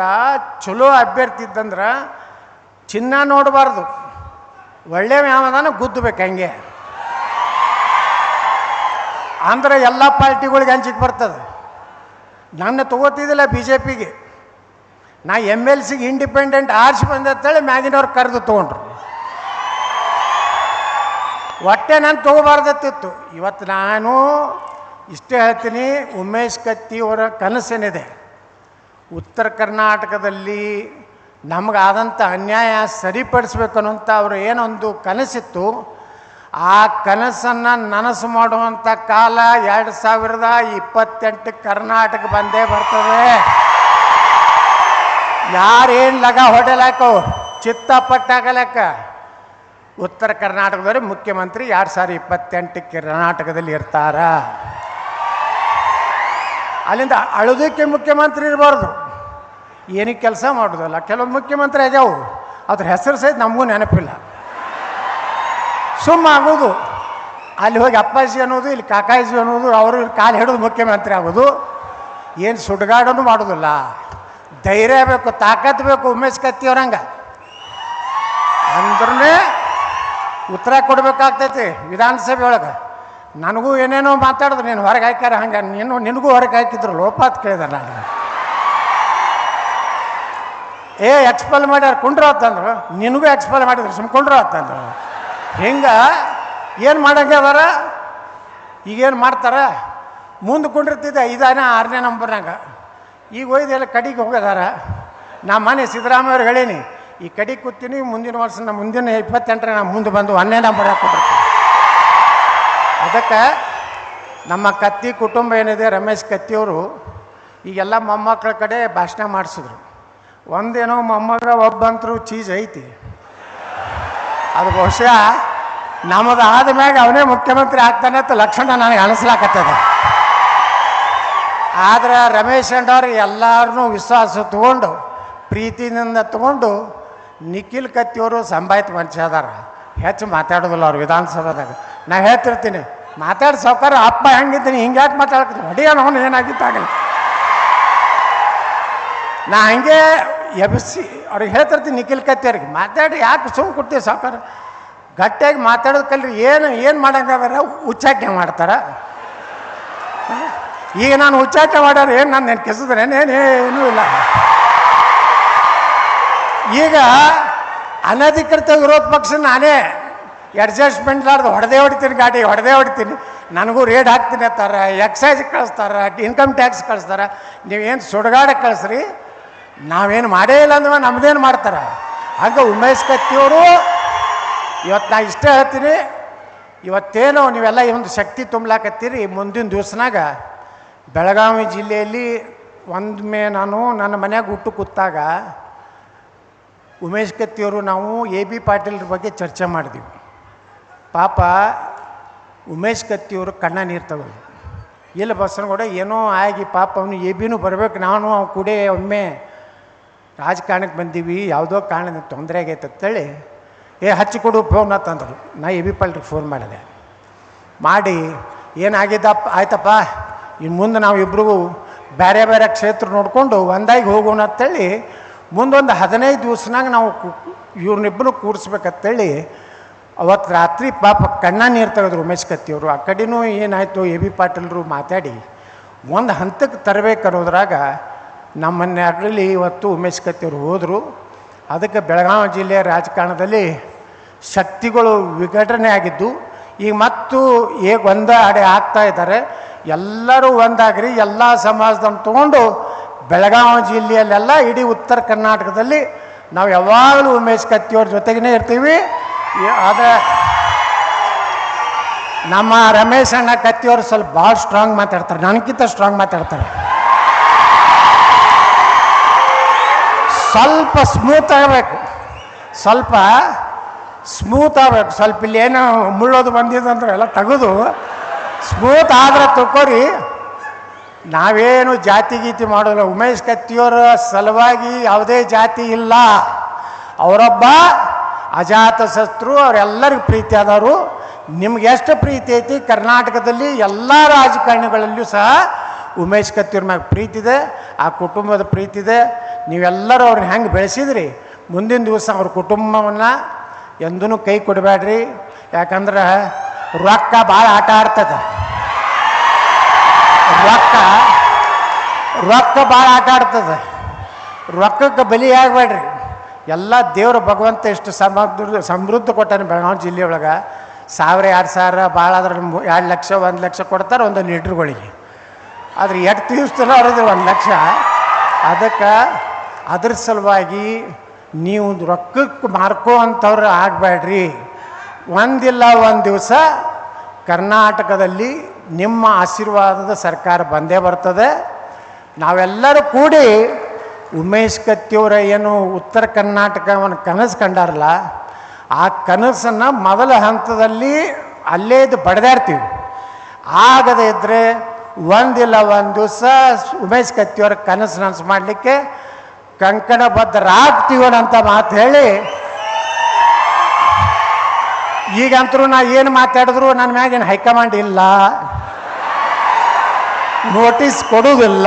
ಚಲೋ ಅಭ್ಯರ್ಥಿ ಇದ್ದಂದ್ರೆ ಚಿನ್ನ ನೋಡಬಾರ್ದು, ಒಳ್ಳೆ ಯಾವದಾನ ಗುದ್ದಬೇಕು. ಹಂಗೆ ಅಂದ್ರೆ ಎಲ್ಲ ಪಾರ್ಟಿಗಳಿಗೆ ಹಂಚಿಕೆ ಬರ್ತದೆ. ನನ್ನ ತೊಗೋತಿದ್ದಿಲ್ಲ BJPಗೆ, ನಾ MLCಗೆ ಇಂಡಿಪೆಂಡೆಂಟ್ ಆರ್ಸಿ ಬಂದೇಳಿ ಮ್ಯಾಗಿನವ್ರು ಕರೆದು ತೊಗೊಂಡ್ರು. ಒಟ್ಟೆ ನಾನು ತೊಗೋಬಾರ್ದತ್ತಿತ್ತು. ಇವತ್ತು ನಾನು ಇಷ್ಟೇ ಹೇಳ್ತೀನಿ, ಉಮೇಶ್ ಕತ್ತಿ ಅವರ ಕನಸೇನಿದೆ, ಉತ್ತರ ಕರ್ನಾಟಕದಲ್ಲಿ ನಮಗಾದಂಥ ಅನ್ಯಾಯ ಸರಿಪಡಿಸ್ಬೇಕು ಅನ್ನೋಂಥ ಅವರು ಏನೊಂದು ಕನಸಿತ್ತು, ಆ ಕನಸನ್ನು ನನಸು ಮಾಡುವಂಥ ಕಾಲ 2028 ಕರ್ನಾಟಕ ಬಂದೇ ಬರ್ತದೆ. ಯಾರೇನು ಲಗ ಹೊಡೆಲಾಕೋ ಚಿತ್ತಪಟ್ಟಾಗಲಕ್ಕ ಉತ್ತರ ಕರ್ನಾಟಕದವರೇ ಮುಖ್ಯಮಂತ್ರಿ 2028 ಕರ್ನಾಟಕದಲ್ಲಿ ಇರ್ತಾರ. ಅಲ್ಲಿಂದ ಅಳುದಕ್ಕೆ ಮುಖ್ಯಮಂತ್ರಿ ಇರಬಾರ್ದು, ಏನಕ್ಕೆ ಕೆಲಸ ಮಾಡೋದಲ್ಲ. ಕೆಲವೊಂದು ಮುಖ್ಯಮಂತ್ರಿ ಆಗ್ಯಾವು, ಅದ್ರ ಹೆಸರು ಸಹಿತ ನಮಗೂ ನೆನಪಿಲ್ಲ. ಸುಮ್ಮ ಆಗೋದು, ಅಲ್ಲಿ ಹೋಗಿ ಅಪ್ಪಾಜಿ ಅನ್ನೋದು, ಇಲ್ಲಿ ಕಾಕಾಜಿ ಅನ್ನೋದು, ಅವರು ಕಾಲು ಹಿಡಿದು ಮುಖ್ಯಮಂತ್ರಿ ಆಗೋದು, ಏನು ಸುಡ್ಗಾಡೋನು ಮಾಡೋದಿಲ್ಲ. ಧೈರ್ಯ ಬೇಕು, ತಾಕತ್ತು ಬೇಕು. ಉಮೇಶ್ ಕತ್ತಿ ಅವ್ರಂಗೆ ಅಂದ್ರೇ ಉತ್ತರ ಕೊಡಬೇಕಾಗ್ತೈತಿ ವಿಧಾನಸಭೆ ಒಳಗೆ. ನನಗೂ ಏನೇನೋ ಮಾತಾಡಿದ್ರು, ನೀನು ಹೊರಗೆ ಹಾಕ್ಯಾರ ಹಂಗೆ, ನಿನಗೂ ಹೊರಗೆ ಹಾಕಿದ್ರು ಲೋಪಾತ್ ಕೇಳಿದೆ ನಾನು. ಎಕ್ಸ್ಪೆಲ್ ಮಾಡ್ಯಾರ ಕುಂಡ್ರ ಅಂತಂದ್ರು, ನಿನಗೂ ಎಕ್ಸ್ಪೆಲ್ ಮಾಡಿದ್ರು ಸುಮ್ಕೊಂಡ್ರು ಅಂತಂದ್ರು. ಹಿಂಗೆ ಏನು ಮಾಡಂಗೆ ಅದಾರ, ಈಗೇನು ಮಾಡ್ತಾರ, ಮುಂದೆ ಕುಂಡಿರ್ತಿದ್ದೆ 5ನೇ 6ನೇ ನಂಬರ್ನಾಗ. ಈಗ ಒಯ್ದೆಲ್ಲ ಕಡೆಗೆ ಹೋಗದಾರ. ನಾ ಮನೆ ಸಿದ್ದರಾಮಯ್ಯವ್ರಿಗೆ ಹೇಳೀನಿ, ಈ ಕಡೆಗೆ ಕೂತೀನಿ, ಮುಂದಿನ ವರ್ಷ ನಮ್ಮ ಮುಂದಿನ 28 ನಾನು ಮುಂದೆ ಬಂದು 1ನೇ ನಂಬರ್ ಹಾಕ್ಕೊಟ್ಟಿರ್ತೀನಿ. ಅದಕ್ಕೆ ನಮ್ಮ ಕತ್ತಿ ಕುಟುಂಬ ಏನಿದೆ, ರಮೇಶ್ ಕತ್ತಿಯವರು ಈಗೆಲ್ಲ ಮೊಮ್ಮಕ್ಕಳ ಕಡೆ ಭಾಷಣ ಮಾಡಿಸಿದ್ರು. ಒಂದೇನೋ ಮೊಮ್ಮಗ ಒಬ್ಬಂತರೂ ಚೀಸ್ ಐತಿ, ಅದು ಬಹುಶಃ ನಮ್ಮದು ಆದ ಮ್ಯಾಗ ಅವನೇ ಮುಖ್ಯಮಂತ್ರಿ ಆಗ್ತಾನೆ ಅಂತ ಲಕ್ಷಣ ನನಗೆ ಅನಿಸ್ಲಾಕತ್ತದ. ಆದ್ರೆ ರಮೇಶ್ ಅಂಡವ್ರು ಎಲ್ಲರನ್ನೂ ವಿಶ್ವಾಸ ತಗೊಂಡು ಪ್ರೀತಿಯಿಂದ ತಗೊಂಡು ನಿಖಿಲ್ ಕತ್ತಿಯವರು ಸಂಭಾಯ್ತ ಮನುಷ್ಯ ಅದಾರ, ಹೆಚ್ಚು ಮಾತಾಡೋದಿಲ್ಲ ಅವ್ರು ವಿಧಾನಸಭಾದಾಗ. ನಾ ಹೇಳ್ತಿರ್ತೀನಿ, ಮಾತಾಡಿ ಸಾವ್ಕಾರ ಅಪ್ಪ ಹೆಂಗಿದ್ದೀನಿ ಹಿಂಗೆ ಯಾಕೆ ಮಾತಾಡ್ತೀನಿ, ಹೊಡಿಯೋಣ ಅವನು ಏನಾಗಿತ್ತಾಗಲಿ. ನಾ ಹಂಗೆ ಎಬ್ಸಿ ಅವ್ರಿಗೆ ಹೇಳ್ತಿರ್ತೀನಿ, ನಿಖಿಲ್ ಕತ್ತಿಯವ್ರಿಗೆ ಮಾತಾಡಿ ಯಾಕೆ ಸುಮ್ಮ ಕೊಡ್ತೀವಿ ಸಾವ್ಕಾರ, ಗಟ್ಟಿಯಾಗಿ ಮಾತಾಡೋದು ಕಲ್ರಿ. ಏನು ಮಾಡಂಗಾದ್ರೆ ಉಚ್ಚಾಟನೆ ಮಾಡ್ತಾರ. ಈಗ ನಾನು ಉಚ್ಚಾಟನೆ ಮಾಡ್ಯಾರ ಏನು ನಾನು ನೆನ್ಕಿಸಿದ್ರೇನೇನೂ ಇಲ್ಲ. ಈಗ ಅನಧಿಕೃತ ವಿರೋಧ ಪಕ್ಷ ನಾನೇ ಅಡ್ಜಸ್ಟ್ಮೆಂಟ್ ಲಾರ್ದು ಹೊಡೆದೇ ಹೊಡಿತೀನಿ, ಗಾಡಿ ಹೊಡೆದೇ ಹೊಡಿತೀನಿ, ನನಗೂ ರೇಡ್ ಹಾಕ್ತೀನಿ ಅಂತಾರೆ, ಎಕ್ಸೈಸ್ ಕಳಿಸ್ತಾರೆ, ಇನ್ಕಮ್ ಟ್ಯಾಕ್ಸ್ ಕಳಿಸ್ತಾರೆ. ನೀವೇನು ಸುಡುಗಾಡಕ್ಕೆ ಕಳಿಸ್ರಿ, ನಾವೇನು ಮಾಡೇ ಇಲ್ಲ ಅಂದ್ರೆ ನಮ್ದೇನು ಮಾಡ್ತಾರೆ. ಹಾಗೆ ಉಮೇಶ್ ಕತ್ತಿಯವರು ಇವತ್ತು ನಾ ಇಷ್ಟೇ ಹೇಳ್ತೀನಿ, ಇವತ್ತೇನೋ ನೀವೆಲ್ಲ ಈ ಒಂದು ಶಕ್ತಿ ತುಂಬಲಾಕತ್ತೀರಿ. ಮುಂದಿನ ದಿವಸನಾಗ ಬೆಳಗಾವಿ ಜಿಲ್ಲೆಯಲ್ಲಿ ಒಮ್ಮೆ ನಾನು ನನ್ನ ಮನ್ಯಾಗ ಹುಟ್ಟು ಕೂತಾಗ ಉಮೇಶ್ ಕತ್ತಿಯವರು ನಾವು AB ಪಾಟೀಲ್ರ ಬಗ್ಗೆ ಚರ್ಚೆ ಮಾಡಿದ್ವಿ. ಪಾಪ ಉಮೇಶ್ ಕತ್ತಿಯವರು ಕಣ್ಣ ನೀರು ತಗೋದು, ಇಲ್ಲ ಬಸನಗೌಡ ಏನೋ ಆಗಿ ಪಾಪ ಅವನು ABನೂ ಬರಬೇಕು, ನಾನು ಅವ್ನು ಕೂಡ ಒಮ್ಮೆ ರಾಜಕಾರಣಕ್ಕೆ ಬಂದೀವಿ, ಯಾವುದೋ ಕಾರಣದಿಂದ ತೊಂದರೆ ಆಗೈತೆ ಅಂತೇಳಿ ಹಚ್ಚಿಕೊಡು ಫೋನ್ ಅಂತಂದರು. ನಾ AB ಪಾಟೀಲ್ರಿಗೆ ಫೋನ್ ಮಾಡಿದೆ, ಮಾಡಿ ಏನಾಗಿದ್ದಪ್ಪ ಆಯ್ತಪ್ಪ, ಇನ್ನು ಮುಂದೆ ನಾವು ಇಬ್ರಿಗೂ ಬೇರೆ ಬೇರೆ ಕ್ಷೇತ್ರ ನೋಡಿಕೊಂಡು ಒಂದಾಗಿ ಹೋಗೋಣ ಅಂತೇಳಿ ಮುಂದೊಂದು 15 ದಿವಸನಾಗ ನಾವು ಇವ್ರನ್ನಿಬ್ಬರು ಕೂಡಿಸ್ಬೇಕಂತೇಳಿ ಅವತ್ತು ರಾತ್ರಿ ಪಾಪ ಕಣ್ಣ ನೀರು ತೆಗೆದ್ರು ಉಮೇಶ್ ಕತ್ತಿಯವರು. ಆ ಕಡೆನೂ ಏನಾಯಿತು AB ಪಾಟೀಲ್ರು ಮಾತಾಡಿ ಒಂದು ಹಂತಕ್ಕೆ ತರಬೇಕನ್ನೋದ್ರಾಗ ನಮ್ಮನ್ನೆರಡರಲ್ಲಿ ಇವತ್ತು ಉಮೇಶ್ ಕತ್ತಿಯವರು ಹೋದರು. ಅದಕ್ಕೆ ಬೆಳಗಾವಿ ಜಿಲ್ಲೆಯ ರಾಜಕಾರಣದಲ್ಲಿ ಶಕ್ತಿಗಳು ವಿಘಟನೆ ಆಗಿದ್ದು ಈಗ ಮತ್ತು ಒಂದೇ ಅಡೆ ಆಗ್ತಾ ಇದ್ದಾರೆ. ಎಲ್ಲರೂ ಒಂದಾಗ್ರಿ, ಎಲ್ಲ ಸಮಾಜದನ್ನು ತೊಗೊಂಡು ಬೆಳಗಾವಿ ಜಿಲ್ಲೆಯಲ್ಲೆಲ್ಲ ಇಡೀ ಉತ್ತರ ಕರ್ನಾಟಕದಲ್ಲಿ ನಾವು ಯಾವಾಗಲೂ ಉಮೇಶ್ ಕತ್ತಿಯವ್ರ ಜೊತೆಗೇ ಇರ್ತೀವಿ. ಆದರೆ ನಮ್ಮ ರಮೇಶ್ ಅಣ್ಣ ಕತ್ತಿಯವರು ಸ್ವಲ್ಪ ಭಾಳ ಸ್ಟ್ರಾಂಗ್ ಮಾತಾಡ್ತಾರೆ, ನನಗಿಂತ ಸ್ಟ್ರಾಂಗ್ ಮಾತಾಡ್ತಾರೆ. ಸ್ವಲ್ಪ ಸ್ಮೂತ್ ಆಗಬೇಕು, ಸ್ವಲ್ಪ ಸ್ಮೂತ್ ಆಗ್ಬೇಕು. ಸ್ವಲ್ಪ ಇಲ್ಲಿ ಏನೋ ಮುಳ್ಳೋದು ಬಂದಿದ್ದಂದ್ರೆ ಎಲ್ಲ ತೆಗೆದು ಸ್ಮೂತ್ ಆದ್ರೆ ತಕೋರಿ. ನಾವೇನು ಜಾತಿ ಗೀತಿ ಮಾಡೋಲ್ಲ. ಉಮೇಶ್ ಕತ್ತಿಯವರ ಸಲುವಾಗಿ ಯಾವುದೇ ಜಾತಿ ಇಲ್ಲ. ಅವರೊಬ್ಬ ಅಜಾತ ಶತ್ರು, ಅವರೆಲ್ಲರಿಗೂ ಪ್ರೀತಿ ಆದವರು. ನಿಮ್ಗೆ ಎಷ್ಟು ಪ್ರೀತಿ ಐತಿ ಕರ್ನಾಟಕದಲ್ಲಿ ಎಲ್ಲ ರಾಜಕಾರಣಿಗಳಲ್ಲಿಯೂ ಸಹ ಉಮೇಶ್ ಕತ್ತಿಯವ್ರ ಮ್ಯಾಗ ಪ್ರೀತಿ ಇದೆ, ಆ ಕುಟುಂಬದ ಪ್ರೀತಿ ಇದೆ. ನೀವೆಲ್ಲರೂ ಅವ್ರನ್ನ ಹೆಂಗೆ ಬೆಳೆಸಿದ್ರಿ, ಮುಂದಿನ ದಿವಸ ಅವ್ರ ಕುಟುಂಬವನ್ನು ಎಂದೂ ಕೈ ಕೊಡಬೇಡ್ರಿ. ಯಾಕಂದ್ರೆ ರೊಕ್ಕ ಭಾಳ ಆಟ ಆಡ್ತದೆ. ರೊಕ್ಕ ಭಾಳ ಆಟ ಆಡ್ತದೆ. ರೊಕ್ಕಕ್ಕೆ ಬಲಿ ಆಗಬೇಡ್ರಿ. ಎಲ್ಲ ದೇವ್ರ ಭಗವಂತ ಎಷ್ಟು ಸಮೃದ್ಧ ಕೊಟ್ಟಾನೆ ಬೆಳಗಾವಿ ಜಿಲ್ಲೆಯೊಳಗೆ. 1000 2000 ಭಾಳ ಆದ್ರೆ 2 ಲಕ್ಷ 1 ಲಕ್ಷ ಕೊಡ್ತಾರೆ ಒಂದೊಂದು ಲೀಟ್ರುಗಳಿಗೆ. ಆದರೆ ಎಷ್ಟು ದಿವಸದಲ್ಲ ಅವ್ರದ್ದು 1 ಲಕ್ಷ. ಅದಕ್ಕೆ ಅದ್ರ ಸಲುವಾಗಿ ನೀವು ರೊಕ್ಕಕ್ಕೆ ಮಾರ್ಕೋ ಅಂಥವ್ರು ಆಗಬೇಡ್ರಿ. ಒಂದಿಲ್ಲ ಒಂದು ದಿವಸ ಕರ್ನಾಟಕದಲ್ಲಿ ನಿಮ್ಮ ಆಶೀರ್ವಾದದ ಸರ್ಕಾರ ಬಂದೇ ಬರ್ತದೆ. ನಾವೆಲ್ಲರೂ ಕೂಡಿ ಉಮೇಶ್ ಕತ್ತಿಯವರ ಏನು ಉತ್ತರ ಕರ್ನಾಟಕವನ್ನು ಕನಸು ಕಂಡಾರಲ್ಲ, ಆ ಕನಸನ್ನು ಮೊದಲ ಹಂತದಲ್ಲಿ ಅಲ್ಲೇ ಇದು ಬಡ್ದಾಡ್ತೀವಿ. ಆಗದೇ ಇದ್ದರೆ ಒಂದಿಲ್ಲ ಒಂದು ದಿವಸ ಉಮೇಶ್ ಕತ್ತಿಯವರ ಕನಸು ನನಸು ಮಾಡಲಿಕ್ಕೆ ಕಂಕಣಬದ್ಧರಾಗ್ತೀವನಂತ ಮಾತು ಹೇಳಿ, ಈಗಂತರೂ ನಾ ಏನು ಮಾತಾಡಿದ್ರು ನನ್ನ ಮ್ಯಾಗೇನು ಹೈಕಮಾಂಡ್ ಇಲ್ಲ, ನೋಟಿಸ್ ಕೊಡುವುದಿಲ್ಲ,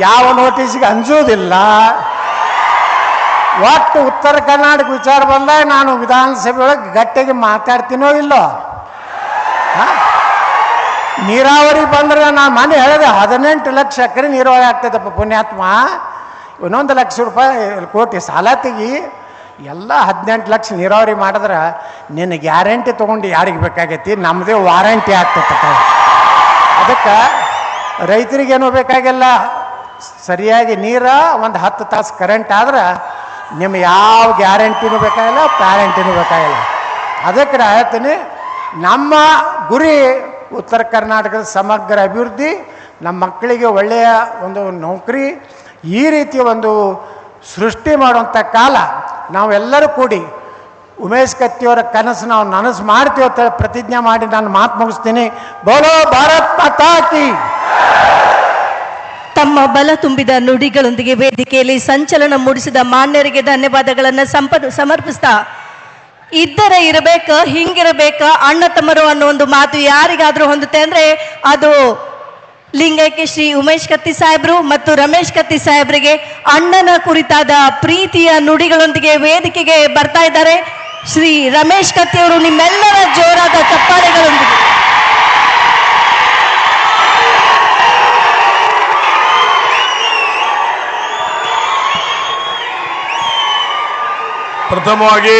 ಯಾವ ನೋಟಿಸ್ಗೆ ಅಂಜೋದಿಲ್ಲ. ಒಟ್ಟು ಉತ್ತರ ಕರ್ನಾಟಕ ವಿಚಾರ ಬಂದಾಗ ನಾನು ವಿಧಾನಸಭೆ ಒಳಗೆ ಗಟ್ಟಿಗೆ ಮಾತಾಡ್ತೀನೋ ಇಲ್ಲೋ. ನೀರಾವರಿ ಬಂದ್ರೆ ನಾನು ಮನೆ ಹೇಳಿದೆ 18 ಲಕ್ಷ ಎಕರೆ ನೀರಾವರಿ ಆಗ್ತದಪ್ಪ ಪುಣ್ಯಾತ್ಮ. 1 ಲಕ್ಷ ರೂಪಾಯಿ ಕೋಟಿ ಸಾಲ ತೆಗಿ, ಎಲ್ಲ 18 ಲಕ್ಷ ನೀರಾವರಿ ಮಾಡಿದ್ರೆ ನಿನ್ನ ಗ್ಯಾರಂಟಿ ತೊಗೊಂಡು ಯಾರಿಗೆ ಬೇಕಾಗೈತಿ, ನಮ್ಮದೇ ವಾರಂಟಿ ಆಗ್ತೈತಪ್ಪ. ಅದಕ್ಕೆ ರೈತರಿಗೇನು ಬೇಕಾಗಿಲ್ಲ, ಸರಿಯಾಗಿ ನೀರ ಒಂದು 10 ತಾಸು ಕರೆಂಟ್ ಆದ್ರೆ ನಿಮ್ಮ ಯಾವ ಗ್ಯಾರಂಟಿನೂ ಬೇಕಾಗಿಲ್ಲ, ಪ್ಯಾರಂಟಿನೂ ಬೇಕಾಗಿಲ್ಲ. ಅದಕ್ಕೆ ನಾ ಹೇಳ್ತೀನಿ, ನಮ್ಮ ಗುರಿ ಉತ್ತರ ಕರ್ನಾಟಕದ ಸಮಗ್ರ ಅಭಿವೃದ್ಧಿ, ನಮ್ಮ ಮಕ್ಕಳಿಗೆ ಒಳ್ಳೆಯ ಒಂದು ನೌಕರಿ, ಈ ರೀತಿಯ ಒಂದು ಸೃಷ್ಟಿ ಮಾಡುವಂಥ ಕಾಲ. ನಾವೆಲ್ಲರೂ ಕೂಡಿ ಉಮೇಶ್ ಕತ್ತಿಯವರ ಕನಸು ನಾವು ನನಸು ಮಾಡ್ತೀವಿ ಅಂತ ಪ್ರತಿಜ್ಞೆ ಮಾಡಿ ನಾನು ಮಾತು ಮುಗಿಸ್ತೀನಿ. ಬೋಲೋ ಭಾರತ್ ಮಾತಾ ಕಿ. ತಮ್ಮ ಬಲ ತುಂಬಿದ ನುಡಿಗಳೊಂದಿಗೆ ವೇದಿಕೆಯಲ್ಲಿ ಸಂಚಲನ ಮೂಡಿಸಿದ ಮಾನ್ಯರಿಗೆ ಧನ್ಯವಾದಗಳನ್ನು ಸಮರ್ಪಿಸ್ತಾ, ಇದ್ದರೆ ಇರಬೇಕ, ಹಿಂಗಿರಬೇಕ, ಅಣ್ಣ ತಮ್ಮರು ಅನ್ನೋ ಒಂದು ಮಾತು ಯಾರಿಗಾದ್ರೂ ಹೊಂದುತ್ತೆ ಅಂದ್ರೆ ಅದು ಲಿಂಗೈಕ್ಯ ಶ್ರೀ ಉಮೇಶ್ ಕತ್ತಿ ಸಾಹೇಬ್ರು ಮತ್ತು ರಮೇಶ್ ಕತ್ತಿ ಸಾಹೇಬ್ರಿಗೆ ಅಣ್ಣನ ಕುರಿತಾದ ಪ್ರೀತಿಯ ನುಡಿಗಳೊಂದಿಗೆ ವೇದಿಕೆಗೆ ಬರ್ತಾ ಇದ್ದಾರೆ. ಶ್ರೀ ರಮೇಶ್ ಕತ್ತಿ ಅವರು ನಿಮ್ಮೆಲ್ಲರ ಜೋರಾದ ಚಪ್ಪಾಳೆಗಳೊಂದಿಗೆ. ಪ್ರಥಮವಾಗಿ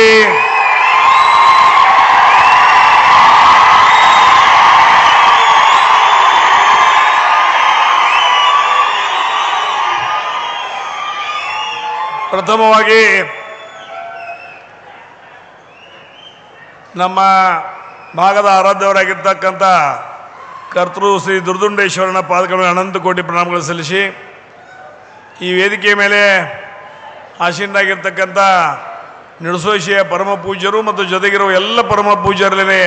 ನಮ್ಮ ಭಾಗದ ಆರಾಧ್ಯವರಾಗಿರ್ತಕ್ಕಂಥ ಕರ್ತೃ ಶ್ರೀ ದುರ್ದುಂಡೇಶ್ವರನ ಪಾದಗಳಿಗೆ ಅನಂತ ಕೋಟಿ ಪ್ರಣಾಮಗಳು ಸಲ್ಲಿಸಿ, ಈ ವೇದಿಕೆಯ ಮೇಲೆ ಆಸೀನರಾಗಿರ್ತಕ್ಕಂಥ ನಿಡಸೋಶಿಯ ಪರಮ ಪೂಜ್ಯರು ಮತ್ತು ಜೊತೆಗಿರುವ ಎಲ್ಲ ಪರಮ ಪೂಜ್ಯರಲ್ಲೇ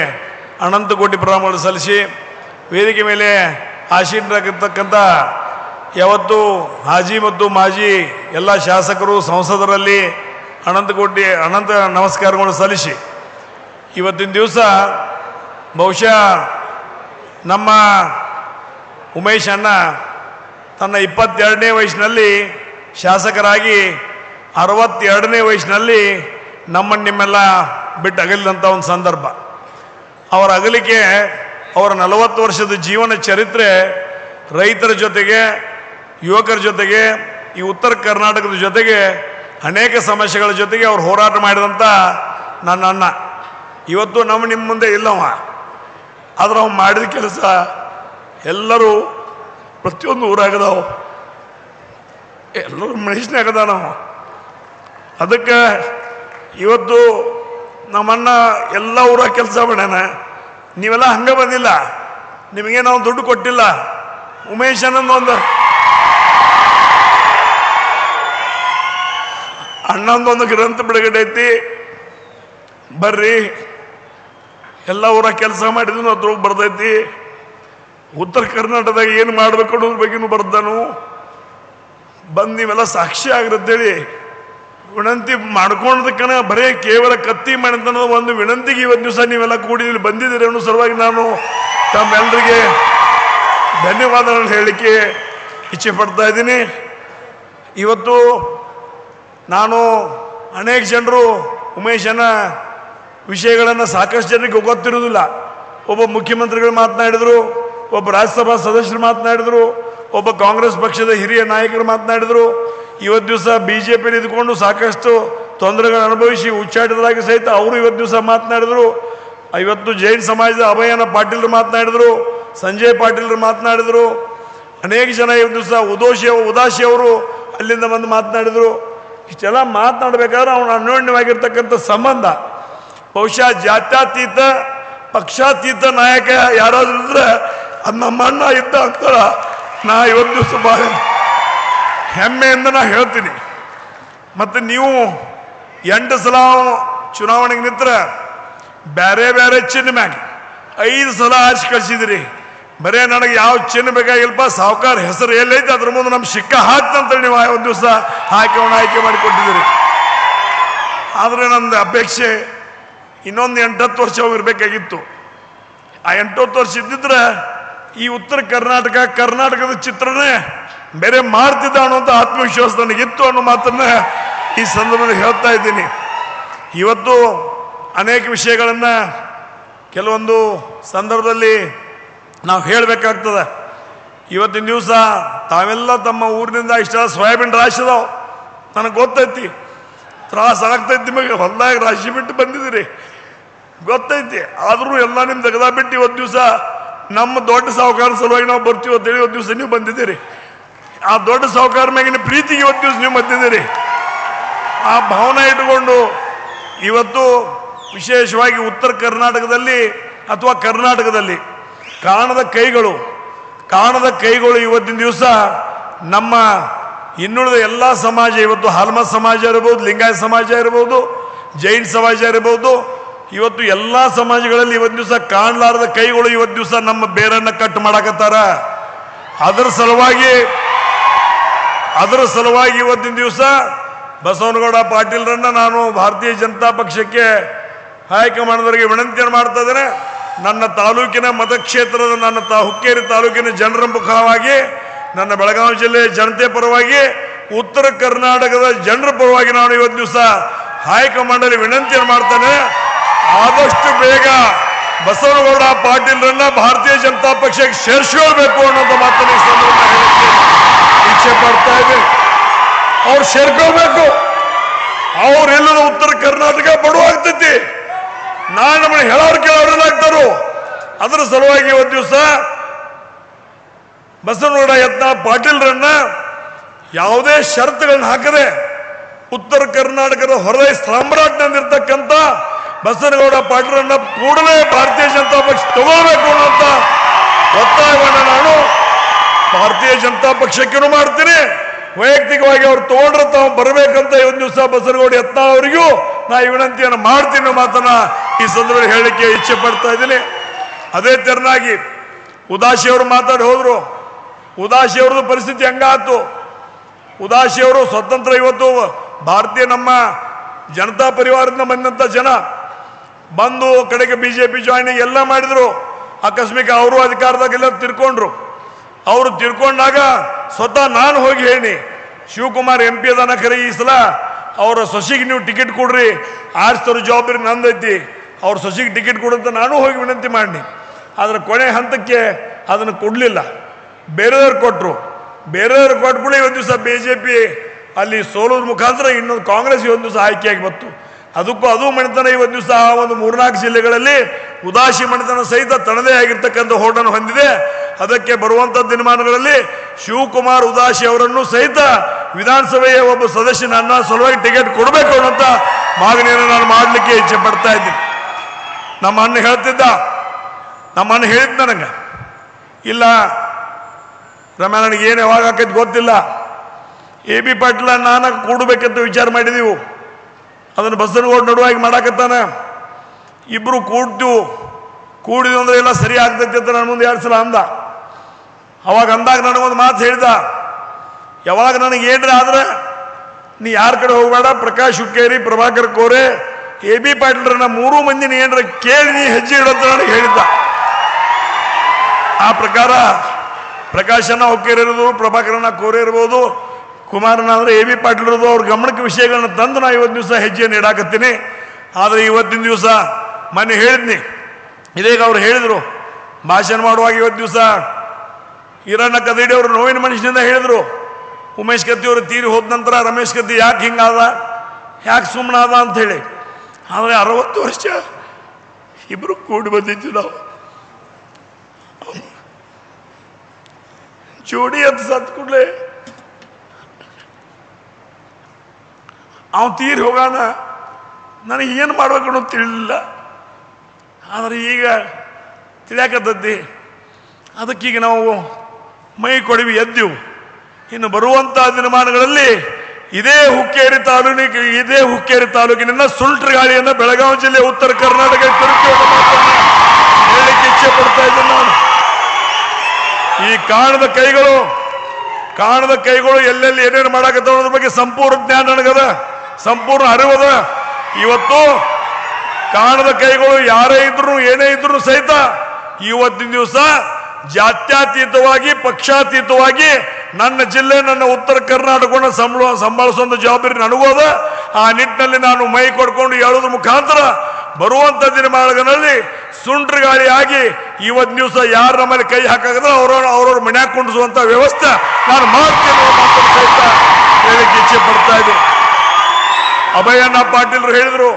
ಅನಂತ ಕೋಟಿ ಪ್ರಣಾಮಗಳು ಸಲ್ಲಿಸಿ, ವೇದಿಕೆ ಮೇಲೆ ಆಸೀನರಾಗಿರ್ತಕ್ಕಂಥ ಯಾವತ್ತು ಹಾಜಿ ಮತ್ತು ಮಾಜಿ ಎಲ್ಲ ಶಾಸಕರು ಸಂಸದರಲ್ಲಿ ಅನಂತ ನಮಸ್ಕಾರಗಳು ಸಲ್ಲಿಸಿ, ಇವತ್ತಿನ ದಿವಸ ಬಹುಶಃ ನಮ್ಮ ಉಮೇಶ್ ಅಣ್ಣ ತನ್ನ 22ನೇ ವಯಸ್ಸಿನಲ್ಲಿ ಶಾಸಕರಾಗಿ 62ನೇ ವಯಸ್ಸಿನಲ್ಲಿ ನಿಮ್ಮೆಲ್ಲ ಬಿಟ್ಟು ಅಗಲಿದಂಥ ಒಂದು ಸಂದರ್ಭ. ಅವರ ಅಗಲಿಕೆ, ಅವರ 40 ವರ್ಷದ ಜೀವನ ಚರಿತ್ರೆ ರೈತರ ಜೊತೆಗೆ, ಯುವಕರ ಜೊತೆಗೆ, ಈ ಉತ್ತರ ಕರ್ನಾಟಕದ ಜೊತೆಗೆ ಅನೇಕ ಸಮಸ್ಯೆಗಳ ಜೊತೆಗೆ ಅವ್ರು ಹೋರಾಟ ಮಾಡಿದಂಥ ನನ್ನ ಅಣ್ಣ ಇವತ್ತು ನಿಮ್ಮ ಮುಂದೆ ಇಲ್ಲವ. ಆದ್ರೆ ಅವ್ನು ಮಾಡಿದ ಕೆಲಸ ಎಲ್ಲರೂ ಪ್ರತಿಯೊಂದು ಊರಾಗದಾವು, ಎಲ್ಲರೂ ಮನುಷ್ಯನಾಗದ ನಾವು. ಅದಕ್ಕೆ ಇವತ್ತು ನಮ್ಮಣ್ಣ ಎಲ್ಲ ಊರಾಗ ಕೆಲಸ ಮಾಡ್ಯಾನ. ನೀವೆಲ್ಲ ಹಂಗೆ ಬಂದಿಲ್ಲ, ನಿಮಗೆ ನಾವು ದುಡ್ಡು ಕೊಟ್ಟಿಲ್ಲ. ಉಮೇಶ್ ಅನ್ನೊಂದು ಅಣ್ಣಂದೊಂದು ಗ್ರಂಥ ಬಿಡುಗಡೆ ಐತಿ, ಬರ್ರಿ, ಎಲ್ಲ ಊರ ಕೆಲಸ ಮಾಡಿದ್ರು ಅದ್ರೊಳಗೆ ಬರ್ತೈತಿ. ಉತ್ತರ ಕರ್ನಾಟಕದಾಗ ಏನು ಮಾಡ್ಬೇಕು ಅನ್ನೋದ್ರ ಬಗ್ಗೆನೂ ಬರ್ದಾನು. ಬಂದು ನೀವೆಲ್ಲ ಸಾಕ್ಷಿ ಆಗಿರುತ್ತೇಳಿ ವಿನಂತಿ ಮಾಡ್ಕೊಂಡದಕ್ಕನ ಬರೇ ಕೇವಲ ಕತ್ತಿ ಮಾಡಿದ ಒಂದು ವಿನಂತಿಗೆ ಇವತ್ತು ದಿವಸ ನೀವೆಲ್ಲ ಕೂಡಿ ಇಲ್ಲಿ ಬಂದಿದ್ದೀರಿ ಅನ್ನೋ ಸಲುವಾಗಿ ನಾನು ತಮ್ಮೆಲ್ಲರಿಗೆ ಧನ್ಯವಾದಗಳನ್ನು ಹೇಳಲಿಕ್ಕೆ ಇಚ್ಛೆ ಪಡ್ತಾ ಇದ್ದೀನಿ. ಇವತ್ತು ನಾನು ಅನೇಕ ಜನರು ಉಮೇಶನ ವಿಷಯಗಳನ್ನು ಸಾಕಷ್ಟು ಜನರಿಗೆ ಗೊತ್ತಿರುವುದಿಲ್ಲ. ಒಬ್ಬ ಮುಖ್ಯಮಂತ್ರಿಗಳು ಮಾತನಾಡಿದರು, ಒಬ್ಬ ರಾಜ್ಯಸಭಾ ಸದಸ್ಯರು ಮಾತನಾಡಿದರು, ಒಬ್ಬ ಕಾಂಗ್ರೆಸ್ ಪಕ್ಷದ ಹಿರಿಯ ನಾಯಕರು ಮಾತನಾಡಿದರು. ಇವತ್ತು ದಿವಸ BJP ಇದ್ಕೊಂಡು ಸಾಕಷ್ಟು ತೊಂದರೆಗಳನ್ನು ಅನುಭವಿಸಿ ಉಚ್ಚಾಟಿತರಾಗಿ ಸಹಿತ ಅವರು ಇವತ್ತು ದಿವಸ ಮಾತನಾಡಿದರು. ಇವತ್ತು ಜೈನ್ ಸಮಾಜದ ಅಭಯನ ಪಾಟೀಲರು ಮಾತನಾಡಿದರು, ಸಂಜಯ್ ಪಾಟೀಲರು ಮಾತನಾಡಿದರು. ಅನೇಕ ಜನ ಇವತ್ತು ದಿವಸ ಉದಾಸಿ ಅವರು ಅಲ್ಲಿಂದ ಬಂದು ಮಾತನಾಡಿದರು. ಇಷ್ಟೆಲ್ಲ ಮಾತನಾಡಬೇಕಾದ್ರೆ ಅವನು ಅನ್ಯೋನ್ಯವಾಗಿರ್ತಕ್ಕಂಥ ಸಂಬಂಧ ಬಹುಶಃ ಜಾತ್ಯತೀತ ಪಕ್ಷಾತೀತ ನಾಯಕ ಯಾರಾದ್ರೂ ಇದ್ರೆ ಅದು ನಮ್ಮ ಅಣ್ಣ ಇದ್ದ ಅಂತ ನಾ ಇವತ್ತು ದಿವಸ ಭಾಳ ಹೆಮ್ಮೆಯಿಂದ ನಾ ಹೇಳ್ತೀನಿ. ಮತ್ತು ನೀವು 8 ಸಲ ಚುನಾವಣೆಗೆ ನಿಂತರ ಬೇರೆ ಬೇರೆ ಚಿನ್ನ ಮ್ಯಾಗ 5 ಸಲ ಆರಿಸಿ ಕಳಿಸಿದಿರಿ. ಬರೇ ನನಗೆ ಯಾವ ಚಿನ್ನ ಬೇಕಾಗಿಲ್ಪ, ಸಾವುಕಾರ ಹೆಸರು ಎಲ್ಲೈತೆ ಅದ್ರ ಮುಂದೆ ನಮ್ಮ ಸಿಕ್ಕ ಹಾಕ್ತಂತೇಳಿ ನೀವು ಒಂದು ದಿವಸ ಆಯ್ಕೆ ಮಾಡಿಕೊಟ್ಟಿದ್ದೀರಿ. ಆದರೆ ನಂದು ಅಪೇಕ್ಷೆ ಇನ್ನೊಂದು 8-10 ವರ್ಷ ಇರಬೇಕಾಗಿತ್ತು. ಆ 8-10 ವರ್ಷ ಇದ್ದಿದ್ರೆ ಈ ಉತ್ತರ ಕರ್ನಾಟಕದ ಚಿತ್ರನೇ ಬೇರೆ ಮಾಡ್ತಿದ್ದ ಅನ್ನೋಂಥ ಆತ್ಮವಿಶ್ವಾಸ ನನಗಿತ್ತು ಅನ್ನೋ ಮಾತನ್ನ ಈ ಸಂದರ್ಭದಲ್ಲಿ ಹೇಳ್ತಾ ಇದ್ದೀನಿ. ಇವತ್ತು ಅನೇಕ ವಿಷಯಗಳನ್ನು ಕೆಲವೊಂದು ಸಂದರ್ಭದಲ್ಲಿ ನಾವು ಹೇಳಬೇಕಾಗ್ತದೆ. ಇವತ್ತಿನ ದಿವಸ ತಾವೆಲ್ಲ ತಮ್ಮ ಊರಿನಿಂದ ಇಷ್ಟ ಸೋಯಾಬೀನ್ ರಾಶಿ ಅದಾವ, ನನಗೆ ಗೊತ್ತೈತಿ, ತ್ರಾಸ ಆಗ್ತೈತಿ. ನಿಮಗೆ ಹೊಲದಾಗ ರಾಶಿ ಬಿಟ್ಟು ಬಂದಿದ್ದೀರಿ, ಗೊತ್ತೈತಿ. ಆದರೂ ಎಲ್ಲ ನಿಮ್ಮ ತೆಗೆದ ಬಿಟ್ಟು ಇವತ್ತು ದಿವಸ ನಮ್ಮ ದೊಡ್ಡ ಸಾಹುಕಾರ ಸಲುವಾಗಿ ನಾವು ಬರ್ತೀವಿ ಅಂತೇಳಿ ಇವತ್ತು ದಿವಸ ನೀವು ಬಂದಿದ್ದೀರಿ. ಆ ದೊಡ್ಡ ಸಾಹುಕಾರ ಮ್ಯಾಗಿನ ಪ್ರೀತಿಗೆ ಇವತ್ತು ದಿವಸ ನೀವು ಬಂದಿದ್ದೀರಿ. ಆ ಭಾವನೆ ಇಟ್ಟುಕೊಂಡು ಇವತ್ತು ವಿಶೇಷವಾಗಿ ಉತ್ತರ ಕರ್ನಾಟಕದಲ್ಲಿ ಅಥವಾ ಕರ್ನಾಟಕದಲ್ಲಿ ಕಾಣದ ಕೈಗಳು ಇವತ್ತಿನ ದಿವಸ ನಮ್ಮ ಇನ್ನುಳಿದ ಎಲ್ಲ ಸಮಾಜ, ಇವತ್ತು ಹಾಲ್ಮ ಸಮಾಜ ಇರಬಹುದು, ಲಿಂಗಾಯತ ಸಮಾಜ ಇರಬಹುದು, ಜೈನ್ ಸಮಾಜ ಇರಬಹುದು, ಇವತ್ತು ಎಲ್ಲ ಸಮಾಜಗಳಲ್ಲಿ ಇವತ್ತು ದಿವಸ ಕಾಣಲಾರದ ಕೈಗಳು ಇವತ್ತು ದಿವಸ ನಮ್ಮ ಬೇರನ್ನ ಕಟ್ ಮಾಡಕತ್ತಾರ. ಅದರ ಸಲುವಾಗಿ ಇವತ್ತಿನ ದಿವಸ ಬಸವನಗೌಡ ಪಾಟೀಲ್ರನ್ನ ನಾನು ಭಾರತೀಯ ಜನತಾ ಪಕ್ಷಕ್ಕೆ ಹೈಕಮಾಂಡ್ವರಿಗೆ ವಿನಂತಿಯನ್ನು ಮಾಡ್ತಾ ಇದ್ದೇನೆ. ನನ್ನ ತಾಲೂಕಿನ ಮತಕ್ಷೇತ್ರದ ಹುಕ್ಕೇರಿ ತಾಲೂಕಿನ ಜನರ ಮುಖವಾಗಿ, ನನ್ನ ಬೆಳಗಾವಿ ಜಿಲ್ಲೆಯ ಜನತೆ ಪರವಾಗಿ, ಉತ್ತರ ಕರ್ನಾಟಕದ ಜನರ ಪರವಾಗಿ ನಾನು ಇವತ್ತು ದಿವಸ ಹೈಕಮಾಂಡಲ್ಲಿ ವಿನಂತಿಯನ್ನು ಮಾಡ್ತಾನೆ. ಆದಷ್ಟು ಬೇಗ ಬಸವನಗೌಡ ಪಾಟೀಲ್ರನ್ನ ಭಾರತೀಯ ಜನತಾ ಪಕ್ಷಕ್ಕೆ ಸೇರಿಸ್ಕೊಳ್ಬೇಕು ಅನ್ನೋದು ಮಾತನ್ನು ಈ ಸಂದರ್ಭದಲ್ಲಿ ಹೇಳಕ್ಕೆ ಇಚ್ಛೆ ಪಡ್ತಾ ಇದೆ. ಅವ್ರು ಸೇರ್ಕೋಬೇಕು. ಅವ್ರೆಲ್ಲದ ಉತ್ತರ ಕರ್ನಾಟಕ ಬಡವಾಗ್ತೈತಿ. ನಮ್ಮನ್ನು ಹೇಳೋರು ಕೇಳೋರೇನಾಗ್ತಾರೋ. ಅದರ ಸಲುವಾಗಿ ಇವತ್ತು ದಿವಸ ಬಸವನಗೌಡ ಯತ್ನಾಳ್ ಪಾಟೀಲ್ರನ್ನ ಯಾವುದೇ ಷರತ್ತುಗಳನ್ನ ಹಾಕದೆ ಉತ್ತರ ಕರ್ನಾಟಕದ ಹೊರದೈ ಸಾಮ್ರಾಟ್ನಂದಿರ್ತಕ್ಕಂಥ ಬಸವನಗೌಡ ಪಾಟೀಲರನ್ನ ಕೂಡಲೇ ಭಾರತೀಯ ಜನತಾ ಪಕ್ಷ ತಗೋಬೇಕು ಅನ್ನೋಂಥ ಒತ್ತಾಯವನ್ನು ನಾನು ಭಾರತೀಯ ಜನತಾ ಪಕ್ಷಕ್ಕೂ ಮಾಡ್ತೀನಿ. ವೈಯಕ್ತಿಕವಾಗಿ ಅವ್ರು ತಗೊಂಡ್ರೆ ತಾವು ಬರಬೇಕಂತ ಇವತ್ತು ದಿವಸ ಬಸವನಗೌಡ ಯತ್ನಾಳ್ ಅವರಿಗೂ ನಾ ಈ ವಿನಂತಿಯನ್ನು ಮಾಡ್ತೀನಿ ಮಾತನ್ನ ಈ ಸಂದರ್ಭದಲ್ಲಿ ಹೇಳಲಿಕ್ಕೆ ಇಚ್ಛೆ ಪಡ್ತಾ ಇದ್ದೀನಿ. ಅದೇ ತೆರನಾಗಿ ಉದಾಸಿಯವರು ಮಾತಾಡಿ ಹೋದ್ರು. ಉದಾಸಿಯವ್ರದ್ದು ಪರಿಸ್ಥಿತಿ ಹೆಂಗಾತು. ಉದಾಸಿಯವರು ಸ್ವತಂತ್ರ ಇವತ್ತು ಭಾರತೀಯ ನಮ್ಮ ಜನತಾ ಪರಿವಾರದಿಂದ ಬಂದಂಥ ಜನ ಬಂದು ಕಡೆಗೆ BJP ಜಾಯ್ನಿಂಗ್ ಎಲ್ಲ ಮಾಡಿದ್ರು. ಆಕಸ್ಮಿಕ ಅವರು ಅಧಿಕಾರದಾಗೆಲ್ಲ ತಿರ್ಕೊಂಡ್ರು. ಅವರು ತಿರ್ಕೊಂಡಾಗ ಸ್ವತಃ ನಾನು ಹೋಗಿ ಹೇಳಿ, ಶಿವಕುಮಾರ್ MP ಅದಾನ ಖರೆ, ಈ ಸಲ ಅವರ ಸೊಸಿಗೆ ನೀವು ಟಿಕೆಟ್ ಕೊಡ್ರಿ, ಆರಿಸ್ತರೋ ಜವಾಬ್ದಾರಿ ನಂದೈತಿ, ಅವ್ರ ಸೊಸಿಗೆ ಟಿಕೆಟ್ ಕೊಡುವಂತ ನಾನು ಹೋಗಿ ವಿನಂತಿ ಮಾಡಿ. ಆದರೆ ಕೊನೆ ಹಂತಕ್ಕೆ ಅದನ್ನು ಕೊಡಲಿಲ್ಲ, ಬೇರೆಯವ್ರು ಕೊಟ್ಟರು. ಬೇರೆಯವ್ರು ಕೊಟ್ಬಿಡಿ ಇವತ್ತು ದಿವಸ BJP ಅಲ್ಲಿ ಸೋಲೋದ್ರ ಮುಖಾಂತರ ಇನ್ನೊಂದು ಕಾಂಗ್ರೆಸ್ ಇವತ್ತು ದಿವಸ ಆಯ್ಕೆಯಾಗಿ ಬಂತು. ಅದು ಮಣಿತನ ಇವತ್ತು ದಿವಸ ಆ ಒಂದು 3-4 ಜಿಲ್ಲೆಗಳಲ್ಲಿ ಉದಾಸಿ ಮಣಿತನ ಸಹಿತ ತನ್ನದೇ ಆಗಿರ್ತಕ್ಕಂಥ ಹೋಟನ್ನು ಹೊಂದಿದೆ. ಅದಕ್ಕೆ ಬರುವಂಥ ದಿನಮಾನಗಳಲ್ಲಿ ಶಿವಕುಮಾರ್ ಉದಾಸಿ ಅವರನ್ನು ಸಹಿತ ವಿಧಾನಸಭೆಯ ಒಬ್ಬ ಸದಸ್ಯ ನನ್ನ ಸಲುವಾಗಿ ಟಿಕೆಟ್ ಕೊಡಬೇಕು ಅನ್ನೋಂಥ ಮಾಗಣಿಯನ್ನು ನಾನು ಮಾಡಲಿಕ್ಕೆ ಇಚ್ಛೆ ಪಡ್ತಾ ಇದ್ದೀನಿ. ನಮ್ಮ ಅಣ್ಣ ಹೇಳಿದ್ದ ನನಗೆ, ಇಲ್ಲ ರಮ್ಯಾ ನನಗೆ ಏನು ಯಾವಾಗ ಹಾಕೈತೆ ಗೊತ್ತಿಲ್ಲ, AB ಪಾಟೀಲ ನಾನು ಕೂಡಬೇಕಂತ ವಿಚಾರ ಮಾಡಿದೀವು, ಅದನ್ನು ಬಸವನಗೌಡ ನಡುವಾಗಿ ಮಾಡಾಕತ್ತಾನ, ಇಬ್ಬರು ಕೂಡಿದ್ವು ಅಂದ್ರೆ ಎಲ್ಲ ಸರಿ ಆಗ್ತೈತೆ ಅಂತ ನನ್ನ ಮುಂದೆ 2 ಸಲ ಅಂದ. ಅವಾಗ ಅಂದಾಗ ನನಗೊಂದು ಮಾತು ಹೇಳಿದ, ಯಾವಾಗ ನನಗೆ ಏನ್ರ ಆದ್ರೆ ನೀ ಯಾರ ಕಡೆ ಹೋಗಬೇಡ, ಪ್ರಕಾಶ್ ಹುಕ್ಕೇರಿ, ಪ್ರಭಾಕರ್ ಕೋರೆ, AB ಪಾಟೀಲ್ರನ್ನ 3 ಮಂದಿನ ಏನ್ರ ಕೇಳಿ ನೀ ಹೆಜ್ಜೆ ಇಡೋದು ನನಗೆ ಹೇಳಿದ್ದ. ಆ ಪ್ರಕಾರ ಪ್ರಕಾಶನ ಹುಕ್ಕೇರಿ ಇರೋದು, ಪ್ರಭಾಕರನ ಕೋರೆ ಇರ್ಬೋದು, ಕುಮಾರನ ಅಂದ್ರೆ AB ಪಾಟೀಲ್ ಇರೋದು, ಅವ್ರ ಗಮನಕ್ಕೆ ವಿಷಯಗಳನ್ನ ತಂದು ನಾ ಇವತ್ತು ದಿವಸ ಹೆಜ್ಜೆಯನ್ನು ಇಡಾಕತ್ತೀನಿ. ಆದರೆ ಇವತ್ತಿನ ದಿವಸ ಮೊನ್ನೆ ಹೇಳಿದ್ನಿ, ಇದೀಗ ಅವ್ರು ಹೇಳಿದ್ರು ಭಾಷಣ ಮಾಡುವಾಗ, ಇವತ್ತು ದಿವಸ ಈರಣ್ಣ ಕದಡಿ ಅವರು ನೋವಿನ ಮನುಷ್ಯನಿಂದ ಹೇಳಿದ್ರು, ಉಮೇಶ್ ಕತ್ತಿ ಅವರು ತೀರಿ ಹೋದ ನಂತರ ರಮೇಶ್ ಕತ್ತಿ ಯಾಕೆ ಹಿಂಗಾದ, ಯಾಕೆ ಸುಮ್ಮನಾದ ಅಂತ ಹೇಳಿ. ಆದರೆ 60 ವರ್ಷ ಇಬ್ರು ಕೂಡಿ ಬಂದಿದ್ವಿ ನಾವು. ಜೋಡಿ ಅಂತ ಸತ್ ಕೂಡಲೇ ಅವನು ತೀರಿ ಹೋಗೋಣ, ನನಗೆ ಏನು ಮಾಡ್ಬೇಕು ಅನ್ನೋದು ತಿಳಿಲಿಲ್ಲ. ಆದರೆ ಈಗ ತಿಳಿಯಾಕತ್ತದ್ದಿ. ಅದಕ್ಕೀಗ ನಾವು ಮೈ ಕೊಡವಿ ಎದ್ದೆವು. ಇನ್ನು ಬರುವಂತಹ ದಿನಮಾನಗಳಲ್ಲಿ ಇದೇ ಹುಕ್ಕೇರಿ ತಾಲೂಕಿನಿಂದ ಸುಲ್ಟ್ರ ಗಾಳಿಯನ್ನು ಬೆಳಗಾವಿ ಜಿಲ್ಲೆ ಉತ್ತರ ಕರ್ನಾಟಕ ಹೇಳಲಿಕ್ಕೆ ಇಚ್ಛೆ ಪಡ್ತಾ ಇದ್ದೇನೆ ನಾನು. ಈ ಕಾಣದ ಕೈಗಳು ಎಲ್ಲೆಲ್ಲಿ ಏನೇನು ಮಾಡಾಕತ್ತಾವ ಅನ್ನೋದ್ರ ಬಗ್ಗೆ ಸಂಪೂರ್ಣ ಜ್ಞಾನ ನನಗದ, ಸಂಪೂರ್ಣ ಅರಿವದ. ಇವತ್ತು ಕಾಣದ ಕೈಗಳು ಯಾರೇ ಇದ್ರು ಏನೇ ಇದ್ರು ಸಹಿತ ಇವತ್ತಿನ ದಿವಸ ಜಾತ್ಯತೀತವಾಗಿ ಪಕ್ಷಾತೀತವಾಗಿ ನನ್ನ ಜಿಲ್ಲೆ, ನನ್ನ ಉತ್ತರ ಕರ್ನಾಟಕವನ್ನು ಸಂಭಾಳಿಸುವಂತ ಜವಾಬ್ದಾರಿ ನನಗೋದ. ಆ ನಿಟ್ಟಿನಲ್ಲಿ ನಾನು ಮೈ ಕೊಡ್ಕೊಂಡು ಹೇಳೋದ್ರ ಮುಖಾಂತರ ಬರುವಂತ ದಿನಮಾನಗಳಲ್ಲಿ ಸುಂಟ್ರ ಗಾಳಿಯಾಗಿ ಇವತ್ತಿನ ದಿವಸ ಯಾರು ನಮ್ಮಲ್ಲಿ ಕೈ ಹಾಕಾಗದ್ರೆ ಅವ್ರವ್ರ ಮನ್ಯಾಗ ಕುಂಡಿಸುವಂತ ವ್ಯವಸ್ಥೆ ನಾನು ಮಾಡ್ತೇನೆ ಸಹಿತ ಹೇಳಲಿಕ್ಕೆ ಇಚ್ಛೆ ಪಡ್ತಾ ಇದ್ದೀನಿ. ಅಭಯಣ್ಣ ಪಾಟೀಲ್ರು ಹೇಳಿದ್ರು,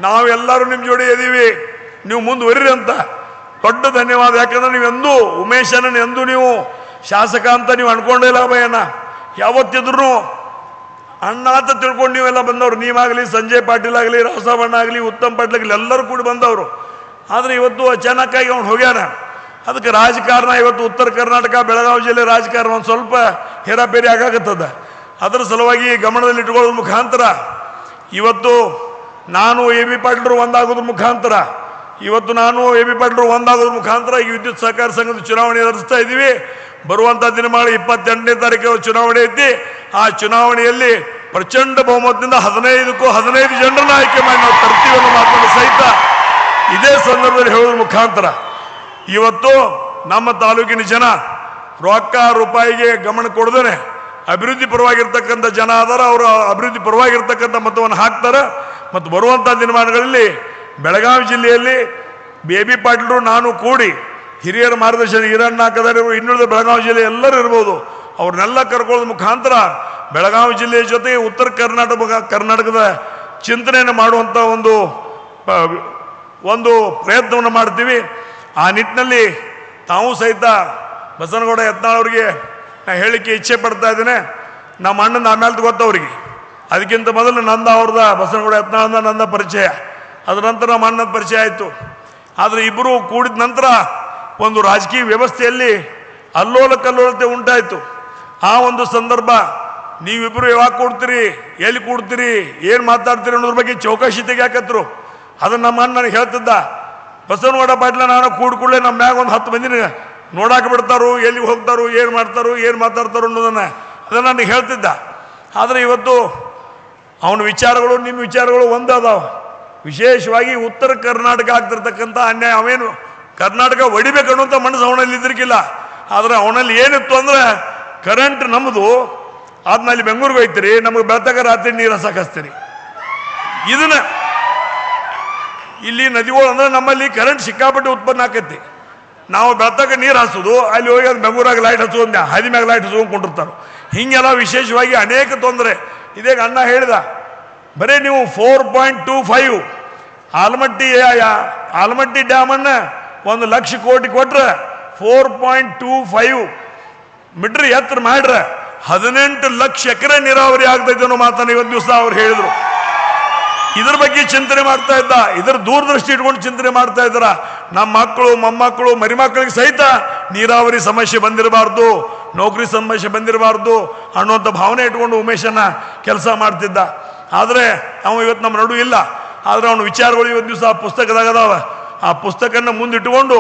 ನಾವೆಲ್ಲರೂ ನಿಮ್ಮ ಜೋಡಿ ಇದೀವಿ, ನೀವು ಮುಂದುವರಿರಿ ಅಂತ. ದೊಡ್ಡ ಧನ್ಯವಾದ. ಯಾಕಂದ್ರೆ ನೀವೆಂದೂ ಉಮೇಶನ ಎಂದೂ ನೀವು ಶಾಸಕ ಅಂತ ನೀವು ಅನ್ಕೊಂಡಿಲ್ಲ ಅಭಯಣ್ಣ. ಯಾವತ್ತಿದ್ರು ಅಣ್ಣ ಅಂತ ತಿಳ್ಕೊಂಡು ನೀವೆಲ್ಲ ಬಂದವರು. ನೀವಾಗಲಿ, ಸಂಜಯ್ ಪಾಟೀಲ್ ಆಗಲಿ, ರಾಸವಣ್ಣ ಆಗಲಿ, ಉತ್ತಮ್ ಪಾಟೀಲ್ ಆಗಲಿ, ಎಲ್ಲರೂ ಕೂಡ ಬಂದವರು. ಆದರೆ ಇವತ್ತು ಅಚಾನಕ್ಕಾಗಿ ಅವ್ನು ಹೋಗ್ಯಾನ. ಅದಕ್ಕೆ ರಾಜಕಾರಣ ಇವತ್ತು ಉತ್ತರ ಕರ್ನಾಟಕ ಬೆಳಗಾವಿ ಜಿಲ್ಲೆ ರಾಜಕಾರಣ ಒಂದು ಸ್ವಲ್ಪ ಹೇರಾಪೇರಿ ಆಗಾಕತ್ತದ. ಅದರ ಸಲುವಾಗಿ ಗಮನದಲ್ಲಿ ಇಟ್ಕೊಳ್ಳೋದ್ರ ಮುಖಾಂತರ ಇವತ್ತು ನಾನು AB ಪಾಟೀಲ್ರು ಒಂದಾಗೋದ್ರ ಮುಖಾಂತರ ಈ ವಿದ್ಯುತ್ ಸಹಕಾರ ಸಂಘದ ಚುನಾವಣೆ ಎದುರಿಸ್ತಾ ಇದ್ದೀವಿ. ಬರುವಂಥ ದಿನಮಾನ 28ನೇ ತಾರೀಕು ಚುನಾವಣೆ ಐತಿ. ಆ ಚುನಾವಣೆಯಲ್ಲಿ ಪ್ರಚಂಡ ಬಹುಮತದಿಂದ 15 ಜನರನ್ನ ಆಯ್ಕೆ ಮಾಡಿ ನಾವು ತರ್ತೀವಿ ಅನ್ನೋ ಮಾತನ್ನು ಸಹಿತ ಇದೇ ಸಂದರ್ಭದಲ್ಲಿ ಹೇಳೋದ್ರ ಮುಖಾಂತರ ಇವತ್ತು ನಮ್ಮ ತಾಲೂಕಿನ ಜನ ರೊಕ್ಕ ರೂಪಾಯಿಗೆ ಗಮನ ಕೊಡದೇನೆ ಅಭಿವೃದ್ಧಿ ಪರವಾಗಿರ್ತಕ್ಕಂಥ ಜನ ಆದಾರ. ಅವರು ಅಭಿವೃದ್ಧಿ ಪರವಾಗಿರ್ತಕ್ಕಂಥ ಮತವನ್ನು ಹಾಕ್ತಾರೆ. ಮತ್ತು ಬರುವಂಥ ದಿನಮಾನಗಳಲ್ಲಿ ಬೆಳಗಾವಿ ಜಿಲ್ಲೆಯಲ್ಲಿ AB ಪಾಟೀಲ್ರು ನಾನು ಕೂಡಿ ಹಿರಿಯರ ಮಾರ್ಗದರ್ಶನ, ಈರಣ್ಣ ಕದಡಿ, ಇನ್ನುಳಿದ ಬೆಳಗಾವಿ ಜಿಲ್ಲೆ ಎಲ್ಲರೂ ಇರ್ಬೋದು, ಅವ್ರನ್ನೆಲ್ಲ ಕರ್ಕೊಳ್ಳೋದ್ರ ಮುಖಾಂತರ ಬೆಳಗಾವಿ ಜಿಲ್ಲೆಯ ಜೊತೆಗೆ ಉತ್ತರ ಕರ್ನಾಟಕದ ಚಿಂತನೆಯನ್ನು ಮಾಡುವಂಥ ಒಂದು ಪ್ರಯತ್ನವನ್ನು ಮಾಡ್ತೀವಿ. ಆ ನಿಟ್ಟಿನಲ್ಲಿ ತಾವು ಸಹಿತ ಬಸನಗೌಡ ಯತ್ನಾಳ್ ಅವರಿಗೆ ನಾ ಹೇಳಲಿಕ್ಕೆ ಇಚ್ಛೆ ಪಡ್ತಾ ಇದ್ದೇನೆ. ನಮ್ಮ ಅಣ್ಣನ ಆಮೇಲೆ ಗೊತ್ತವ್ರಿಗೆ, ಅದಕ್ಕಿಂತ ಮೊದಲು ಬಸನಗೌಡ ಯತ್ನಾಳಂದ ನಂದ ಪರಿಚಯ, ಅದರ ನಂತರ ನಮ್ಮ ಅಣ್ಣನ ಪರಿಚಯ ಆಯಿತು. ಆದರೆ ಇಬ್ಬರು ಕೂಡಿದ ನಂತರ ಒಂದು ರಾಜಕೀಯ ವ್ಯವಸ್ಥೆಯಲ್ಲಿ ಕಲ್ಲೋಲತೆ ಉಂಟಾಯಿತು. ಆ ಒಂದು ಸಂದರ್ಭ ನೀವಿಬ್ಬರು ಯಾವಾಗ ಕೂಡ್ತೀರಿ, ಎಲ್ಲಿ ಕೂಡ್ತೀರಿ, ಏನು ಮಾತಾಡ್ತೀರಿ ಅನ್ನೋದ್ರ ಬಗ್ಗೆ ಚೌಕಾಶಿ ತೆಗಿಯಾಕತ್ರು. ಅದನ್ನು ನಮ್ಮ ಅಣ್ಣ ನನಗೆ ಹೇಳ್ತಿದ್ದ, ಬಸವನಗೌಡ ಪಾಟೀಲ ನಾನು ಕೂಡ್ಕೊಳ್ಳೆ ನಮ್ಮ ಮ್ಯಾಗ ಒಂದು 10 ಮಂದಿನ ನೋಡಾಕ ಬಿಡ್ತಾರೋ, ಎಲ್ಲಿ ಹೋಗ್ತಾರೋ, ಏನು ಮಾತಾಡ್ತಾರೋ ಅನ್ನೋದನ್ನು ಅದನ್ನು ನನಗೆ ಹೇಳ್ತಿದ್ದ. ಆದರೆ ಇವತ್ತು ಅವನ ವಿಚಾರಗಳು ನಿಮ್ಮ ವಿಚಾರಗಳು ಒಂದಾದವ. ವಿಶೇಷವಾಗಿ ಉತ್ತರ ಕರ್ನಾಟಕ ಆಗ್ತಿರ್ತಕ್ಕಂಥ ಅನ್ಯಾಯ, ಅವೇನು ಕರ್ನಾಟಕ ಹೊಡಿಬೇಕು ಅನ್ನುವಂಥ ಮನಸ್ಸು ಅವನಲ್ಲಿ ಇದ್ರಿಕಿಲ್ಲ. ಆದರೆ ಅವನಲ್ಲಿ ಏನಿತ್ತು ಅಂದರೆ ಕರೆಂಟ್ ನಮ್ಮದು ಅದನ್ನ ಅಲ್ಲಿ ಬೆಂಗಳೂರಿಗೆ ಹೋಯ್ತೀರಿ, ನಮಗೆ ಬೆಳತಕ ರಾತ್ರಿ ನೀರು ಹಸಾಕಿಸ್ತೀರಿ. ಇದನ್ನ ಇಲ್ಲಿ ನದಿಗಳು ಅಂದ್ರೆ ನಮ್ಮಲ್ಲಿ ಕರೆಂಟ್ ಸಿಕ್ಕಾಪಟ್ಟೆ ಉತ್ಪನ್ನ ಆಕೈತಿ. ನಾವು ಬೆಳತಕ ನೀರು ಹಸೋದು, ಅಲ್ಲಿ ಹೋಗಿ ಅದು ಬೆಂಗಳೂರಾಗ ಲೈಟ್ ಹಚ್ಚೋದು, ಹದಿ ಮ್ಯಾಗ ಲೈಟ್ ಹಚ್ಕೊಂಡು ಕೊಂಡಿರ್ತಾರೆ. ಹೀಗೆಲ್ಲ ವಿಶೇಷವಾಗಿ ಅನೇಕ ತೊಂದರೆ. ಇದೇಗ ಅಣ್ಣ ಹೇಳಿದ, ಬರೀ ನೀವು 4.25 ಆಲಮಟ್ಟಿ ಡ್ಯಾಮನ್ನು 1 ಲಕ್ಷ ಕೋಟಿ ಕೊಟ್ರೆ 4.25 ಮೀಟರ್ ಎತ್ತರ ಮಾಡ್ರೆ 18 ಲಕ್ಷ ಎಕರೆ ನೀರಾವರಿ ಆಗ್ತೈತೆ ಅನ್ನೋ ಮಾತನ್ನು ಇವತ್ತು ದಿವಸ ಅವ್ರು ಹೇಳಿದ್ರು. ಇದ್ರ ಬಗ್ಗೆ ಚಿಂತನೆ ಮಾಡ್ತಾ ಇದ್ದ, ಇದರ ದೂರದೃಷ್ಟಿ ಇಟ್ಕೊಂಡು ಚಿಂತನೆ ಮಾಡ್ತಾ ಇದ್ದಾರ. ನಮ್ಮ ಮಕ್ಕಳು, ಮೊಮ್ಮಕ್ಕಳು, ಮರಿಮಕ್ಕಳಿಗೆ ಸಹಿತ ನೀರಾವರಿ ಸಮಸ್ಯೆ ಬಂದಿರಬಾರ್ದು, ನೌಕರಿ ಸಮಸ್ಯೆ ಬಂದಿರಬಾರ್ದು ಅನ್ನುವಂಥ ಭಾವನೆ ಇಟ್ಕೊಂಡು ಉಮೇಶನ್ನ ಕೆಲಸ ಮಾಡ್ತಿದ್ದ. ಆದರೆ ಅವನು ಇವತ್ತು ನಮ್ಮ ನಡು ಇಲ್ಲ. ಆದ್ರೆ ಅವನ ವಿಚಾರಗಳು ಇವತ್ತು ದಿವಸ ಆ ಪುಸ್ತಕದಾಗ ಅದಾವ. ಆ ಪುಸ್ತಕನ ಮುಂದಿಟ್ಟುಕೊಂಡು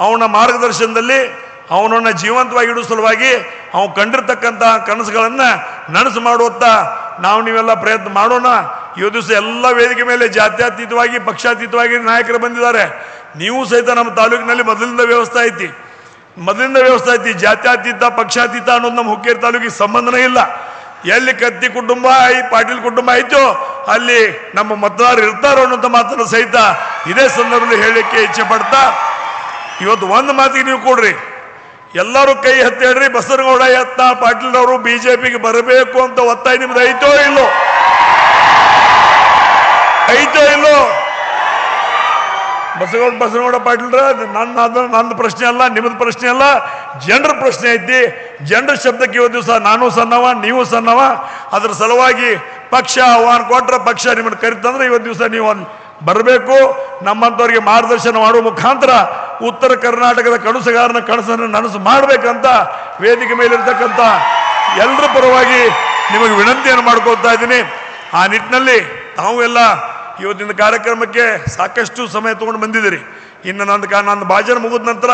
ಅವನ ಮಾರ್ಗದರ್ಶನದಲ್ಲಿ ಅವನನ್ನು ಜೀವಂತವಾಗಿ ಇಡುವ ಸಲುವಾಗಿ ಅವನು ಕಂಡಿರ್ತಕ್ಕಂಥ ಕನಸುಗಳನ್ನು ನನಸು ಮಾಡುವತ್ತ ನಾವು ನೀವೆಲ್ಲ ಪ್ರಯತ್ನ ಮಾಡೋಣ. ಇವತ್ತು ದಿವಸ ಎಲ್ಲ ವೇದಿಕೆ ಮೇಲೆ ಜಾತ್ಯತೀತವಾಗಿ ಪಕ್ಷಾತೀತವಾಗಿ ನಾಯಕರು ಬಂದಿದ್ದಾರೆ. ನೀವು ಸಹಿತ ನಮ್ಮ ತಾಲೂಕಿನಲ್ಲಿ ಮೊದಲಿಂದ ವ್ಯವಸ್ಥೆ ಐತಿ. ಜಾತ್ಯತೀತ ಪಕ್ಷಾತೀತ ಅನ್ನೋದು ನಮ್ಮ ಹುಕ್ಕೇರಿ ತಾಲೂಕಿಗೆ ಸಂಬಂಧನೇ ಇಲ್ಲ. ಎಲ್ಲಿ ಕತ್ತಿ ಕುಟುಂಬ ಪಾಟೀಲ್ ಕುಟುಂಬ ಆಯ್ತು ಅಲ್ಲಿ ನಮ್ಮ ಮತದಾರರು ಇರ್ತಾರೋ ಅನ್ನೋಂಥ ಮಾತನ್ನು ಸಹಿತ ಇದೇ ಸಂದರ್ಭದಲ್ಲಿ ಹೇಳಲಿಕ್ಕೆ ಇಚ್ಛೆ ಪಡ್ತಾ, ಇವತ್ತು ಒಂದು ಮಾತಿಗೆ ನೀವು ಕೊಡ್ರಿ, ಎಲ್ಲರೂ ಕೈ ಎತ್ತಿ ಹೇಳ್ರಿ, ಬಸನಗೌಡ ಯತ್ನಾಳ್ ಪಾಟೀಲ್ ಅವರು ಬಿಜೆಪಿಗೆ ಬರಬೇಕು ಅಂತ ಒತ್ತಾಯ ನಿಮ್ದು ಐತೋ ಇಲ್ಲೋ? ಬಸನಗೌಡ ಪಾಟೀಲ್ರ ನನ್ನ ಪ್ರಶ್ನೆ ಅಲ್ಲ, ನಿಮ್ಮದು ಪ್ರಶ್ನೆ ಅಲ್ಲ, ಜನರ ಪ್ರಶ್ನೆ ಐತಿ. ಜನರ ಶಬ್ದಕ್ಕೆ ಇವತ್ತು ದಿವಸ ನಾನು ಸಣ್ಣವ, ನೀವು ಸಣ್ಣವ. ಅದ್ರ ಸಲುವಾಗಿ ಪಕ್ಷ ಆಹ್ವಾನ ಕೊಟ್ರೆ ಪಕ್ಷ ನಿಮ್ಮನ್ನು ಕರಿತಂದ್ರೆ ಇವತ್ತು ದಿವಸ ನೀವು ಬರಬೇಕು. ನಮ್ಮಂಥವ್ರಿಗೆ ಮಾರ್ಗದರ್ಶನ ಮಾಡುವ ಮುಖಾಂತರ ಉತ್ತರ ಕರ್ನಾಟಕದ ಕನಸುಗಾರನ ಕನಸನ್ನು ನನಸು ಮಾಡಬೇಕಂತ ವೇದಿಕೆ ಮೇಲಿರ್ತಕ್ಕಂಥ ಎಲ್ಲರ ಪರವಾಗಿ ನಿಮಗೆ ವಿನಂತಿಯನ್ನು ಮಾಡ್ಕೊಳ್ತಾ ಇದ್ದೀನಿ. ಆ ನಿಟ್ಟಿನಲ್ಲಿ ತಾವು ಎಲ್ಲ ಇವತ್ತಿನ ಕಾರ್ಯಕ್ರಮಕ್ಕೆ ಸಾಕಷ್ಟು ಸಮಯ ತೊಗೊಂಡು ಬಂದಿದ್ದೀರಿ. ಇನ್ನು ನನ್ನ ಭಾಷಣ ಮುಗಿದ ನಂತರ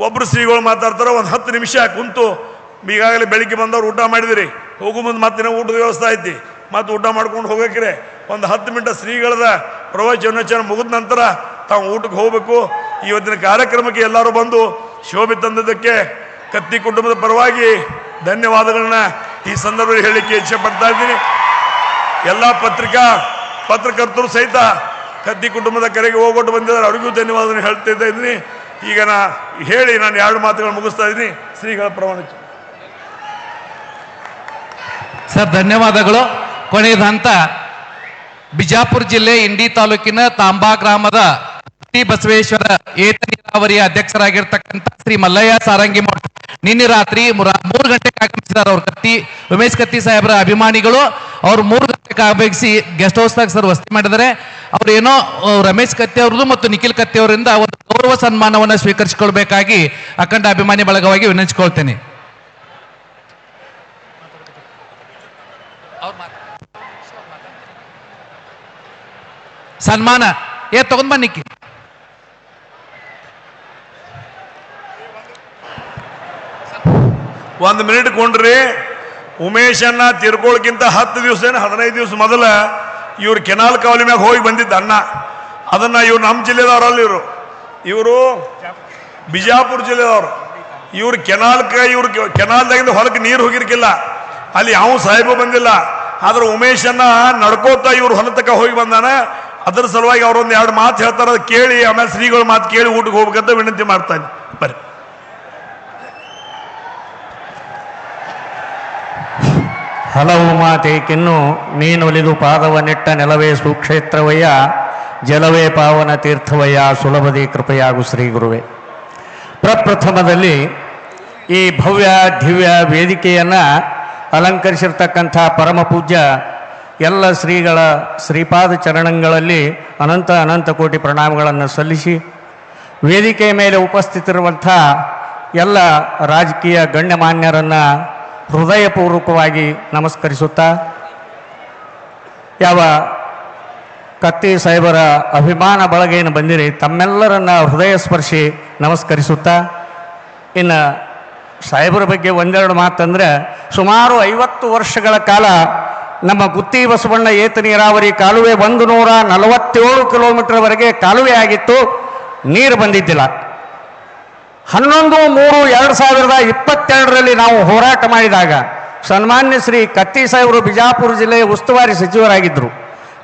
ಒಬ್ಬರು ಶ್ರೀಗಳು ಮಾತಾಡ್ತಾರೆ, ಒಂದು 10 ನಿಮಿಷ ಕುಂತು ಈಗಾಗಲೇ ಬೆಳಿಗ್ಗೆ ಬಂದವ್ರು ಊಟ ಮಾಡಿದಿರಿ, ಹೋಗೋ ಮುಂದೆ ಮತ್ತೆ ಊಟದ ವ್ಯವಸ್ಥೆ ಐತಿ, ಮತ್ತು ಊಟ ಮಾಡ್ಕೊಂಡು ಹೋಗಕ್ರೆ ಒಂದು 10 ಮಿನಿಟ್ ಶ್ರೀಗಳದ ಪ್ರವಚನ ಮುಗಿದ ನಂತರ ತಾವು ಊಟಕ್ಕೆ ಹೋಗಬೇಕು. ಇವತ್ತಿನ ಕಾರ್ಯಕ್ರಮಕ್ಕೆ ಎಲ್ಲರೂ ಬಂದು ಶೋಭೆ ತಂದದಕ್ಕೆ ಕತ್ತಿ ಕುಟುಂಬದ ಪರವಾಗಿ ಧನ್ಯವಾದಗಳನ್ನ ಈ ಸಂದರ್ಭದಲ್ಲಿ ಹೇಳಲಿಕ್ಕೆ ಇಚ್ಛೆ ಪಡ್ತಾ ಇದ್ದೀನಿ. ಎಲ್ಲ ಪತ್ರಕರ್ತರು ಸಹಿತ ಕತ್ತಿ ಕುಟುಂಬದ ಕರೆಗೆ ಹೋಗೊಟ್ಟು ಬಂದಿದ್ದಾರೆ, ಅವರಿಗೂ ಧನ್ಯವಾದ ಹೇಳ್ತಾ ಇದ್ದೀನಿ. ಈಗ ನಾನು 2 ಮಾತುಗಳು ಮುಗಿಸ್ತಾ ಇದ್ದೀನಿ. ಶ್ರೀಗಳ ಪ್ರಮಾಣ. ಸರ್ ಧನ್ಯವಾದಗಳು. ಕೊನೆಯದ ಹಂತ ಬಿಜಾಪುರ ಜಿಲ್ಲೆ ಇಂಡಿ ತಾಲೂಕಿನ ತಾಂಬಾ ಗ್ರಾಮದ ಶ್ರೀ ಬಸವೇಶ್ವರ ಏತ ನೀರಾವರಿಯ ಅಧ್ಯಕ್ಷರಾಗಿರ್ತಕ್ಕಂಥ ಶ್ರೀ ಮಲ್ಲಯ್ಯ ಸಾರಂಗಿ ಮಠ ನಿನ್ನೆ ರಾತ್ರಿ 3 ಗಂಟೆಗೆ ಆಗಮಿಸಿದ್ದಾರೆ. ಅವ್ರ ಉಮೇಶ್ ಕತ್ತಿ ಸಾಹೇಬರ ಅಭಿಮಾನಿಗಳು ಅವ್ರು 3 ಗಂಟೆಗೆ ಆಗಮಿಸಿ ಗೆಸ್ಟ್ ಹೌಸ್ದಾಗ ಸರ್ ವಸತಿ ಮಾಡಿದ್ದಾರೆ. ಅವ್ರು ಏನೋ ರಮೇಶ್ ಕತ್ತಿ ಅವ್ರದ್ದು ಮತ್ತು ನಿಖಿಲ್ ಕತ್ತಿ ಅವರಿಂದ ಒಂದು ಗೌರವ ಸನ್ಮಾನವನ್ನು ಸ್ವೀಕರಿಸಿಕೊಳ್ಬೇಕಾಗಿ ಅಖಂಡ ಅಭಿಮಾನಿ ಬಳಗವಾಗಿ ವಿನಂತಿಸಿಕೊಳ್ತೇನೆ. ಸನ್ಮಾನ ತಗೊಂಡ್ ಬನ್ನಿಕ್ಕಿ. ಒಂದು ಮಿನಿಟ್ ಕೊಂಡ್ರಿ. ಉಮೇಶನ್ನ ತೀರ್ಕೊಳ್ಳೋಕ್ಕಿಂತ 10 ದಿವಸ 15 ದಿವಸ ಮೊದಲ ಇವ್ರು ಕೆನಾಲ್ ಕಾವಲಿ ಮ್ಯಾಗ ಹೋಗಿ ಬಂದಿದ್ದ ಅಣ್ಣ. ಅದನ್ನ ಇವ್ರು ನಮ್ಮ ಜಿಲ್ಲೆದವ್ರಲ್ಲ, ಇವರು ಬಿಜಾಪುರ ಜಿಲ್ಲೆದವ್ರು. ಇವ್ರು ಕೆನಾಲ್ದಾಗಿಂದ ಹೊಲಕ್ಕೆ ನೀರು ಹೋಗಿರ್ಕಿಲ್ಲ, ಅಲ್ಲಿ ಯಾವ ಸಾಹೇಬ ಬಂದಿಲ್ಲ. ಆದ್ರೆ ಉಮೇಶನ್ನ ನಡ್ಕೋತಾ ಇವ್ರು ಹೊಲ ತಕ ಹೋಗಿ ಬಂದಾನ. ಅದರ ಸಲುವಾಗಿ ಅವ್ರೊಂದು 2 ಮಾತು ಹೇಳ್ತಾರ, ಅದು ಕೇಳಿ ಆಮೇಲೆ ಶ್ರೀಗಳ ಮಾತು ಕೇಳಿ ಊಟಕ್ಕೆ ಹೋಗ್ಬೇಕಂತ ವಿನಂತಿ ಮಾಡ್ತಾನೆ. ಬರ್ರಿ. ಹಲವು ಮಾತೇಕಿನ್ನು ನೀನೊಲಿದು ಪಾದವನಿಟ್ಟ ನೆಲವೇ ಸುಕ್ಷೇತ್ರವಯ್ಯ, ಜಲವೇ ಪಾವನ ತೀರ್ಥವಯ್ಯ, ಸುಲಭದಿ ಕೃಪೆಯಾಗು ಶ್ರೀ ಗುರುವೆ. ಪ್ರಪ್ರಥಮದಲ್ಲಿ ಈ ಭವ್ಯ ದಿವ್ಯ ವೇದಿಕೆಯನ್ನು ಅಲಂಕರಿಸಿರ್ತಕ್ಕಂಥ ಪರಮ ಪೂಜ್ಯ ಎಲ್ಲ ಶ್ರೀಗಳ ಶ್ರೀಪಾದ ಚರಣಗಳಲ್ಲಿ ಅನಂತ ಅನಂತ ಕೋಟಿ ಪ್ರಣಾಮಗಳನ್ನು ಸಲ್ಲಿಸಿ, ವೇದಿಕೆಯ ಮೇಲೆ ಉಪಸ್ಥಿತರಿರುವಂಥ ಎಲ್ಲ ರಾಜಕೀಯ ಗಣ್ಯಮಾನ್ಯರನ್ನು ಹೃದಯಪೂರ್ವಕವಾಗಿ ನಮಸ್ಕರಿಸುತ್ತಾ, ಯಾವ ಕತ್ತಿ ಸಾಹೇಬರ ಅಭಿಮಾನ ಬಳಗ ಏನು ಬಂದಿರಿ ತಮ್ಮೆಲ್ಲರನ್ನ ಹೃದಯ ಸ್ಪರ್ಶಿ ನಮಸ್ಕರಿಸುತ್ತಾ, ಇನ್ನು ಸಾಹೇಬರ ಬಗ್ಗೆ 1-2 ಮಾತಂದರೆ, ಸುಮಾರು 50 ವರ್ಷಗಳ ಕಾಲ ನಮ್ಮ ಗುತ್ತಿ ಬಸವಣ್ಣ ಏತ ನೀರಾವರಿ ಕಾಲುವೆ 147 ಕಿಲೋಮೀಟರ್ವರೆಗೆ ಕಾಲುವೆ ಆಗಿತ್ತು, ನೀರು ಬಂದಿದ್ದಿಲ್ಲ. 11/3/2022ರಲ್ಲಿ ನಾವು ಹೋರಾಟ ಮಾಡಿದಾಗ ಸನ್ಮಾನ್ಯ ಶ್ರೀ ಕತ್ತಿ ಸಾಹೇಬರು ಬಿಜಾಪುರ ಜಿಲ್ಲೆಯ ಉಸ್ತುವಾರಿ ಸಚಿವರಾಗಿದ್ದರು.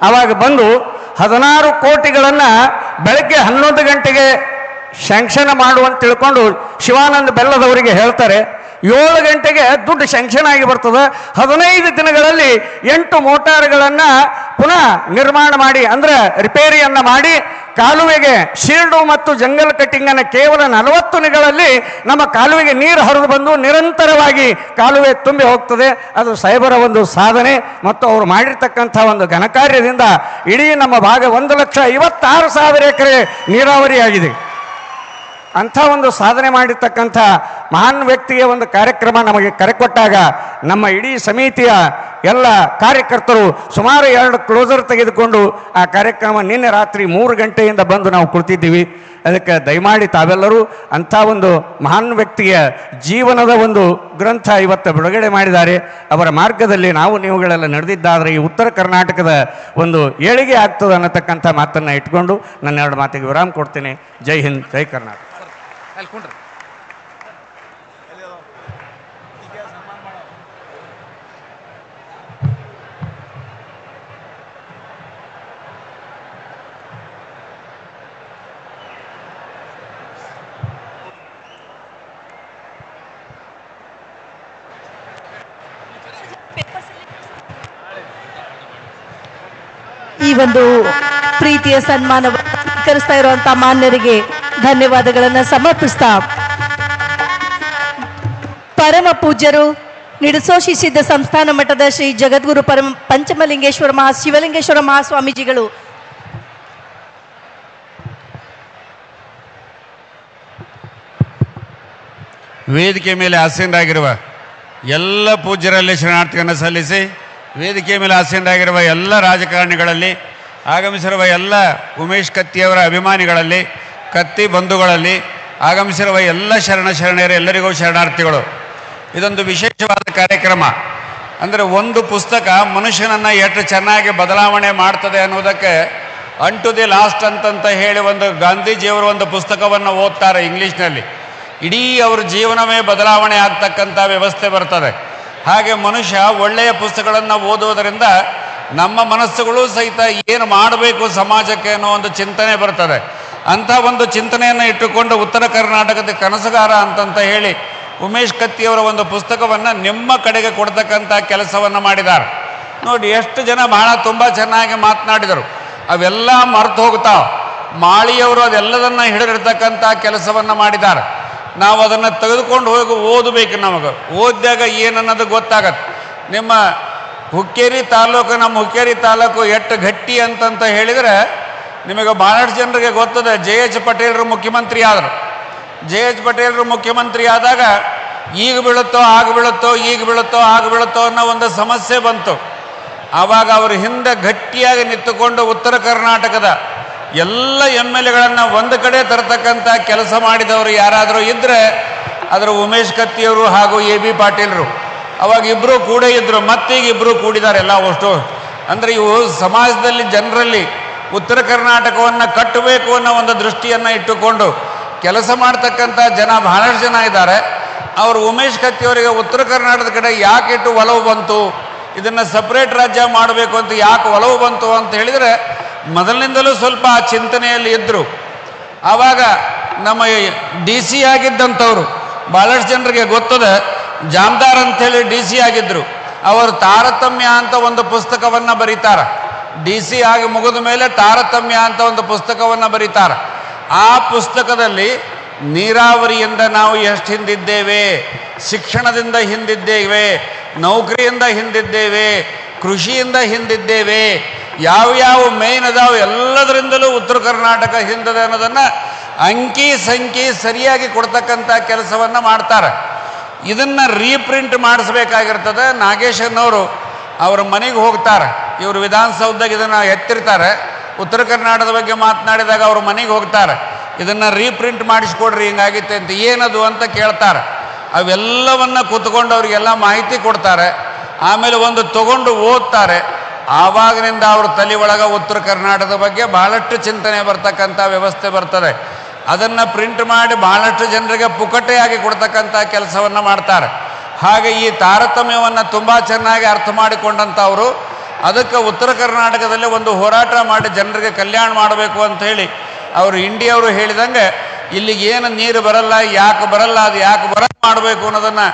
ಆವಾಗ ಬಂದು 16 ಕೋಟಿಗಳನ್ನು ಬೆಳಗ್ಗೆ 11 ಗಂಟೆಗೆ ಶಾಂಕ್ಷನ್ ಮಾಡುವಂತ ತಿಳ್ಕೊಂಡು ಶಿವಾನಂದ ಬೆಲ್ಲದವರಿಗೆ ಹೇಳ್ತಾರೆ. 7 ಗಂಟೆಗೆ ದುಡ್ಡು ಶಾಂಕ್ಷನ್ ಆಗಿ ಬರ್ತದೆ. 15 ದಿನಗಳಲ್ಲಿ 8 ಮೋಟಾರ್ಗಳನ್ನು ಪುನಃ ನಿರ್ಮಾಣ ಮಾಡಿ, ಅಂದರೆ ರಿಪೇರಿಯನ್ನು ಮಾಡಿ, ಕಾಲುವೆಗೆ ಶೀಲ್ಡು ಮತ್ತು ಜಂಗಲ್ ಕಟ್ಟಿಂಗನ್ನು ಕೇವಲ 40 ದಿನಗಳಲ್ಲಿ ನಮ್ಮ ಕಾಲುವೆಗೆ ನೀರು ಹರಿದು ಬಂದು ನಿರಂತರವಾಗಿ ಕಾಲುವೆ ತುಂಬಿ ಹೋಗ್ತದೆ. ಅದು ಸಾಹೇಬರ ಒಂದು ಸಾಧನೆ ಮತ್ತು ಅವರು ಮಾಡಿರ್ತಕ್ಕಂಥ ಒಂದು ಘನಕಾರ್ಯದಿಂದ ಇಡೀ ನಮ್ಮ ಭಾಗ 1,56,000 ಎಕರೆ ನೀರಾವರಿ ಆಗಿದೆ. ಅಂಥ ಒಂದು ಸಾಧನೆ ಮಾಡಿರ್ತಕ್ಕಂಥ ಮಹಾನ್ ವ್ಯಕ್ತಿಯ ಒಂದು ಕಾರ್ಯಕ್ರಮ ನಮಗೆ ಕರೆ ಕೊಟ್ಟಾಗ ನಮ್ಮ ಇಡೀ ಸಮಿತಿಯ ಎಲ್ಲ ಕಾರ್ಯಕರ್ತರು ಸುಮಾರು 2 ಕ್ಲೋಸರ್ ತೆಗೆದುಕೊಂಡು ಆ ಕಾರ್ಯಕ್ರಮ ನಿನ್ನೆ ರಾತ್ರಿ 3 ಗಂಟೆಯಿಂದ ಬಂದು ನಾವು ಕುಳಿತಿದ್ದೀವಿ. ಅದಕ್ಕೆ ದಯಮಾಡಿ ತಾವೆಲ್ಲರೂ ಅಂಥ ಒಂದು ಮಹಾನ್ ವ್ಯಕ್ತಿಯ ಜೀವನದ ಒಂದು ಗ್ರಂಥ ಇವತ್ತು ಬಿಡುಗಡೆ ಮಾಡಿದ್ದಾರೆ. ಅವರ ಮಾರ್ಗದಲ್ಲಿ ನಾವು ನೀವುಗಳೆಲ್ಲ ನಡೆದಿದ್ದಾದರೆ ಈ ಉತ್ತರ ಕರ್ನಾಟಕದ ಒಂದು ಏಳಿಗೆ ಆಗ್ತದೆ ಅನ್ನತಕ್ಕಂಥ ಮಾತನ್ನು ಇಟ್ಕೊಂಡು ನನ್ನ 2 ಮಾತಿಗೆ ವಿರಾಮ ಕೊಡ್ತೇನೆ. ಜೈ ಹಿಂದ್, ಜೈ ಕರ್ನಾಟಕ. ಈ ಒಂದು ಪ್ರೀತಿಯ ಸನ್ಮಾನವನ್ನು ಸ್ವೀಕರಿಸ್ತಾ ಇರುವಂತಹ ಮಾನ್ಯರಿಗೆ ಧನ್ಯವಾದಗಳನ್ನು ಸಮರ್ಪಿಸ್ತಾ ಪರಮ ಪೂಜ್ಯರು ನಿಡಸೋಶಿ ಸಿದ್ಧ ಸಂಸ್ಥಾನ ಮಠದ ಶ್ರೀ ಜಗದ್ಗುರು ಪಂಚಮಲಿಂಗೇಶ್ವರ ಶಿವಲಿಂಗೇಶ್ವರ ಮಹಾಸ್ವಾಮೀಜಿಗಳು ವೇದಿಕೆ ಮೇಲೆ ಆಸೀನರಾಗಿರುವ ಎಲ್ಲ ಪೂಜ್ಯರಲ್ಲಿ ಶರಣಾರ್ಥಿಯನ್ನು ಸಲ್ಲಿಸಿ, ವೇದಿಕೆ ಮೇಲೆ ಆಸೀನರಾಗಿರುವ ಎಲ್ಲ ರಾಜಕಾರಣಿಗಳಲ್ಲಿ, ಆಗಮಿಸಿರುವ ಎಲ್ಲ ಉಮೇಶ್ ಕತ್ತಿಯವರ ಅಭಿಮಾನಿಗಳಲ್ಲಿ, ಕತ್ತಿ ಬಂಧುಗಳಲ್ಲಿ, ಆಗಮಿಸಿರುವ ಎಲ್ಲ ಶರಣೆಯರು ಎಲ್ಲರಿಗೂ ಶರಣಾರ್ಥಿಗಳು. ಇದೊಂದು ವಿಶೇಷವಾದ ಕಾರ್ಯಕ್ರಮ. ಅಂದರೆ ಒಂದು ಪುಸ್ತಕ ಮನುಷ್ಯನನ್ನು ಎಷ್ಟು ಚೆನ್ನಾಗಿ ಬದಲಾವಣೆ ಮಾಡ್ತದೆ ಅನ್ನೋದಕ್ಕೆ ಅಂಟು ದಿ ಲಾಸ್ಟ್ ಅಂತಂತ ಹೇಳಿ ಒಂದು ಗಾಂಧೀಜಿಯವರು ಒಂದು ಪುಸ್ತಕವನ್ನು ಓದ್ತಾರೆ ಇಂಗ್ಲೀಷ್ನಲ್ಲಿ. ಇಡೀ ಅವ್ರ ಜೀವನವೇ ಬದಲಾವಣೆ ಆಗ್ತಕ್ಕಂಥ ವ್ಯವಸ್ಥೆ ಬರ್ತದೆ. ಹಾಗೆ ಮನುಷ್ಯ ಒಳ್ಳೆಯ ಪುಸ್ತಕಗಳನ್ನು ಓದುವುದರಿಂದ ನಮ್ಮ ಮನಸ್ಸುಗಳು ಸಹಿತ ಏನು ಮಾಡಬೇಕು ಸಮಾಜಕ್ಕೆ ಅನ್ನೋ ಒಂದು ಚಿಂತನೆ ಬರ್ತದೆ. ಅಂಥ ಒಂದು ಚಿಂತನೆಯನ್ನು ಇಟ್ಟುಕೊಂಡು ಉತ್ತರ ಕರ್ನಾಟಕದ ಕನಸುಗಾರ ಅಂತಂತ ಹೇಳಿ ಉಮೇಶ್ ಕತ್ತಿಯವರ ಒಂದು ಪುಸ್ತಕವನ್ನು ನಿಮ್ಮ ಕಡೆಗೆ ಕೊಡ್ತಕ್ಕಂಥ ಕೆಲಸವನ್ನು ಮಾಡಿದ್ದಾರೆ. ನೋಡಿ ಎಷ್ಟು ಜನ ಬಹಳ ತುಂಬ ಚೆನ್ನಾಗಿ ಮಾತನಾಡಿದರು. ಅವೆಲ್ಲ ಮರೆತು ಹೋಗ್ತಾವೆ. ಮಾಳಿಯವರು ಅದೆಲ್ಲದನ್ನು ಹಿಡಿದಿರ್ತಕ್ಕಂಥ ಕೆಲಸವನ್ನು ಮಾಡಿದ್ದಾರೆ. ನಾವು ಅದನ್ನು ತೆಗೆದುಕೊಂಡು ಹೋಗಿ ಓದಬೇಕು. ನಮಗೆ ಓದಿದಾಗ ಏನನ್ನೋದು ಗೊತ್ತಾಗತ್ತೆ. ನಿಮ್ಮ ಹುಕ್ಕೇರಿ ತಾಲೂಕು, ನಮ್ಮ ಹುಕ್ಕೇರಿ ತಾಲೂಕು ಎಷ್ಟು ಗಟ್ಟಿ ಅಂತಂತ ಹೇಳಿದರೆ ನಿಮಗೆ ಭಾಳಷ್ಟು ಜನರಿಗೆ ಗೊತ್ತದೆ. JH ಪಟೇಲರು ಮುಖ್ಯಮಂತ್ರಿ ಆದರು. JH ಪಟೇಲರು ಮುಖ್ಯಮಂತ್ರಿ ಆದಾಗ ಈಗ ಬೀಳುತ್ತೋ ಆಗ ಬೀಳುತ್ತೋ, ಈಗ ಬೀಳುತ್ತೋ ಆಗ ಬೀಳುತ್ತೋ ಅನ್ನೋ ಒಂದು ಸಮಸ್ಯೆ ಬಂತು. ಆವಾಗ ಅವರು ಹಿಂದೆ ಗಟ್ಟಿಯಾಗಿ ನಿಂತುಕೊಂಡು ಉತ್ತರ ಕರ್ನಾಟಕದ ಎಲ್ಲ MLAಗಳನ್ನು ಒಂದು ಕಡೆ ತರತಕ್ಕಂಥ ಕೆಲಸ ಮಾಡಿದವರು ಯಾರಾದರೂ ಇದ್ದರೆ ಅದರ ಉಮೇಶ್ ಕತ್ತಿಯವರು ಹಾಗೂ AB ಪಾಟೀಲರು. ಅವಾಗ ಇಬ್ಬರು ಕೂಡ ಇದ್ದರು, ಮತ್ತೀಗ ಇಬ್ಬರು ಕೂಡಿದ್ದಾರೆ ಎಲ್ಲ ಅಷ್ಟು. ಅಂದರೆ ಇವು ಸಮಾಜದಲ್ಲಿ ಜನರಲ್ಲಿ ಉತ್ತರ ಕರ್ನಾಟಕವನ್ನು ಕಟ್ಟಬೇಕು ಅನ್ನೋ ಒಂದು ದೃಷ್ಟಿಯನ್ನು ಇಟ್ಟುಕೊಂಡು ಕೆಲಸ ಮಾಡ್ತಕ್ಕಂಥ ಜನ ಬಹಳಷ್ಟು ಜನ ಇದ್ದಾರೆ. ಅವರು ಉಮೇಶ್ ಕತ್ತಿಯವರಿಗೆ ಉತ್ತರ ಕರ್ನಾಟಕದ ಕಡೆ ಯಾಕೆ ಇಟ್ಟು ಒಲವು ಬಂತು, ಇದನ್ನು ಸಪ್ರೇಟ್ ರಾಜ್ಯ ಮಾಡಬೇಕು ಅಂತ ಯಾಕೆ ಒಲವು ಬಂತು ಅಂತ ಹೇಳಿದರೆ ಮೊದಲಿನಿಂದಲೂ ಸ್ವಲ್ಪ ಆ ಚಿಂತನೆಯಲ್ಲಿ ಇದ್ದರು. ಆವಾಗ ನಮ್ಮ DC ಆಗಿದ್ದಂಥವ್ರು ಭಾಳಷ್ಟು ಜನರಿಗೆ ಗೊತ್ತದೆ. ಜಾಮದಾರ್ ಅಂಥೇಳಿ DC ಆಗಿದ್ದರು. ಅವರು ತಾರತಮ್ಯ ಅಂತ ಒಂದು ಪುಸ್ತಕವನ್ನು ಬರೀತಾರೆ. DC ಆಗಿ ಮುಗಿದ ಮೇಲೆ ತಾರತಮ್ಯ ಅಂತ ಒಂದು ಪುಸ್ತಕವನ್ನು ಬರೀತಾರೆ. ಆ ಪುಸ್ತಕದಲ್ಲಿ ನೀರಾವರಿಯಿಂದ ನಾವು ಎಷ್ಟು ಹಿಂದಿದ್ದೇವೆ, ಶಿಕ್ಷಣದಿಂದ ಹಿಂದಿದ್ದೇವೆ, ನೌಕರಿಯಿಂದ ಹಿಂದಿದ್ದೇವೆ, ಕೃಷಿಯಿಂದ ಹಿಂದಿದ್ದೇವೆ, ಯಾವ್ಯಾವ ಮೇನ್ ಅದಾವ ಎಲ್ಲದರಿಂದಲೂ ಉತ್ತರ ಕರ್ನಾಟಕ ಹಿಂದಿದೆ ಅನ್ನೋದನ್ನು ಅಂಕಿ ಸಂಖ್ಯೆ ಸರಿಯಾಗಿ ಕೊಡ್ತಕ್ಕಂಥ ಕೆಲಸವನ್ನು ಮಾಡ್ತಾರೆ. ಇದನ್ನು ರೀಪ್ರಿಂಟ್ ಮಾಡಿಸ್ಬೇಕಾಗಿರ್ತದೆ. ನಾಗೇಶನ್ನವರು ಅವ್ರ ಮನೆಗೆ ಹೋಗ್ತಾರೆ. ಇವರು ವಿಧಾನಸೌಧದಾಗ ಇದನ್ನು ಎತ್ತಿರ್ತಾರೆ. ಉತ್ತರ ಕರ್ನಾಟಕದ ಬಗ್ಗೆ ಮಾತನಾಡಿದಾಗ ಅವ್ರ ಮನೆಗೆ ಹೋಗ್ತಾರೆ. ಇದನ್ನು ರೀಪ್ರಿಂಟ್ ಮಾಡಿಸ್ಕೊಡ್ರಿ, ಹಿಂಗಾಗಿತ್ತೆ ಅಂತ. ಏನದು ಅಂತ ಕೇಳ್ತಾರೆ. ಅವೆಲ್ಲವನ್ನು ಕೂತ್ಕೊಂಡು ಅವರಿಗೆಲ್ಲ ಮಾಹಿತಿ ಕೊಡ್ತಾರೆ. ಆಮೇಲೆ ಒಂದು ತಗೊಂಡು ಓದ್ತಾರೆ. ಆವಾಗಿನಿಂದ ಅವ್ರ ತಲೆ ಒಳಗೆ ಉತ್ತರ ಕರ್ನಾಟಕದ ಬಗ್ಗೆ ಭಾಳಷ್ಟು ಚಿಂತನೆ ಬರ್ತಕ್ಕಂಥ ವ್ಯವಸ್ಥೆ ಬರ್ತದೆ. ಅದನ್ನು ಪ್ರಿಂಟ್ ಮಾಡಿ ಭಾಳಷ್ಟು ಜನರಿಗೆ ಪುಕಟೆಯಾಗಿ ಕೊಡ್ತಕ್ಕಂಥ ಕೆಲಸವನ್ನು ಮಾಡ್ತಾರೆ. ಹಾಗೆ ಈ ತಾರತಮ್ಯವನ್ನು ತುಂಬ ಚೆನ್ನಾಗಿ ಅರ್ಥ ಮಾಡಿಕೊಂಡಂಥವರು ಅದಕ್ಕೆ ಉತ್ತರ ಕರ್ನಾಟಕದಲ್ಲಿ ಒಂದು ಹೋರಾಟ ಮಾಡಿ ಜನರಿಗೆ ಕಲ್ಯಾಣ ಮಾಡಬೇಕು ಅಂತ ಹೇಳಿ ಅವರು ಇಂಡಿಯವರು ಹೇಳಿದಂಗೆ ಇಲ್ಲಿಗೆ ಏನು ನೀರು ಬರಲ್ಲ, ಯಾಕೆ ಬರಲ್ಲ, ಅದು ಯಾಕೆ ಮಾಡಬೇಕು ಅನ್ನೋದನ್ನು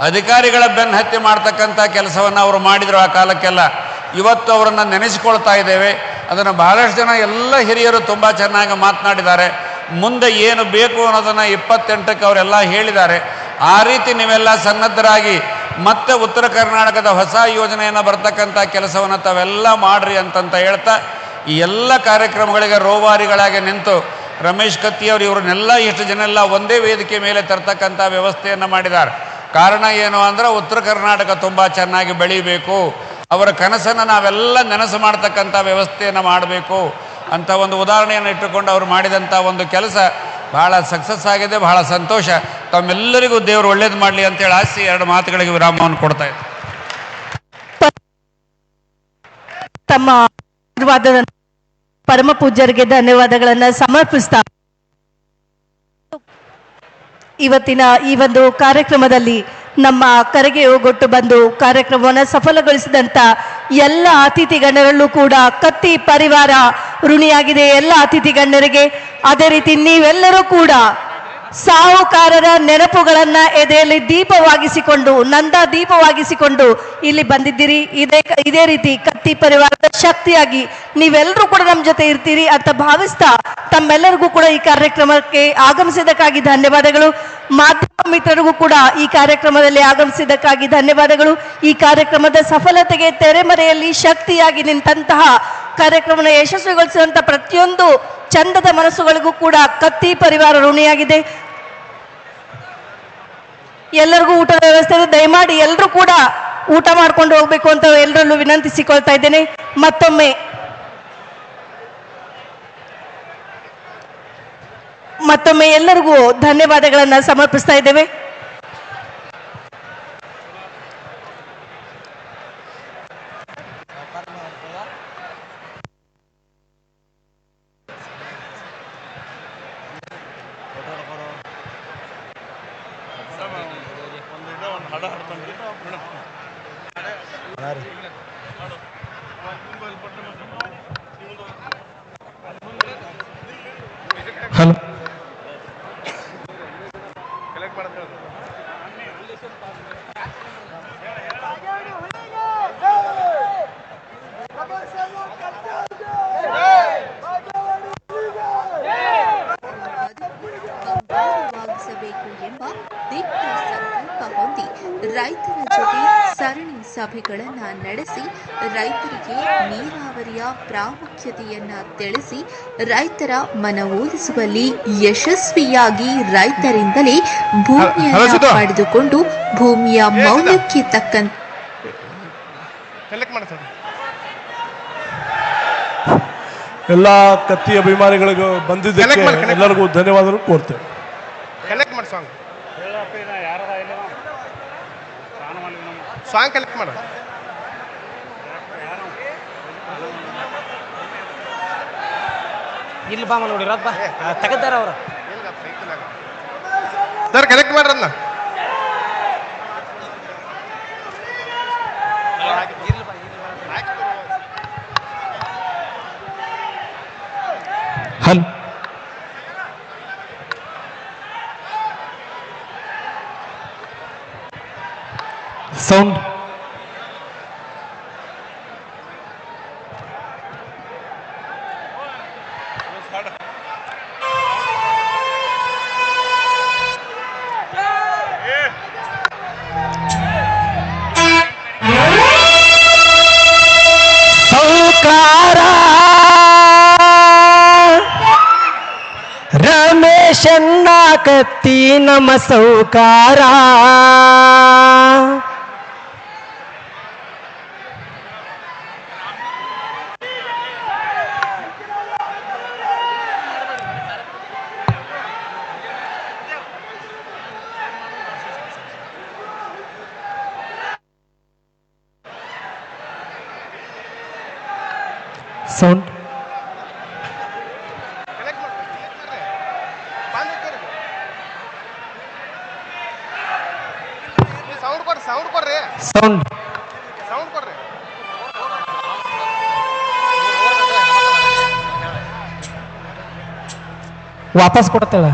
ಅಧಿಕಾರಿಗಳ ಬೆನ್ನು ಹತ್ಯೆ ಮಾಡ್ತಕ್ಕಂಥ ಕೆಲಸವನ್ನು ಅವರು ಮಾಡಿದರು ಆ ಕಾಲಕ್ಕೆಲ್ಲ. ಇವತ್ತು ಅವರನ್ನು ನೆನೆಸಿಕೊಳ್ತಾ ಇದ್ದೇವೆ. ಅದನ್ನು ಬಹಳಷ್ಟು ಜನ ಎಲ್ಲ ಹಿರಿಯರು ತುಂಬ ಚೆನ್ನಾಗಿ ಮಾತನಾಡಿದ್ದಾರೆ. ಮುಂದೆ ಏನು ಬೇಕು ಅನ್ನೋದನ್ನು 28ಕ್ಕೆ ಅವರೆಲ್ಲ ಹೇಳಿದ್ದಾರೆ. ಆ ರೀತಿ ನೀವೆಲ್ಲ ಸನ್ನದ್ಧರಾಗಿ ಮತ್ತೆ ಉತ್ತರ ಕರ್ನಾಟಕದ ಹೊಸ ಯೋಜನೆಯನ್ನು ಬರ್ತಕ್ಕಂಥ ಕೆಲಸವನ್ನು ತಾವೆಲ್ಲ ಮಾಡ್ರಿ ಅಂತಂತ ಹೇಳ್ತಾ ಈ ಎಲ್ಲ ಕಾರ್ಯಕ್ರಮಗಳಿಗೆ ರೋವಾರಿಗಳಾಗಿ ನಿಂತು ರಮೇಶ್ ಕತ್ತಿಯವರು ಇವ್ರನ್ನೆಲ್ಲ ಇಷ್ಟು ಜನ ಎಲ್ಲ ಒಂದೇ ವೇದಿಕೆ ಮೇಲೆ ತರ್ತಕ್ಕಂಥ ವ್ಯವಸ್ಥೆಯನ್ನು ಮಾಡಿದ್ದಾರೆ. ಕಾರಣ ಏನು ಅಂದರೆ ಉತ್ತರ ಕರ್ನಾಟಕ ತುಂಬ ಚೆನ್ನಾಗಿ ಬೆಳೀಬೇಕು, ಅವರ ಕನಸನ್ನು ನಾವೆಲ್ಲ ನೆನಸು ಮಾಡ್ತಕ್ಕಂಥ ವ್ಯವಸ್ಥೆಯನ್ನು ಮಾಡಬೇಕು ಅಂತ ಒಂದು ಉದಾಹರಣೆಯನ್ನು ಇಟ್ಟುಕೊಂಡು ಅವರು ಮಾಡಿದಂಥ ಒಂದು ಕೆಲಸ ಬಹಳ ಸಕ್ಸಸ್ ಆಗಿದೆ. ಬಹಳ ಸಂತೋಷ. ತಮ್ಮೆಲ್ಲರಿಗೂ ದೇವರು ಒಳ್ಳೇದು ಮಾಡಲಿ ಅಂತೇಳಿ ಆಸಿ 2 ಮಾತುಗಳಿಗೆ ವಿರಾಮವನ್ನು ಕೊಡ್ತಾ ಇದ್ದಾರೆ. ತಮ್ಮ ಆಶೀರ್ವಾದದ ಪರಮ ಪೂಜ್ಯರಿಗೆ ಧನ್ಯವಾದಗಳನ್ನು ಸಮರ್ಪಿಸ್ತಾ ಇವತ್ತಿನ ಈ ಒಂದು ಕಾರ್ಯಕ್ರಮದಲ್ಲಿ ನಮ್ಮ ಕರೆಗೆ ಹೋಗೊಟ್ಟು ಬಂದು ಕಾರ್ಯಕ್ರಮವನ್ನು ಸಫಲಗೊಳಿಸಿದಂಥ ಎಲ್ಲ ಅತಿಥಿ ಗಣ್ಯರಲ್ಲೂ ಕೂಡ ಕತ್ತಿ ಪರಿವಾರ ಋಣಿಯಾಗಿದೆ. ಎಲ್ಲ ಅತಿಥಿ ಗಣ್ಯರಿಗೆ ಅದೇ ರೀತಿ ನೀವೆಲ್ಲರೂ ಕೂಡ ಸಾಹುಕಾರರ ನೆನಪುಗಳನ್ನ ಎದೆಯಲ್ಲಿ ದೀಪವಾಗಿಸಿಕೊಂಡು ನಂದ ದೀಪವಾಗಿಸಿಕೊಂಡು ಇಲ್ಲಿ ಬಂದಿದ್ದೀರಿ. ಇದೇ ರೀತಿ ಕತ್ತಿ ಪರಿವಾರದ ಶಕ್ತಿಯಾಗಿ ನೀವೆಲ್ಲರೂ ಕೂಡ ನಮ್ಮ ಜೊತೆ ಇರ್ತೀರಿ ಅಂತ ಭಾವಿಸ್ತಾ ತಮ್ಮೆಲ್ಲರಿಗೂ ಕೂಡ ಈ ಕಾರ್ಯಕ್ರಮಕ್ಕೆ ಆಗಮಿಸಿದ್ದಕ್ಕಾಗಿ ಧನ್ಯವಾದಗಳು. ಮಾಧ್ಯಮ ಮಿತ್ರರಿಗೂ ಕೂಡ ಈ ಕಾರ್ಯಕ್ರಮದಲ್ಲಿ ಆಗಮಿಸಿದ್ದಕ್ಕಾಗಿ ಧನ್ಯವಾದಗಳು. ಈ ಕಾರ್ಯಕ್ರಮದ ಸಫಲತೆಗೆ ತೆರೆಮರೆಯಲ್ಲಿ ಶಕ್ತಿಯಾಗಿ ನಿಂತಹ ಕಾರ್ಯಕ್ರಮವನ್ನು ಯಶಸ್ವಿಗೊಳಿಸಿದಂಥ ಪ್ರತಿಯೊಂದು ಚಂದದ ಮನಸ್ಸುಗಳಿಗೂ ಕೂಡ ಕತ್ತಿ ಪರಿವಾರ ಋಣಿಯಾಗಿದೆ. ಎಲ್ಲರಿಗೂ ಊಟದ ವ್ಯವಸ್ಥೆ ಇದೆ. ದಯಮಾಡಿ ಎಲ್ಲರೂ ಕೂಡ ಊಟ ಮಾಡ್ಕೊಂಡು ಹೋಗ್ಬೇಕು ಅಂತ ಎಲ್ಲರಲ್ಲೂ ವಿನಂತಿಸಿಕೊಳ್ತಾ ಇದ್ದೇನೆ. ಮತ್ತೊಮ್ಮೆ ಎಲ್ಲರಿಗೂ ಧನ್ಯವಾದಗಳನ್ನು ಸಮರ್ಪಿಸ್ತಾ ಇದ್ದೇವೆ. ಹಲೋ, ಎಂಬ ದಿಟ್ಟ ಸಂಕಲ್ಪ ಹೊಂದಿ ರೈತರ ಜೊತೆ ಸರಣಿ ಸಭೆಗಳನ್ನು ನಡೆಸಿ ರೈತರಿಗೆ ನೀರಾವರಿಯ ಪ್ರಾಮುಖ್ಯತೆಯನ್ನ ತಿಳಿಸಿ ರೈತರ ಮನವೊಲಿಸುವಲ್ಲಿ ಯಶಸ್ವಿಯಾಗಿ ರೈತರಿಂದಲೇ ಭೂಮಿಯನ್ನು ಪಡೆದುಕೊಂಡು ಭೂಮಿಯ ಮೌಲ್ಯಕ್ಕೆ ತಕ್ಕಂತೆ ಎಲ್ಲ ಕತ್ತಿ ಅಭಿಮಾನಿಗಳಿಗೂ ಬಂದಿದ್ದಕ್ಕೆ ಎಲ್ಲರಿಗೂ ಧನ್ಯವಾದಗಳು ಕೋರ್ತೇವೆ. ಸಾಂಗ್ ಕಲೆಕ್ಟ್ ಮಾಡ ಇಲ್ಲಿ ಬಾ ನೋಡಿ ತೆಗದಾರ ಅವರು ಸರ್ ಕಲೆಕ್ಟ್ ಮಾಡ್ರನ್ನ ಹಲೋ, ಸೌಂಡ್ ಸೌಕಾರ ರಮೇಶನ್ನ ಕತ್ತಿ ನಮ್ಮ ಸೌಕಾರ ಸೌಂಡ್ ಸೌಂಡ್ ವಾಪಸ್ ಕೊಡ್ತೇಳ